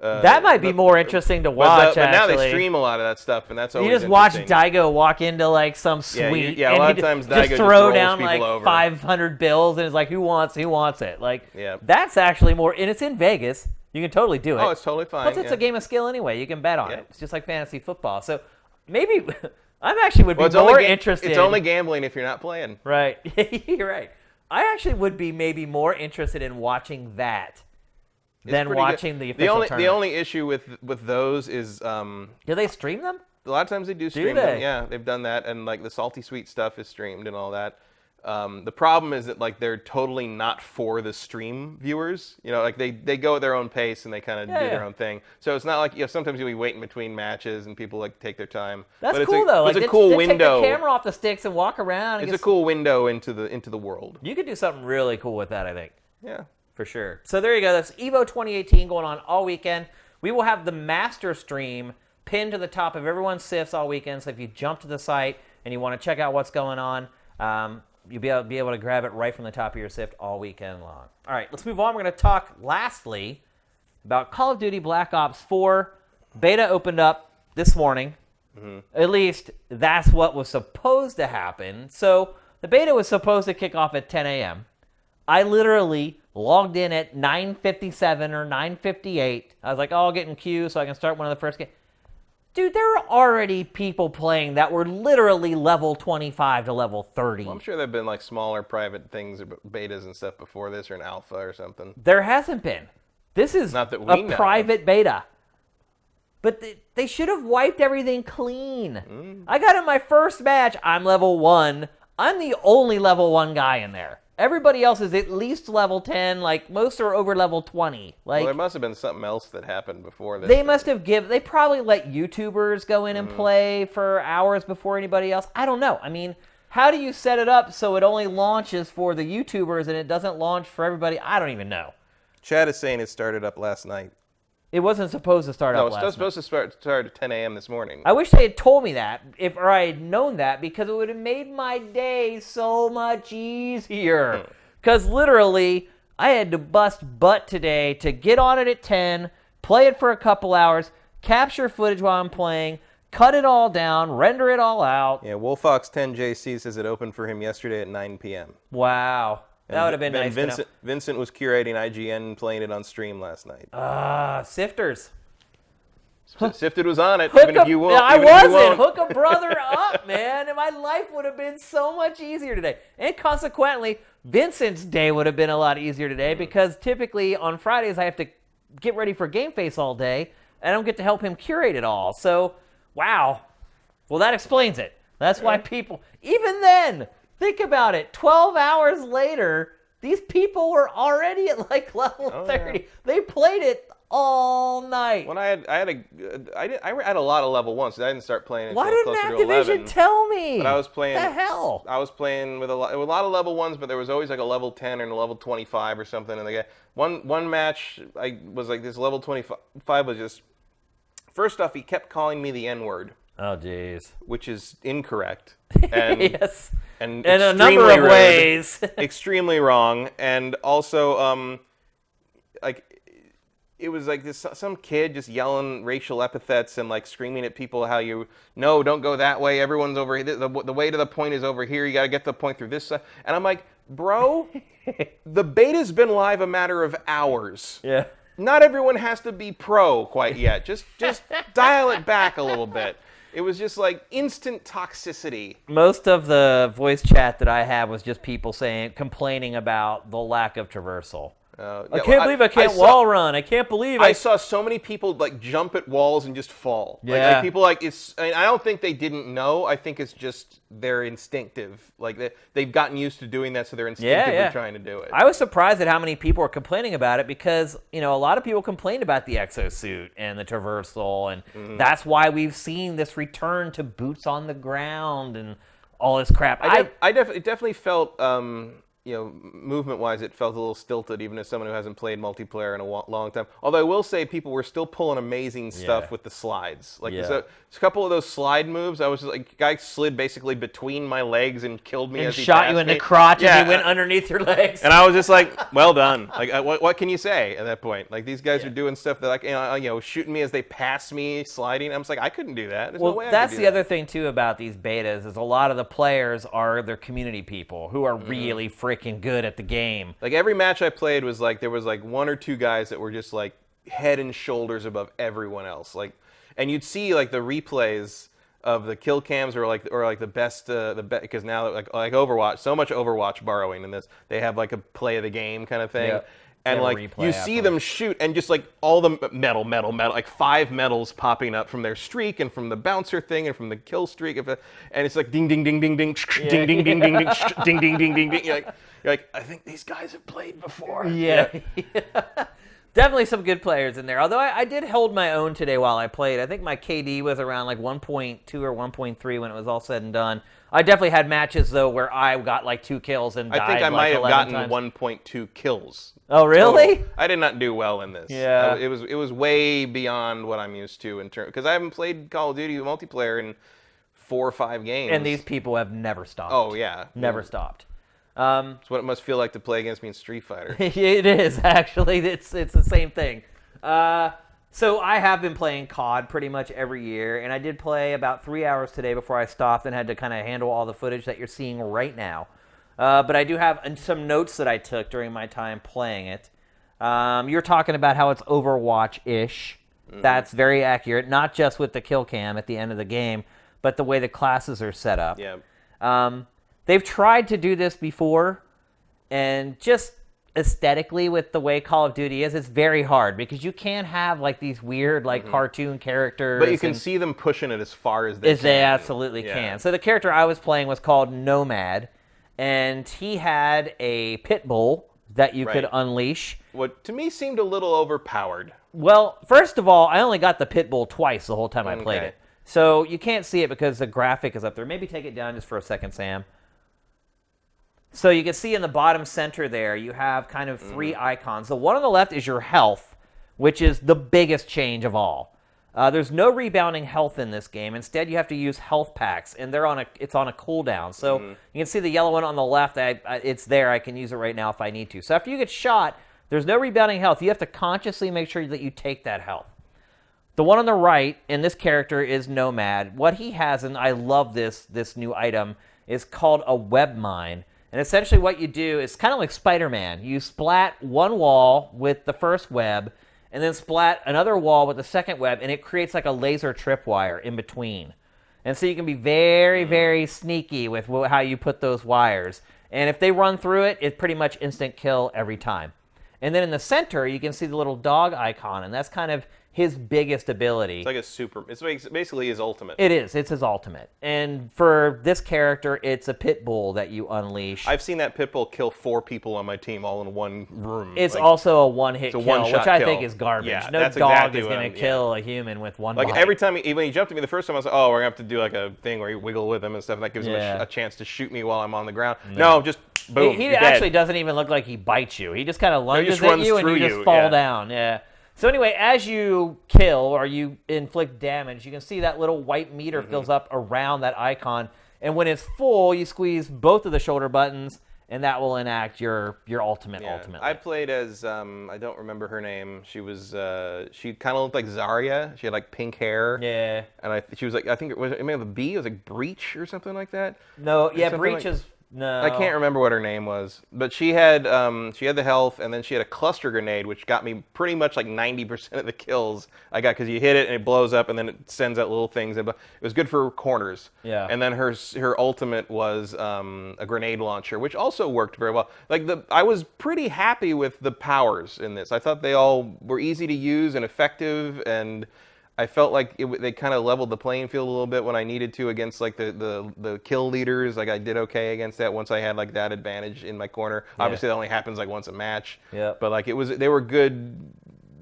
Speaker 1: That might be more interesting to watch.
Speaker 2: But now they
Speaker 1: actually.
Speaker 2: stream a lot of that stuff, and that's always
Speaker 1: You just watch
Speaker 2: interesting.
Speaker 1: Daigo walk into like some
Speaker 2: Yeah,
Speaker 1: suite,
Speaker 2: yeah, a
Speaker 1: and
Speaker 2: lot
Speaker 1: he
Speaker 2: of times
Speaker 1: just
Speaker 2: Daigo just
Speaker 1: throw
Speaker 2: rolls
Speaker 1: down
Speaker 2: people
Speaker 1: like
Speaker 2: over.
Speaker 1: 500 bills, and it's like, who wants it? Like,
Speaker 2: Yeah.
Speaker 1: that's actually more, and it's in Vegas. You can totally do it.
Speaker 2: Oh, it's totally fine.
Speaker 1: Plus, it's
Speaker 2: yeah.
Speaker 1: a game of skill anyway. You can bet on
Speaker 2: Yeah.
Speaker 1: it. It's just like fantasy football. So maybe I actually would be more interested.
Speaker 2: It's only gambling if you're not playing.
Speaker 1: Right. You're right. I actually would be maybe more interested in watching that than watching the official tournament.
Speaker 2: The only issue with those is...
Speaker 1: do they stream them?
Speaker 2: A lot of times they do stream them. Yeah, they've done that, and like the Salty Sweet stuff is streamed and all that. The problem is that like they're totally not for the stream viewers. You know, like they go at their own pace and they kind of do their own thing. So it's not like sometimes you'll be waiting between matches and people like take their time.
Speaker 1: That's cool though.
Speaker 2: It's a cool window.
Speaker 1: Take the camera off the sticks and walk around.
Speaker 2: It's a cool window into the world.
Speaker 1: You could do something really cool with that, I think.
Speaker 2: Yeah,
Speaker 1: for sure. So there you go. That's EVO 2018 going on all weekend. We will have the master stream pinned to the top of everyone's CIFs all weekend. So if you jump to the site and you want to check out what's going on, you'll be able to grab it right from the top of your SIFT all weekend long. All right, let's move on. We're going to talk, lastly, about Call of Duty Black Ops 4. Beta opened up this morning. Mm-hmm. At least that's what was supposed to happen. So the beta was supposed to kick off at 10 a.m. I literally logged in at 9:57 or 9:58. I was like, I'll get in queue so I can start one of the first games. Dude, there are already people playing that were literally level 25 to level 30.
Speaker 2: Well, I'm sure there have been like smaller private things, or betas and stuff before this, or an alpha or something.
Speaker 1: There hasn't been. This is
Speaker 2: not that we
Speaker 1: a private beta. But they should have wiped everything clean. I got in my first match. I'm level 1. I'm the only level 1 guy in there. Everybody else is at least level 10. Like, most are over level 20. Like,
Speaker 2: well, there must have been something else that happened before this.
Speaker 1: They probably let YouTubers go in and play for hours before anybody else. I don't know. I mean, how do you set it up so it only launches for the YouTubers and it doesn't launch for everybody? I don't even know.
Speaker 2: Chad is saying it started up last night.
Speaker 1: It wasn't supposed to start up last night.
Speaker 2: No, it was supposed to start at 10 a.m. this morning.
Speaker 1: I wish they had told me that, or I had known that, because it would have made my day so much easier. Because literally, I had to bust butt today to get on it at 10, play it for a couple hours, capture footage while I'm playing, cut it all down, render it all out.
Speaker 2: Yeah, WolfOx10JC says it opened for him yesterday at 9 p.m.
Speaker 1: Wow. That would have been nice to know.
Speaker 2: Vincent was curating IGN playing it on stream last night.
Speaker 1: Sifters.
Speaker 2: Sifted was on it, even if you won't.
Speaker 1: I wasn't. Hook a brother up, man. And my life would have been so much easier today. And consequently, Vincent's day would have been a lot easier today, because typically on Fridays I have to get ready for GameFace all day, and I don't get to help him curate it all. So, wow. Well, that explains it. That's why people, even then, think about it. 12 hours later, these people were already at like level 30. Yeah. They played it all night.
Speaker 2: When I had a lot of level 1s. So I didn't start playing until closer to 11.
Speaker 1: Why didn't Activision tell me?
Speaker 2: But I was playing.
Speaker 1: What the hell?
Speaker 2: I was playing with a lot of level 1s, but there was always like a level 10 and a level 25 or something. And the guy, one match, I was like, this level 25 was just. First off, he kept calling me the N-word.
Speaker 1: Oh, jeez.
Speaker 2: Which is incorrect. And,
Speaker 1: yes.
Speaker 2: And
Speaker 1: in a number of ways.
Speaker 2: Extremely wrong. And also, like, it was like this some kid just yelling racial epithets and like screaming at people how don't go that way. Everyone's over here. The way to the point is over here. You got to get to the point through this side. And I'm like, bro, the beta's been live a matter of hours.
Speaker 1: Yeah.
Speaker 2: Not everyone has to be pro quite yet. Just dial it back a little bit. It was just like instant toxicity.
Speaker 1: Most of the voice chat that I had was just people complaining about the lack of traversal. I can't believe I can't wall run. I can't believe
Speaker 2: I saw so many people like jump at walls and just fall.
Speaker 1: Yeah.
Speaker 2: Like people like it's. I mean, I don't think they didn't know. I think it's just they're instinctive. Like they've gotten used to doing that, so they're instinctively trying to do it.
Speaker 1: I was surprised at how many people were complaining about it, because a lot of people complained about the exosuit and the traversal, and that's why we've seen this return to boots on the ground and all this crap.
Speaker 2: It definitely felt. Movement-wise, it felt a little stilted, even as someone who hasn't played multiplayer in a long time. Although I will say people were still pulling amazing stuff with the slides. Like a couple of those slide moves, I was just like, guy slid basically between my legs and killed me
Speaker 1: and
Speaker 2: as he
Speaker 1: shot
Speaker 2: passed
Speaker 1: you in
Speaker 2: me.
Speaker 1: the crotch as he went underneath your legs.
Speaker 2: And I was just like, well done. Like, what can you say at that point? Like, these guys are doing stuff that, like, shooting me as they pass me, sliding. I'm just like, I couldn't do that. There's no way I could
Speaker 1: that's
Speaker 2: do
Speaker 1: the
Speaker 2: that.
Speaker 1: other thing too about these betas is a lot of the players are their community people who are really freaking good at the game.
Speaker 2: Like every match I played was like there was like one or two guys that were just like head and shoulders above everyone else. Like, and you'd see like the replays of the kill cams or like the best because now like Overwatch, so much Overwatch borrowing in this. They have like a play of the game kind of thing.
Speaker 1: Yep.
Speaker 2: And like you see them shoot, and just like all the metal, like 5 medals popping up from their streak and from the bouncer thing and from the kill streak, and it's like ding ding ding ding ding ding ding ding ding ding ding ding ding ding ding. You're like, I think these guys have played before.
Speaker 1: Yeah. Definitely some good players in there. Although I did hold my own today while I played. I think my KD was around like 1.2 or 1.3 when it was all said and done. I definitely had matches, though, where I got like 2 kills and died.
Speaker 2: I think I might have gotten
Speaker 1: times.
Speaker 2: 1.2 kills.
Speaker 1: Oh, really?
Speaker 2: Total. I did not do well in this.
Speaker 1: Yeah.
Speaker 2: It was way beyond what I'm used to in terms, because I haven't played Call of Duty multiplayer in 4 or 5 games.
Speaker 1: And these people have never stopped.
Speaker 2: Oh, yeah.
Speaker 1: Never stopped.
Speaker 2: It's what it must feel like to play against me in Street Fighter.
Speaker 1: It is, actually. It's the same thing. So I have been playing COD pretty much every year, and I did play about 3 hours today before I stopped and had to kind of handle all the footage that you're seeing right now. But I do have some notes that I took during my time playing it. You're talking about how it's Overwatch-ish. That's very accurate, not just with the kill cam at the end of the game, but the way the classes are set up.
Speaker 2: Yeah.
Speaker 1: They've tried to do this before, and just aesthetically with the way Call of Duty is, it's very hard because you can't have like these weird like cartoon characters.
Speaker 2: But you can see them pushing it as far as they can.
Speaker 1: They absolutely can. So the character I was playing was called Nomad, and he had a pit bull that you could unleash.
Speaker 2: What to me seemed a little overpowered.
Speaker 1: Well, first of all, I only got the pit bull twice the whole time I played it. So you can't see it because the graphic is up there. Maybe take it down just for a second, Sam. So you can see in the bottom center there, you have kind of 3 icons. The one on the left is your health, which is the biggest change of all. There's no rebounding health in this game. Instead, you have to use health packs, and it's on a cooldown. So you can see the yellow one on the left. It's there. I can use it right now if I need to. So after you get shot, there's no rebounding health. You have to consciously make sure that you take that health. The one on the right, and this character is Nomad. What he has, and I love this new item, is called a web mine. And essentially what you do is kind of like Spider-Man. You splat one wall with the first web, and then splat another wall with the second web, and it creates like a laser tripwire in between. And so you can be very, very sneaky with how you put those wires. And if they run through it, it's pretty much instant kill every time. And then in the center, you can see the little dog icon, and that's kind of his biggest ability.
Speaker 2: It's basically his ultimate.
Speaker 1: It is. It's his ultimate. And for this character, it's a pit bull that you unleash.
Speaker 2: I've seen that pit bull kill 4 people on my team all in one room.
Speaker 1: It's also a one-hit kill, which I think is garbage.
Speaker 2: Yeah,
Speaker 1: no dog is going to kill a human with one bite.
Speaker 2: Every time, even he jumped at me the first time, I was like, oh, we're going to have to do like a thing where you wiggle with him and stuff, and that gives him a chance to shoot me while I'm on the ground. No, just boom,
Speaker 1: He actually doesn't even look like he bites you. He just kind of lunges at you, and you just fall down. Yeah. So anyway, as you kill or you inflict damage, you can see that little white meter fills up around that icon. And when it's full, you squeeze both of the shoulder buttons, and that will enact your ultimate ultimately.
Speaker 2: I played as, I don't remember her name. She was, she kind of looked like Zarya. She had like pink hair.
Speaker 1: Yeah.
Speaker 2: And she was like, I think it may have a B. It was like Breach or something like that.
Speaker 1: No, yeah, Breach is... No.
Speaker 2: I can't remember what her name was, but she had the health, and then she had a cluster grenade, which got me pretty much like 90% of the kills I got, because you hit it and it blows up, and then it sends out little things. It was good for corners.
Speaker 1: Yeah.
Speaker 2: And then her ultimate was a grenade launcher, which also worked very well. I was pretty happy with the powers in this. I thought they all were easy to use and effective, and I felt like they kind of leveled the playing field a little bit when I needed to against like the kill leaders. Like I did okay against that once I had like that advantage in my corner. Yeah. Obviously, that only happens like once a match.
Speaker 1: Yeah.
Speaker 2: But like they were good.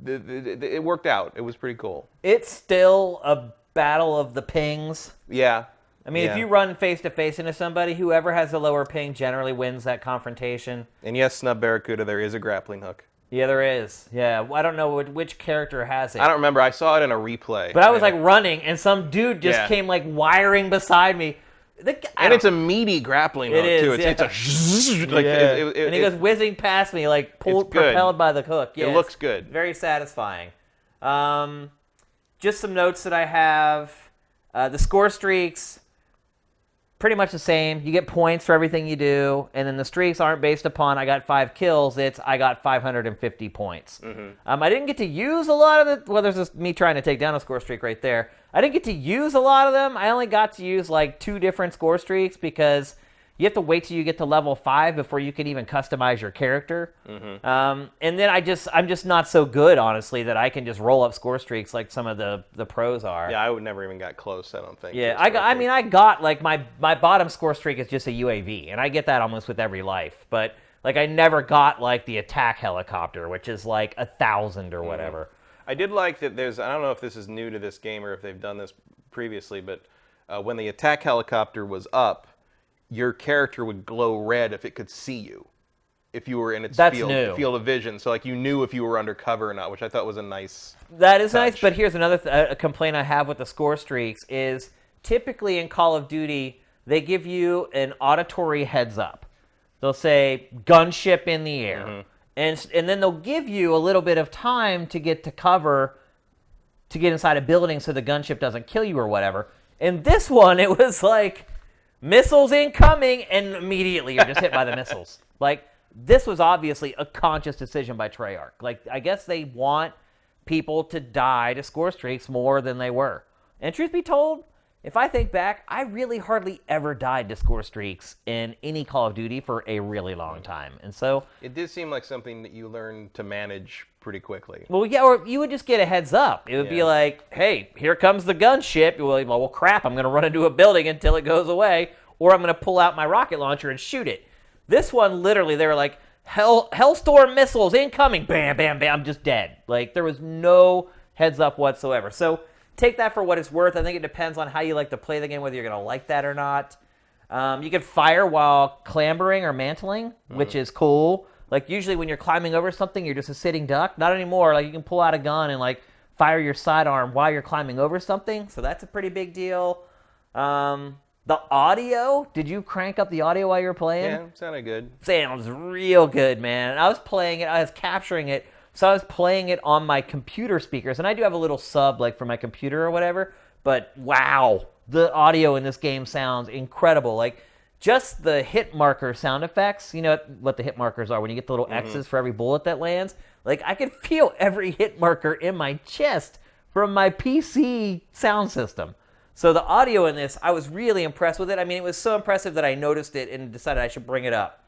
Speaker 2: It worked out. It was pretty cool.
Speaker 1: It's still a battle of the pings.
Speaker 2: Yeah.
Speaker 1: I mean, if you run face-to-face into somebody, whoever has the lower ping generally wins that confrontation.
Speaker 2: And yes, Snub Barracuda, there is a grappling hook.
Speaker 1: Yeah, there is. Yeah, I don't know which character has it.
Speaker 2: I don't remember. I saw it in a replay.
Speaker 1: But I was like running, and some dude just came like wiring beside me.
Speaker 2: And it's a meaty grappling hook, too. It's a
Speaker 1: and he goes whizzing past me, like propelled by the hook. Yeah,
Speaker 2: it looks good.
Speaker 1: Very satisfying. Just some notes that I have. The score streaks. pretty much the same. You get points for everything you do, and then the streaks aren't based upon I got 5 kills. It's I got 550 points. I didn't get to use a lot of it. Well, there's just me trying to take down a score streak right there. I didn't get to use a lot of them. I only got to use like 2 different score streaks because you have to wait till you get to level 5 before you can even customize your character. And then I'm just not so good, honestly, that I can just roll up score streaks like some of the pros are.
Speaker 2: Yeah, I would never even got close, I don't think.
Speaker 1: Yeah, I got like my bottom score streak is just a UAV, and I get that almost with every life. But like I never got like the attack helicopter, which is like 1,000 or whatever.
Speaker 2: I did like that I don't know if this is new to this game or if they've done this previously, but when the attack helicopter was up, your character would glow red if it could see you, if you were in its field of vision. So like you knew if you were undercover or not, which I thought was a nice
Speaker 1: That is
Speaker 2: touch.
Speaker 1: nice, but here's another complaint I have with the score streaks is typically in Call of Duty, they give you an auditory heads up. They'll say gunship in the air. And then they'll give you a little bit of time to get to cover, to get inside a building so the gunship doesn't kill you or whatever. In this one, it was like, missiles incoming, and immediately you're just hit by the missiles. Like, this was obviously a conscious decision by Treyarch. Like, I guess they want people to die to score streaks more than they were. And truth be told, if I think back, I really hardly ever died to score streaks in any Call of Duty for a really long time. And so
Speaker 2: it did seem like something that you learned to manage pretty quickly.
Speaker 1: Well, yeah, or you would just get a heads up. It would be like, hey, here comes the gunship. You're like, well, crap, I'm going to run into a building until it goes away, or I'm going to pull out my rocket launcher and shoot it. This one, literally, they were like, Hellstorm missiles incoming. Bam, bam, bam, just dead. Like, there was no heads up whatsoever. So take that for what it's worth. I think it depends on how you like to play the game, whether you're going to like that or not. You can fire while clambering or mantling, which is cool. Like, usually when you're climbing over something, you're just a sitting duck. Not anymore. Like, you can pull out a gun and, like, fire your sidearm while you're climbing over something. So that's a pretty big deal. The audio, did you crank up the audio while you were playing?
Speaker 2: Yeah, it sounded good.
Speaker 1: Sounds real good, man. I was playing it. I was capturing it. So I was playing it on my computer speakers. And I do have a little sub, like, for my computer or whatever. But, wow, the audio in this game sounds incredible. Like, just the hit marker sound effects, you know what the hit markers are when you get the little X's for every bullet that lands? Like, I could feel every hit marker in my chest from my PC sound system. So the audio in this, I was really impressed with it. I mean, it was so impressive that I noticed it and decided I should bring it up.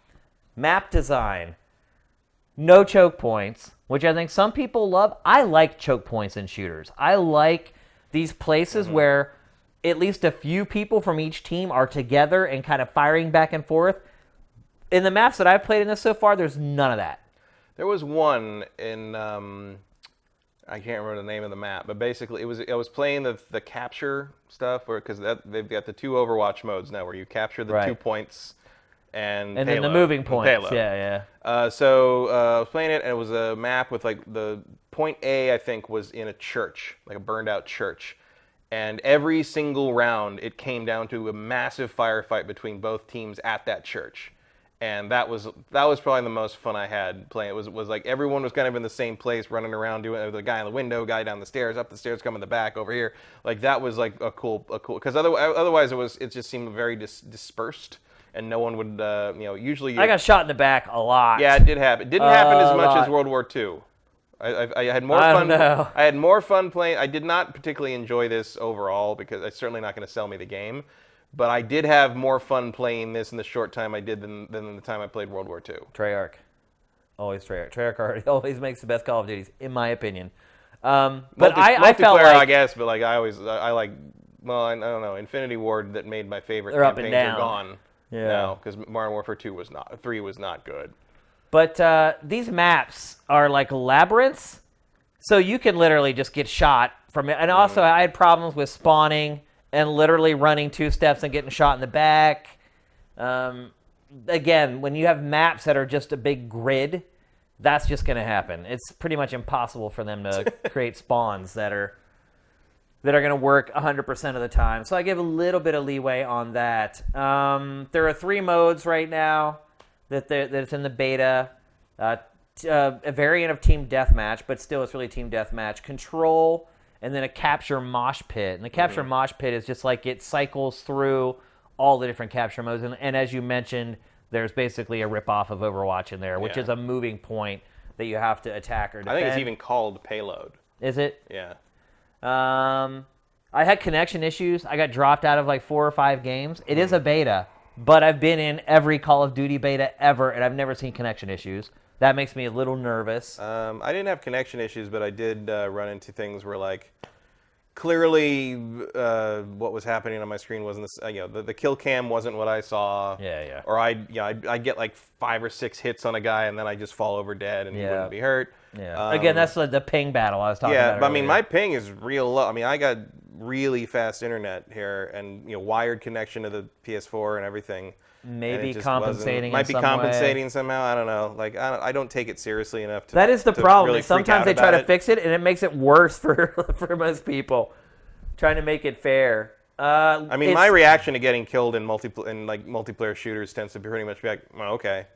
Speaker 1: Map design. No choke points, which I think some people love. I like choke points in shooters. I like these places where at least a few people from each team are together and kind of firing back and forth. In the maps that I've played in this so far, there's none of that.
Speaker 2: There was one in, I can't remember the name of the map, but basically I was playing the capture stuff, because they've got the 2 Overwatch modes now where you capture the 2 points and
Speaker 1: then the moving points. Yeah.
Speaker 2: So I was playing it, and it was a map with like the point A, I think, was in a church, like a burned out church. And every single round, it came down to a massive firefight between both teams at that church. And that was probably the most fun I had playing. It was like everyone was kind of in the same place, running around, doing the guy in the window, guy down the stairs, up the stairs, coming the back, over here. Like, that was like a cool, because otherwise it just seemed very dispersed, and no one would, usually.
Speaker 1: I got shot in the back a lot.
Speaker 2: Yeah, it did happen. It didn't happen as much as World War II. I had more fun. I had more fun playing. I did not particularly enjoy this overall, because it's certainly not going to sell me the game. But I did have more fun playing this in the short time I did than the time I played World War II.
Speaker 1: Treyarch. Always Treyarch. Treyarch always makes the best Call of Duties, in my opinion. But I felt like,
Speaker 2: I guess, but like I don't know, Infinity Ward that made my favorite campaigns are gone.
Speaker 1: Yeah.
Speaker 2: Now, because Modern Warfare 3 was not good.
Speaker 1: But these maps are like labyrinths, so you can literally just get shot from it. And also, I had problems with spawning and literally running 2 steps and getting shot in the back. Again, when you have maps that are just a big grid, that's just going to happen. It's pretty much impossible for them to create spawns that are going to work 100% of the time. So I give a little bit of leeway on that. There are 3 modes right now that it's in the beta. A variant of Team Deathmatch, but still it's really Team Deathmatch. Control, and then a capture mosh pit. And the capture mosh pit is just like it cycles through all the different capture modes. And as you mentioned, there's basically a ripoff of Overwatch in there, which is a moving point that you have to attack or defend.
Speaker 2: I think it's even called Payload.
Speaker 1: Is it?
Speaker 2: Yeah.
Speaker 1: I had connection issues. I got dropped out of like 4 or 5 games. It is a beta, but I've been in every Call of Duty beta ever, and I've never seen connection issues. That makes me a little nervous.
Speaker 2: I didn't have connection issues, but I did run into things where, like, clearly what was happening on my screen wasn't the kill cam wasn't what I saw.
Speaker 1: Yeah.
Speaker 2: Or I get like 5 or 6 hits on a guy, and then I just fall over dead, and he wouldn't be hurt.
Speaker 1: Yeah. Again, that's the ping battle I was talking about.
Speaker 2: Yeah, but I mean, my ping is real low. I mean, I got really fast internet here, and wired connection to the PS4 and everything.
Speaker 1: Maybe compensating.
Speaker 2: Might be compensating somehow. I don't know. Like, I don't take it seriously enough to.
Speaker 1: That is the problem.
Speaker 2: Really
Speaker 1: sometimes they try to fix it, and it makes it worse for most people. Trying to make it fair.
Speaker 2: I mean, my reaction to getting killed in multiplayer shooters tends to be pretty much be like, well, okay,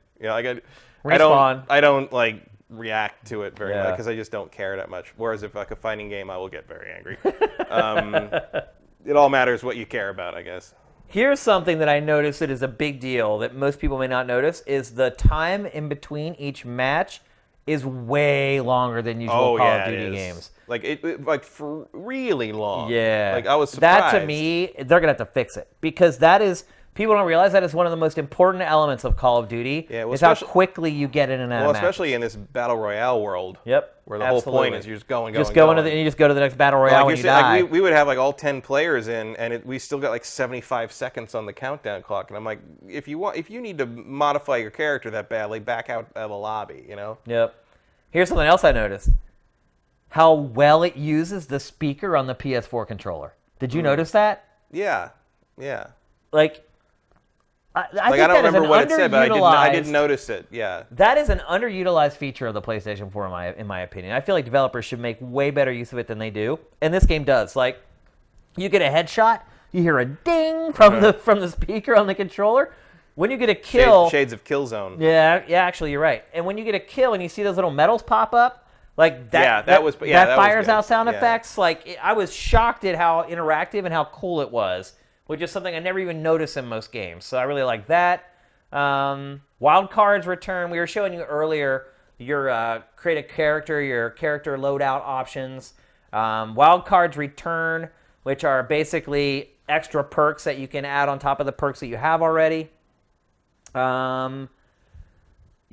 Speaker 1: respawn.
Speaker 2: I don't like react to it very much because I just don't care that much. Whereas if like a fighting game, I will get very angry. It all matters what you care about, I guess.
Speaker 1: Here's something that I noticed that is a big deal that most people may not notice is the time in between each match is way longer than usual Call of Duty games.
Speaker 2: Like for really long.
Speaker 1: Yeah.
Speaker 2: Like I was surprised.
Speaker 1: That to me, they're gonna have to fix it because that is people don't realize that is one of the most important elements of Call of Duty.
Speaker 2: Yeah, well,
Speaker 1: is how quickly you get in and out.
Speaker 2: Well,
Speaker 1: of
Speaker 2: especially in this battle royale world.
Speaker 1: Yep.
Speaker 2: Where the whole point is you're just going.
Speaker 1: And you just go to the next battle royale when you die.
Speaker 2: Like we would have like all 10 players in, and we still got like 75 seconds on the countdown clock. And I'm like, if you need to modify your character that badly, back out of the lobby.
Speaker 1: Yep. Here's something else I noticed. How well it uses the speaker on the PS4 controller. Did you notice that?
Speaker 2: Yeah.
Speaker 1: Like, I think
Speaker 2: don't
Speaker 1: that is
Speaker 2: remember
Speaker 1: an
Speaker 2: what it said, but I did
Speaker 1: underutilized-
Speaker 2: notice it. Yeah.
Speaker 1: That is an underutilized feature of the PlayStation 4, in my opinion. I feel like developers should make way better use of it than they do, and this game does. Like, you get a headshot, you hear a ding from the speaker on the controller. When you get a kill,
Speaker 2: shades of Killzone.
Speaker 1: Yeah, actually, you're right. And when you get a kill and you see those little medals pop up, like that,
Speaker 2: that
Speaker 1: fires
Speaker 2: was
Speaker 1: out sound effects. Like I was shocked at how interactive and how cool it was, which is something I never even noticed in most games. So I really like that. Wild cards return. We were showing you earlier your create a character, your character loadout options. Wild cards return, which are basically extra perks that you can add on top of the perks that you have already.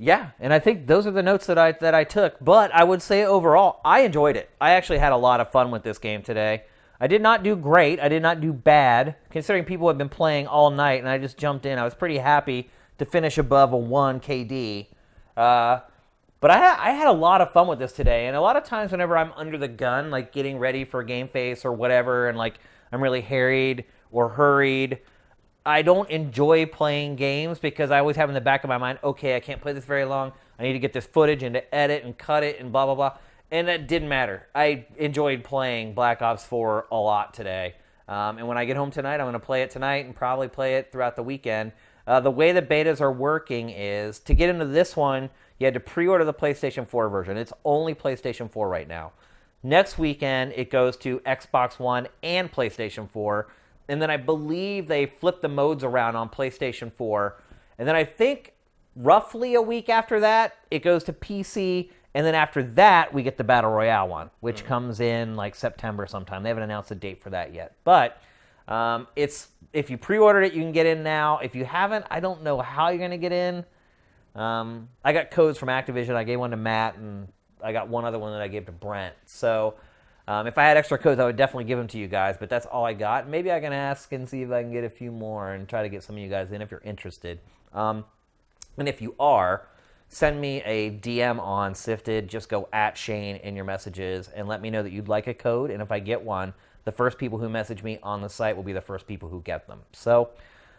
Speaker 1: Yeah, and I think those are the notes that I took. But I would say overall, I enjoyed it. I actually had a lot of fun with this game today. I did not do great. I did not do bad, considering people have been playing all night, and I just jumped in. I was pretty happy to finish above a 1 KD. But I had a lot of fun with this today, and a lot of times whenever I'm under the gun, like getting ready for GameFace or whatever, and like I'm really harried or hurried, I don't enjoy playing games because I always have in the back of my mind, okay, I can't play this very long. I need to get this footage and to edit and cut it and blah, blah, blah. And that didn't matter. I enjoyed playing Black Ops 4 a lot today. And when I get home tonight, I'm going to play it tonight and probably play it throughout the weekend. The way the betas are working is, to get into this one, you had to pre-order the PlayStation 4 version. It's only PlayStation 4 right now. Next weekend, it goes to Xbox One and PlayStation 4. And then I believe they flip the modes around on PlayStation 4. And then I think roughly a week after that, it goes to PC. And then after that, we get the Battle Royale one, which comes in like September sometime. They haven't announced a date for that yet. But it's if you pre-ordered it, you can get in now. If you haven't, I don't know how you're going to get in. I got codes from Activision. I gave one to Matt, and I got one other one that I gave to Brent. So if I had extra codes, I would definitely give them to you guys, but that's all I got. Maybe I can ask and see if I can get a few more and try to get some of you guys in if you're interested. And if you are, send me a DM on Sifted. Just go at Shane in your messages and let me know that you'd like a code. And if I get one, the first people who message me on the site will be the first people who get them. So,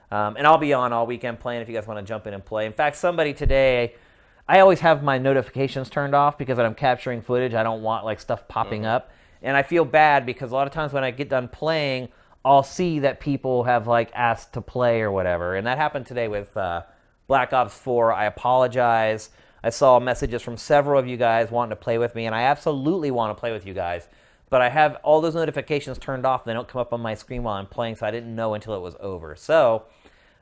Speaker 1: and I'll be on all weekend playing if you guys want to jump in and play. In fact, somebody today, I always have my notifications turned off because when I'm capturing footage, I don't want like stuff popping up. And I feel bad because a lot of times when I get done playing, I'll see that people have like asked to play or whatever. And that happened today with Black Ops 4. I apologize. I saw messages from several of you guys wanting to play with me, and I absolutely want to play with you guys. But I have all those notifications turned off. They don't come up on my screen while I'm playing, so I didn't know until it was over. So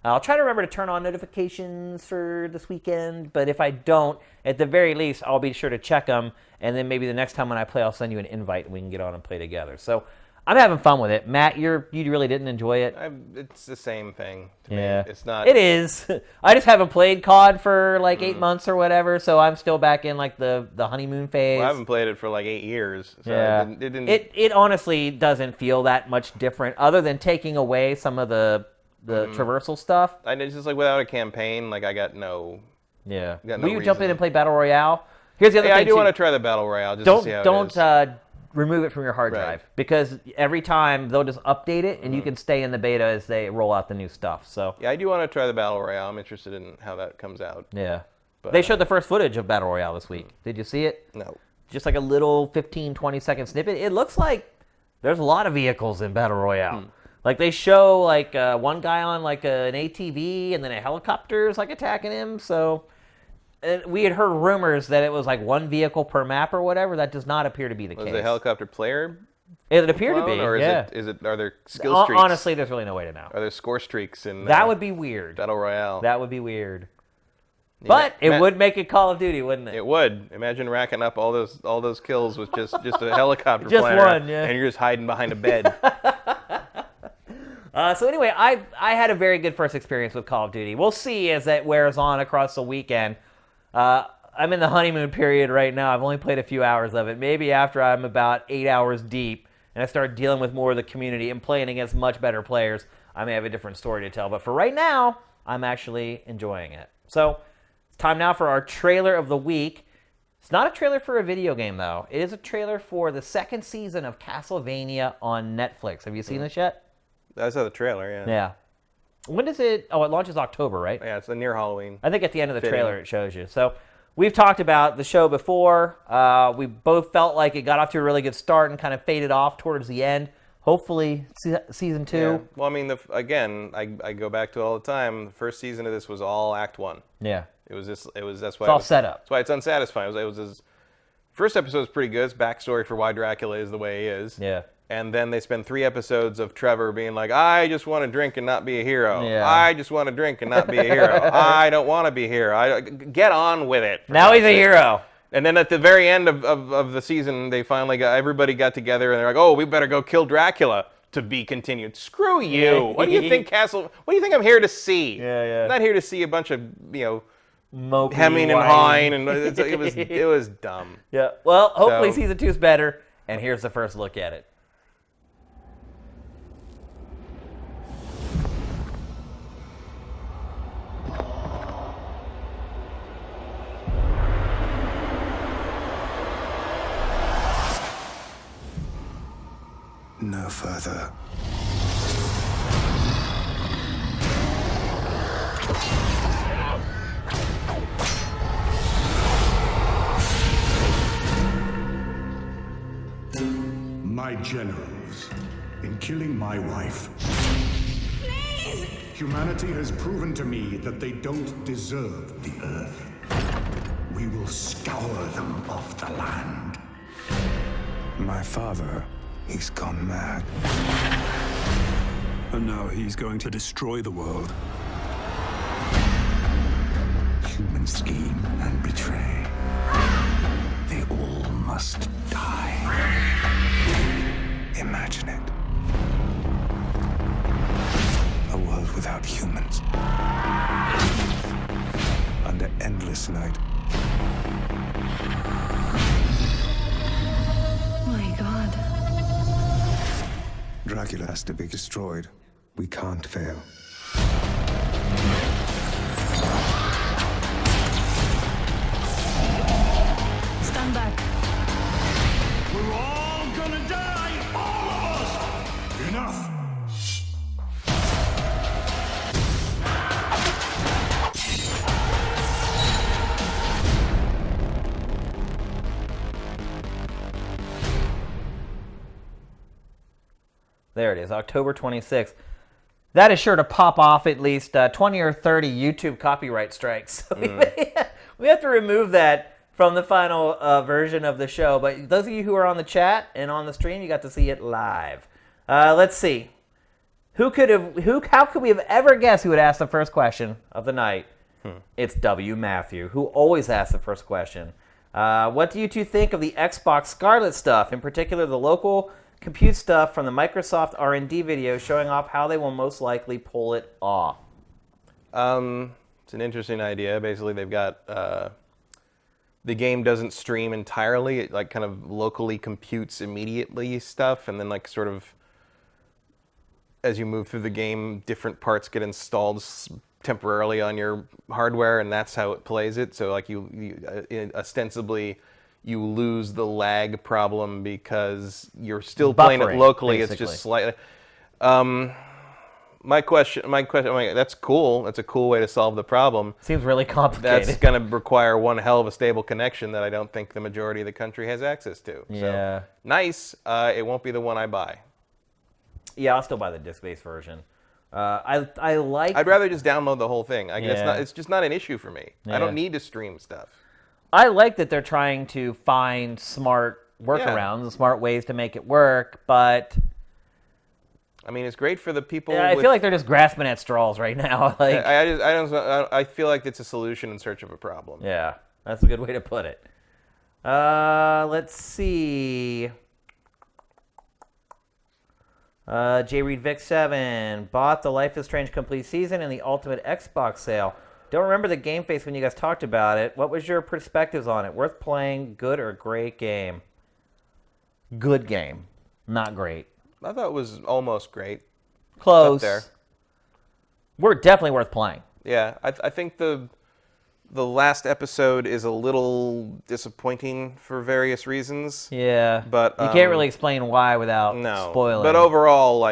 Speaker 1: I'll try to remember to turn on notifications for this weekend, but if I don't, at the very least, I'll be sure to check them, and then maybe the next time when I play, I'll send you an invite and we can get on and play together. So I'm having fun with it. Matt, you really didn't enjoy it?
Speaker 2: It's the same thing to
Speaker 1: Yeah.
Speaker 2: me. It's not.
Speaker 1: It is. I just haven't played COD for like 8 months or whatever, so I'm still back in like the honeymoon phase.
Speaker 2: Well, I haven't played it for like 8 years. So
Speaker 1: Yeah. It honestly doesn't feel that much different, other than taking away some of the traversal stuff.
Speaker 2: And it's just like without a campaign, like I got no.
Speaker 1: Yeah.
Speaker 2: Got no
Speaker 1: Will you jump in
Speaker 2: reason.
Speaker 1: and play Battle Royale? Here's the other
Speaker 2: Yeah,
Speaker 1: thing
Speaker 2: I do
Speaker 1: too.
Speaker 2: want to try the Battle Royale just to see how it is.
Speaker 1: Remove it from your hard
Speaker 2: Right.
Speaker 1: drive, because every time they'll just update it and you can stay in the beta as they roll out the new stuff. So
Speaker 2: Yeah, I do want to try the Battle Royale. I'm interested in how that comes out.
Speaker 1: yeah.
Speaker 2: But,
Speaker 1: They showed the first footage of Battle Royale this week. Did you see it?
Speaker 2: No.
Speaker 1: Just like a little 15, 20-second snippet. It looks like there's a lot of vehicles in Battle Royale. Like they show like one guy on like an ATV, and then a helicopter's like attacking him. So we had heard rumors that it was like one vehicle per map or whatever. That does not appear to be the case.
Speaker 2: Was the helicopter player?
Speaker 1: It appeared to
Speaker 2: flown,
Speaker 1: be.
Speaker 2: or is
Speaker 1: Yeah.
Speaker 2: it? Are there skill streaks?
Speaker 1: Honestly, there's really no way to know.
Speaker 2: Are there score streaks in
Speaker 1: That would be weird.
Speaker 2: Battle Royale?
Speaker 1: That would be weird.
Speaker 2: Yeah,
Speaker 1: But it would make it Call of Duty, wouldn't it?
Speaker 2: It would. Imagine racking up all those kills with just a helicopter
Speaker 1: Just
Speaker 2: flying
Speaker 1: one,
Speaker 2: around,
Speaker 1: yeah.
Speaker 2: and you're just hiding behind a bed.
Speaker 1: So anyway, I had a very good first experience with Call of Duty. We'll see as that wears on across the weekend. I'm in the honeymoon period right now. I've only played a few hours of it. Maybe after I'm about 8 hours deep and I start dealing with more of the community and playing against much better players, I may have a different story to tell. But for right now, I'm actually enjoying it. So it's time now for our trailer of the week. It's not a trailer for a video game, though. It is a trailer for the second season of Castlevania on Netflix. Have you seen this yet?
Speaker 2: I saw the trailer. Yeah.
Speaker 1: Yeah. When does it... Oh, it launches October, right?
Speaker 2: Yeah, it's near Halloween.
Speaker 1: I think at the end of the
Speaker 2: Fitting.
Speaker 1: trailer it shows you. So we've talked about the show before. We both felt like it got off to a really good start and kind of faded off towards the end. Hopefully, season 2.
Speaker 2: Yeah. Well, I mean, again, I go back to it all the time. The first season of this was all Act 1.
Speaker 1: Yeah.
Speaker 2: It was just that's why
Speaker 1: It's all set up.
Speaker 2: That's why it's unsatisfying. It was first episode was pretty good. It's backstory for why Dracula is the way he is.
Speaker 1: Yeah.
Speaker 2: And then they spend 3 episodes of Trevor being like, I just want to drink and not be a hero.
Speaker 1: Yeah.
Speaker 2: I just want to drink and not be a hero. I don't want to be a hero. Get on with it.
Speaker 1: Now he's a hero.
Speaker 2: And then at the very end of the season, they finally everybody got together and they're like, oh, we better go kill Dracula. To be continued. Screw you. What do you think, What do you think I'm here to see?
Speaker 1: Yeah.
Speaker 2: I'm not here to see a bunch of,
Speaker 1: Mopey,
Speaker 2: hemming and hawing,
Speaker 1: whining.
Speaker 2: and it was dumb.
Speaker 1: Yeah. Well, hopefully
Speaker 2: So-
Speaker 1: season 2 is better. And here's the first look at it.
Speaker 3: No further. My generals, in killing my wife, humanity has proven to me that they don't deserve the earth. We will scour them off the land. My father, he's gone mad. And now he's going to destroy the world. Human scheme and betray. They all must die. Imagine it. A world without humans. Under endless night.
Speaker 4: My God.
Speaker 3: Dracula has to be destroyed. We can't fail.
Speaker 4: Stand back.
Speaker 3: We're all gonna die! All of us! Enough!
Speaker 1: There it is, October 26th. That is sure to pop off at least 20 or 30 YouTube copyright strikes. So we have to remove that from the final version of the show. But those of you who are on the chat and on the stream, you got to see it live. Let's see. How could we have ever guessed who would ask the first question of the night? It's W. Matthew, who always asks the first question. What do you two think of the Xbox Scarlet stuff, in particular the local compute stuff from the Microsoft R&D video showing off how they will most likely pull it off?
Speaker 2: It's an interesting idea. Basically, they've got the game doesn't stream entirely. It like kind of locally computes immediately stuff, and then like sort of as you move through the game, different parts get installed temporarily on your hardware, and that's how it plays it. So like you ostensibly you lose the lag problem because you're still playing it locally.
Speaker 1: Basically.
Speaker 2: It's just slightly. My question. That's cool. That's a cool way to solve the problem.
Speaker 1: Seems really complicated.
Speaker 2: That's going to require one hell of a stable connection that I don't think the majority of the country has access to.
Speaker 1: Yeah.
Speaker 2: So, nice. It won't be the one I buy.
Speaker 1: Yeah, I'll still buy the disc-based version. I like.
Speaker 2: I'd rather just download the whole thing.
Speaker 1: Yeah.
Speaker 2: It's just not an issue for me.
Speaker 1: Yeah.
Speaker 2: I don't need to stream stuff.
Speaker 1: I like that they're trying to find smart workarounds, smart ways to make it work, but
Speaker 2: I mean, it's great for the people.
Speaker 1: I feel like they're just grasping at straws right now. Like,
Speaker 2: I feel like it's a solution in search of a problem.
Speaker 1: yeah, that's a good way to put it. Let's see. J. Reed Vic 7 bought the Life is Strange Complete Season and the Ultimate Xbox sale. Don't remember the GameFace when you guys talked about it. What was your perspectives on it? Worth playing? Good or great game? Good game. Not great.
Speaker 2: I thought it was almost great.
Speaker 1: Close.
Speaker 2: Up there.
Speaker 1: We're definitely worth playing.
Speaker 2: Yeah, I think the last episode is a little disappointing for various reasons.
Speaker 1: Yeah.
Speaker 2: But
Speaker 1: you can't really explain why without spoiling.
Speaker 2: But overall,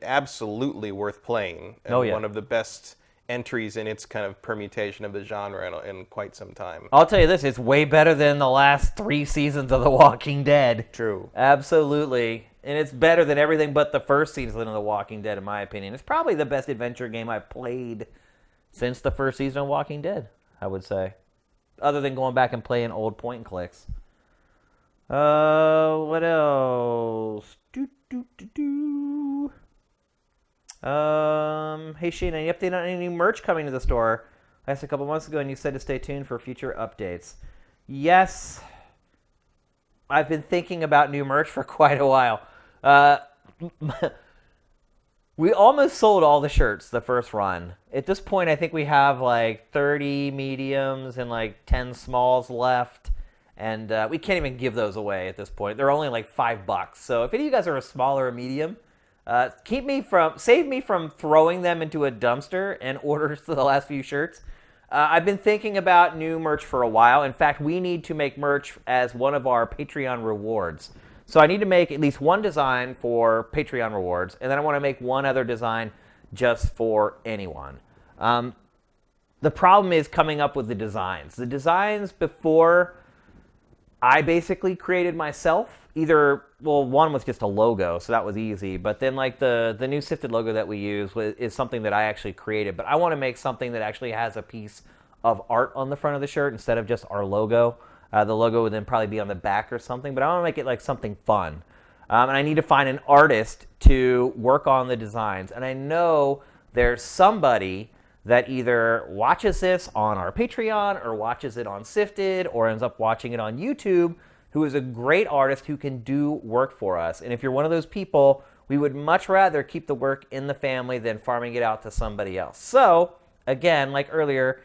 Speaker 2: absolutely worth playing. And
Speaker 1: Oh, yeah.
Speaker 2: one of the best entries in its kind of permutation of the genre in quite some time.
Speaker 1: I'll tell you this, it's way better than the last 3 seasons of The Walking Dead.
Speaker 2: True.
Speaker 1: Absolutely. And it's better than everything but the first season of The Walking Dead, in my opinion. It's probably the best adventure game I've played since the first season of Walking Dead, I would say. Other than going back and playing old point and clicks. What else? Hey Shane, any update on any new merch coming to the store? I asked a couple months ago and you said to stay tuned for future updates. Yes, I've been thinking about new merch for quite a while. We almost sold all the shirts the first run. At this point, I think we have like 30 mediums and like 10 smalls left. And we can't even give those away at this point. They're only like $5. So if any of you guys are a small or a medium, save me from throwing them into a dumpster and orders to the last few shirts. I've been thinking about new merch for a while. In fact, we need to make merch as one of our Patreon rewards. So I need to make at least one design for Patreon rewards, and then I want to make one other design just for anyone. The problem is coming up with the designs. The designs before I basically created myself. One was just a logo, so that was easy. But then like the new Sifted logo that we use is something that I actually created. But I want to make something that actually has a piece of art on the front of the shirt instead of just our logo. The logo would then probably be on the back or something. But I want to make it like something fun. And I need to find an artist to work on the designs. And I know there's somebody that either watches this on our Patreon or watches it on Sifted or ends up watching it on YouTube, who is a great artist who can do work for us. And if you're one of those people, we would much rather keep the work in the family than farming it out to somebody else. So, again, like earlier,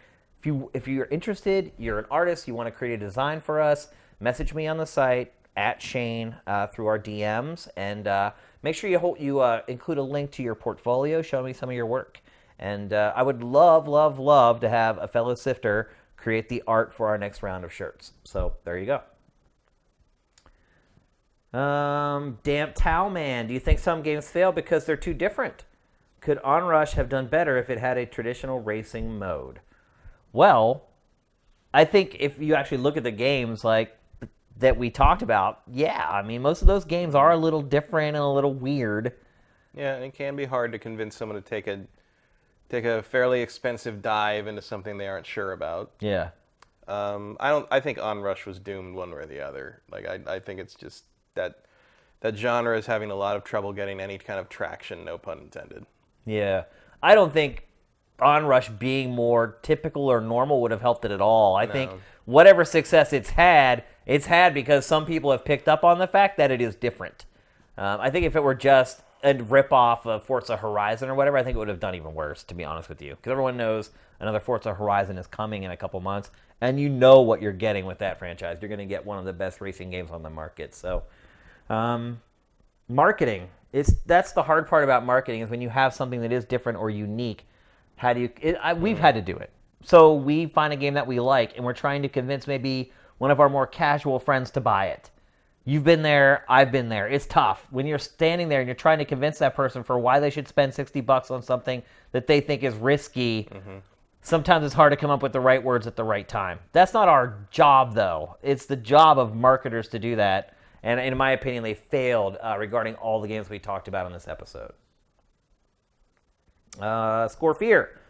Speaker 1: if you're interested, you're an artist, you want to create a design for us, message me on the site at Shane through our DMs, and make sure you include a link to your portfolio, show me some of your work. And I would love, love, love to have a fellow sifter create the art for our next round of shirts. So there you go. Damp Towel Man, do you think some games fail because they're too different? Could Onrush have done better if it had a traditional racing mode? Well, I think if you actually look at the games like that we talked about, yeah, I mean, most of those games are a little different and a little weird.
Speaker 2: Yeah, and it can be hard to convince someone to take a fairly expensive dive into something they aren't sure about.
Speaker 1: Yeah. I
Speaker 2: think Onrush was doomed one way or the other. Like I think it's just that that genre is having a lot of trouble getting any kind of traction, no pun intended.
Speaker 1: Yeah. I don't think Onrush being more typical or normal would have helped it at all. I think whatever success it's had because some people have picked up on the fact that it is different. I think if it were just a rip-off of Forza Horizon or whatever, I think it would have done even worse, to be honest with you. Because everyone knows another Forza Horizon is coming in a couple months, and you know what you're getting with that franchise. You're going to get one of the best racing games on the market. So, marketing. That's the hard part about marketing is when you have something that is different or unique. How do you? We've had to do it. So we find a game that we like, and we're trying to convince maybe one of our more casual friends to buy it. You've been there. I've been there. It's tough when you're standing there and you're trying to convince that person for why they should spend $60 on something that they think is risky. Mm-hmm. Sometimes it's hard to come up with the right words at the right time. That's not our job, though. It's the job of marketers to do that. And in my opinion, they failed regarding all the games we talked about in this episode. Score Fear.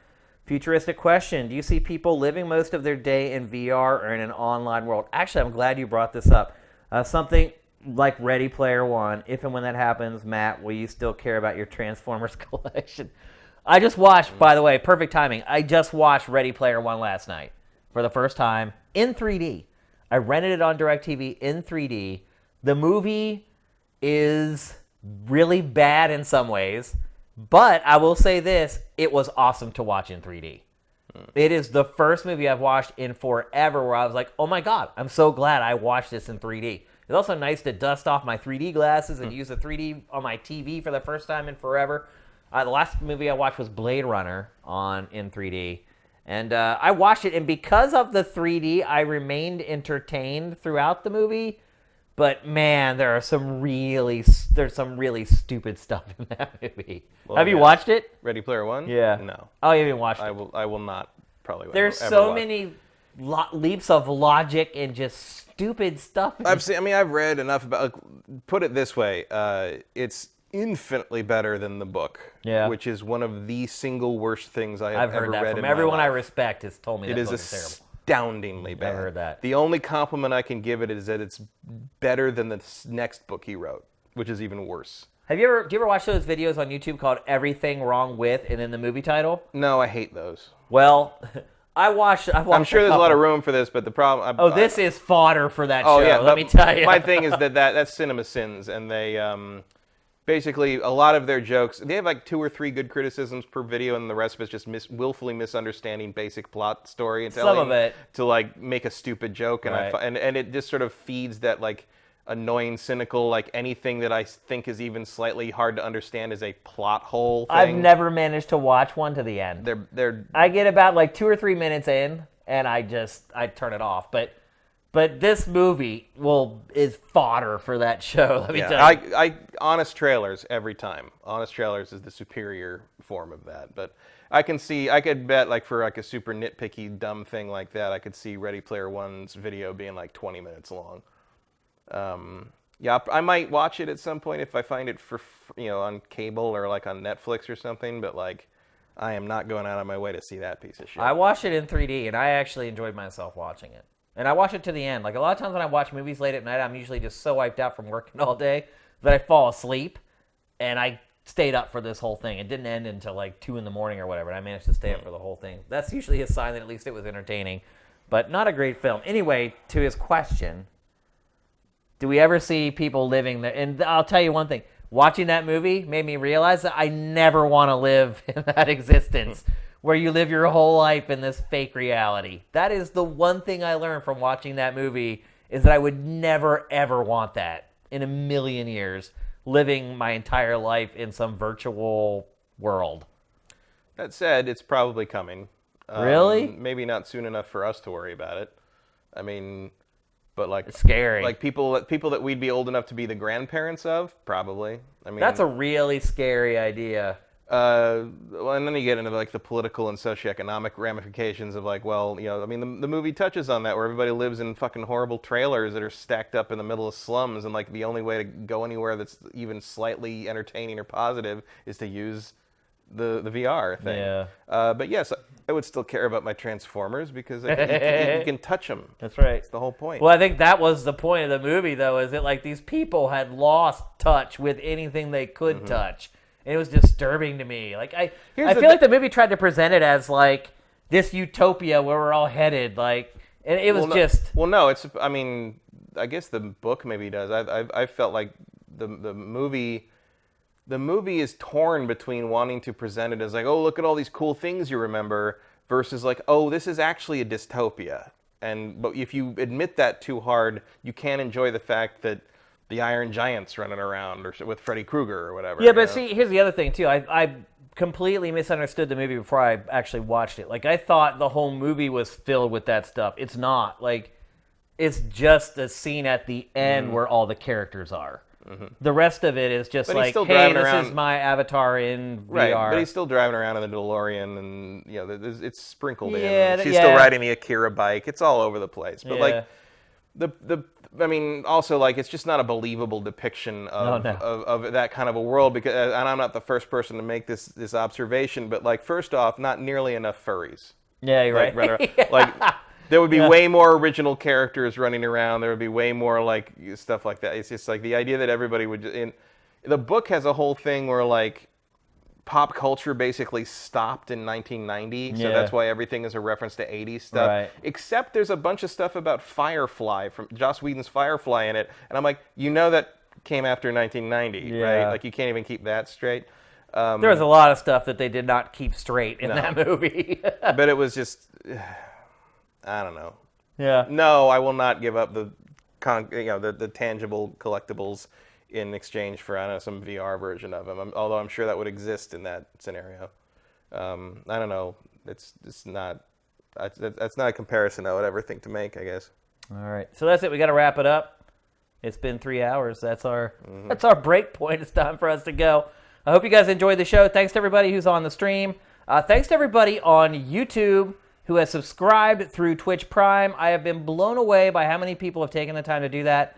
Speaker 1: Futuristic question. Do you see people living most of their day in VR or in an online world? Actually, I'm glad you brought this up. Something like Ready Player One. If and when that happens, Matt, will you still care about your Transformers collection? I just watched, by the way, perfect timing. I just watched Ready Player One last night for the first time in 3D. I rented it on DirecTV in 3D. The movie is really bad in some ways, but I will say this, it was awesome to watch in 3D. It is the first movie I've watched in forever where I was like, oh my God, I'm so glad I watched this in 3D. It's also nice to dust off my 3D glasses and use the 3D on my TV for the first time in forever. The last movie I watched was Blade Runner in 3D. And I watched it, and because of the 3D, I remained entertained throughout the movie. But man, there's some really stupid stuff in that movie. Well, have you watched it?
Speaker 2: Ready Player One?
Speaker 1: Yeah.
Speaker 2: No.
Speaker 1: Oh, you haven't watched it?
Speaker 2: I will not probably.
Speaker 1: There's so many leaps of logic and just stupid stuff.
Speaker 2: I've read enough about. Put it this way, it's infinitely better than the book. Yeah. Which is one of the single worst things I've ever read in my life. I've heard that from everyone I respect has told me that book is terrible.
Speaker 1: Astoundingly
Speaker 2: bad.
Speaker 1: I heard that.
Speaker 2: The only compliment I can give it is that it's better than the next book he wrote, which is even worse.
Speaker 1: Do you ever watch those videos on YouTube called Everything Wrong With and then the movie title?
Speaker 2: No, I hate those.
Speaker 1: Well, I'm sure
Speaker 2: there's a lot of room for this, but the problem...
Speaker 1: this is fodder for that show, yeah, let me tell you.
Speaker 2: My thing is that's Cinema Sins, and they... Basically, a lot of their jokes, they have like 2 or 3 good criticisms per video, and the rest of it's just willfully misunderstanding basic plot story and telling
Speaker 1: some of it
Speaker 2: to like make a stupid joke, and
Speaker 1: right.
Speaker 2: and it just sort of feeds that like annoying, cynical, like anything that I think is even slightly hard to understand is a plot hole thing.
Speaker 1: I've never managed to watch one to the end. I get about like 2 or 3 minutes in, and I turn it off, But this movie is fodder for that show. Let me tell you.
Speaker 2: I honest trailers every time. Honest trailers is the superior form of that. But I could bet like for like a super nitpicky dumb thing like that, I could see Ready Player One's video being like 20 minutes long. Yeah, I might watch it at some point if I find it for on cable or like on Netflix or something. But like, I am not going out of my way to see that piece of shit.
Speaker 1: I watched it in 3D, and I actually enjoyed myself watching it. And I watch it to the end. Like a lot of times when I watch movies late at night, I'm usually just so wiped out from working all day that I fall asleep. And I stayed up for this whole thing. It didn't end until like 2 in the morning or whatever. And I managed to stay up for the whole thing. That's usually a sign that at least it was entertaining. But not a great film. Anyway, to his question, do we ever see people living there? And I'll tell you one thing. Watching that movie made me realize that I never want to live in that existence. Where you live your whole life in this fake reality. That is the one thing I learned from watching that movie is that I would never, ever want that in a million years, living my entire life in some virtual world.
Speaker 2: That said, it's probably coming.
Speaker 1: Really?
Speaker 2: Maybe not soon enough for us to worry about it. I mean, but like...
Speaker 1: It's scary.
Speaker 2: Like people that we'd be old enough to be the grandparents of, probably. I mean,
Speaker 1: that's a really scary idea.
Speaker 2: Well, and then you get into like the political and socioeconomic ramifications of like, well, I mean, the movie touches on that where everybody lives in fucking horrible trailers that are stacked up in the middle of slums, and like the only way to go anywhere that's even slightly entertaining or positive is to use the VR thing.
Speaker 1: Yeah.
Speaker 2: But yes, I would still care about my Transformers because you can touch them.
Speaker 1: That's right.
Speaker 2: That's the whole point.
Speaker 1: Well, I think that was the point of the movie, though, is that like these people had lost touch with anything they could touch. And it was disturbing to me. Like I feel like the movie tried to present it as like this utopia where we're all headed. Like, and it was
Speaker 2: no. It's. I mean, I guess the book maybe does. I felt like the movie. The movie is torn between wanting to present it as like, oh, look at all these cool things you remember, versus like, oh, this is actually a dystopia. But if you admit that too hard, you can't enjoy the fact that the Iron Giant's running around or with Freddy Krueger or whatever.
Speaker 1: Yeah, but see, here's the other thing too. I completely misunderstood the movie before I actually watched it. Like I thought the whole movie was filled with that stuff. It's not. Like it's just the scene at the end where all the characters are. The rest of it is just like, hey, this is my avatar in VR.
Speaker 2: Right, but he's still driving around in the DeLorean, and it's sprinkled in. She's still riding the Akira bike. It's all over the place. But like I mean, also like it's just not a believable depiction of that kind of a world. Because, and I'm not the first person to make this observation, but like first off, not nearly enough furries.
Speaker 1: Yeah, you're right.
Speaker 2: Like. There would be way more original characters running around. There would be way more like stuff like that. It's just like the idea that everybody would. The book has a whole thing where like pop culture basically stopped in 1990, so that's why everything is a reference to 80s stuff.
Speaker 1: Right.
Speaker 2: Except there's a bunch of stuff about Firefly from Joss Whedon's Firefly in it, and I'm like, that came after 1990, right? Like you can't even keep that straight.
Speaker 1: There was a lot of stuff that they did not keep straight in that movie.
Speaker 2: But it was just. I don't know.
Speaker 1: Yeah.
Speaker 2: No, I will not give up the tangible collectibles in exchange for some VR version of them. Although I'm sure that would exist in that scenario. I don't know. It's not. That's not a comparison I would ever think to make, I guess.
Speaker 1: All right. So that's it. We got to wrap it up. It's been 3 hours. That's our break point. It's time for us to go. I hope you guys enjoyed the show. Thanks to everybody who's on the stream. Thanks to everybody on YouTube who has subscribed through Twitch Prime. I have been blown away by how many people have taken the time to do that.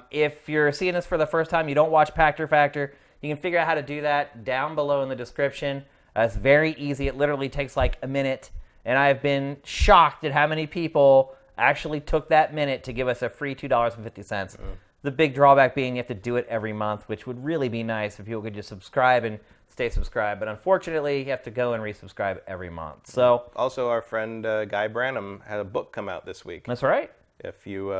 Speaker 1: If you're seeing this for the first time, you don't watch Pachter Factor, you can figure out how to do that down below in the description. It's very easy. It literally takes like a minute. And I have been shocked at how many people actually took that minute to give us a free $2.50. The big drawback being you have to do it every month, which would really be nice if people could just subscribe and stay subscribed. But unfortunately, you have to go and resubscribe every month. So
Speaker 2: also, our friend Guy Branum had a book come out this week.
Speaker 1: That's right.
Speaker 2: If you,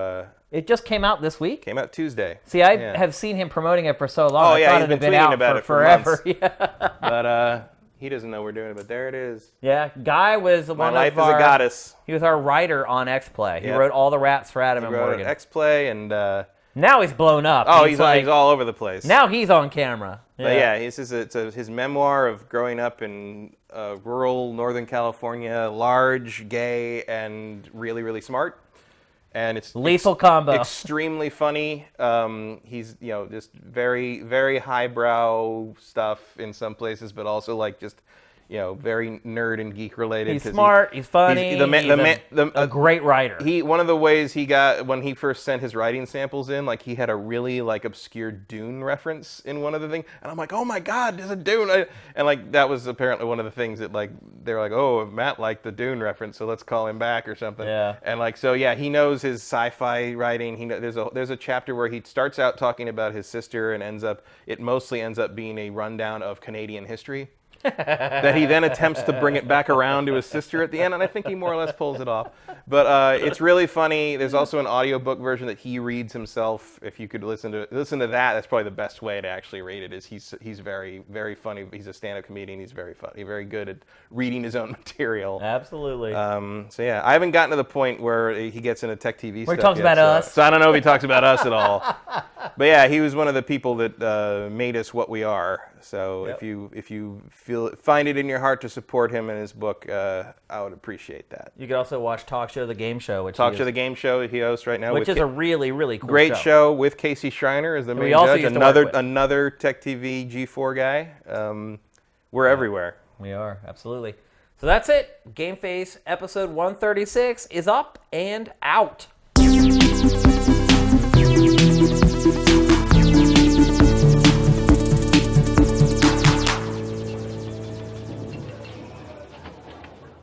Speaker 1: it just came out this week.
Speaker 2: Came out Tuesday.
Speaker 1: See, I have seen him promoting it for so long.
Speaker 2: Oh
Speaker 1: I
Speaker 2: yeah,
Speaker 1: thought
Speaker 2: he's
Speaker 1: it had
Speaker 2: been
Speaker 1: been
Speaker 2: tweeting
Speaker 1: out
Speaker 2: about
Speaker 1: for
Speaker 2: it for
Speaker 1: forever.
Speaker 2: months. But he doesn't know we're doing it. But there it is.
Speaker 1: Yeah, Guy was
Speaker 2: My life as a goddess.
Speaker 1: He was our writer on X-Play. He wrote all the raps for Adam and Morgan.
Speaker 2: X-Play and.
Speaker 1: Now he's blown up.
Speaker 2: Oh, he's all over the place.
Speaker 1: Now he's on camera.
Speaker 2: But yeah, it's his memoir of growing up in rural Northern California, large, gay, and really, really smart. And it's
Speaker 1: lethal combo.
Speaker 2: Extremely funny. He's just very, very highbrow stuff in some places, but also like just very nerd and geek related.
Speaker 1: He's smart. He's funny. He's a great writer.
Speaker 2: One of the ways he got when he first sent his writing samples in, like he had a really like obscure Dune reference in one of the things, and I'm like, oh my god, there's a Dune, and like that was apparently one of the things that like they're like, oh, Matt liked the Dune reference, so let's call him back or something.
Speaker 1: Yeah.
Speaker 2: And like so, yeah, he knows his sci-fi writing. There's a chapter where he starts out talking about his sister and it mostly ends up being a rundown of Canadian history. That he then attempts to bring it back around to his sister at the end, and I think he more or less pulls it off. But it's really funny. There's also an audiobook version that he reads himself. If you could listen to that, that's probably the best way to actually read it. Is he's very, very funny. He's a stand-up comedian. He's very funny. Very good at reading his own material.
Speaker 1: Absolutely.
Speaker 2: So yeah, I haven't gotten to the point where he gets into tech TV
Speaker 1: where
Speaker 2: stuff
Speaker 1: he talks
Speaker 2: yet,
Speaker 1: about us.
Speaker 2: So I don't know if he talks about us at all. But yeah, he was one of the people that made us what we are. So if you find it in your heart to support him and his book, I would appreciate that.
Speaker 1: You could also watch Talk Show the Game Show,
Speaker 2: the Game Show he hosts right now,
Speaker 1: which is a really, really cool
Speaker 2: great show with Casey Schreiner as the main judge. Another Tech TV G4 guy. We're everywhere.
Speaker 1: We are, absolutely. So that's it. GameFace episode 136 is up and out.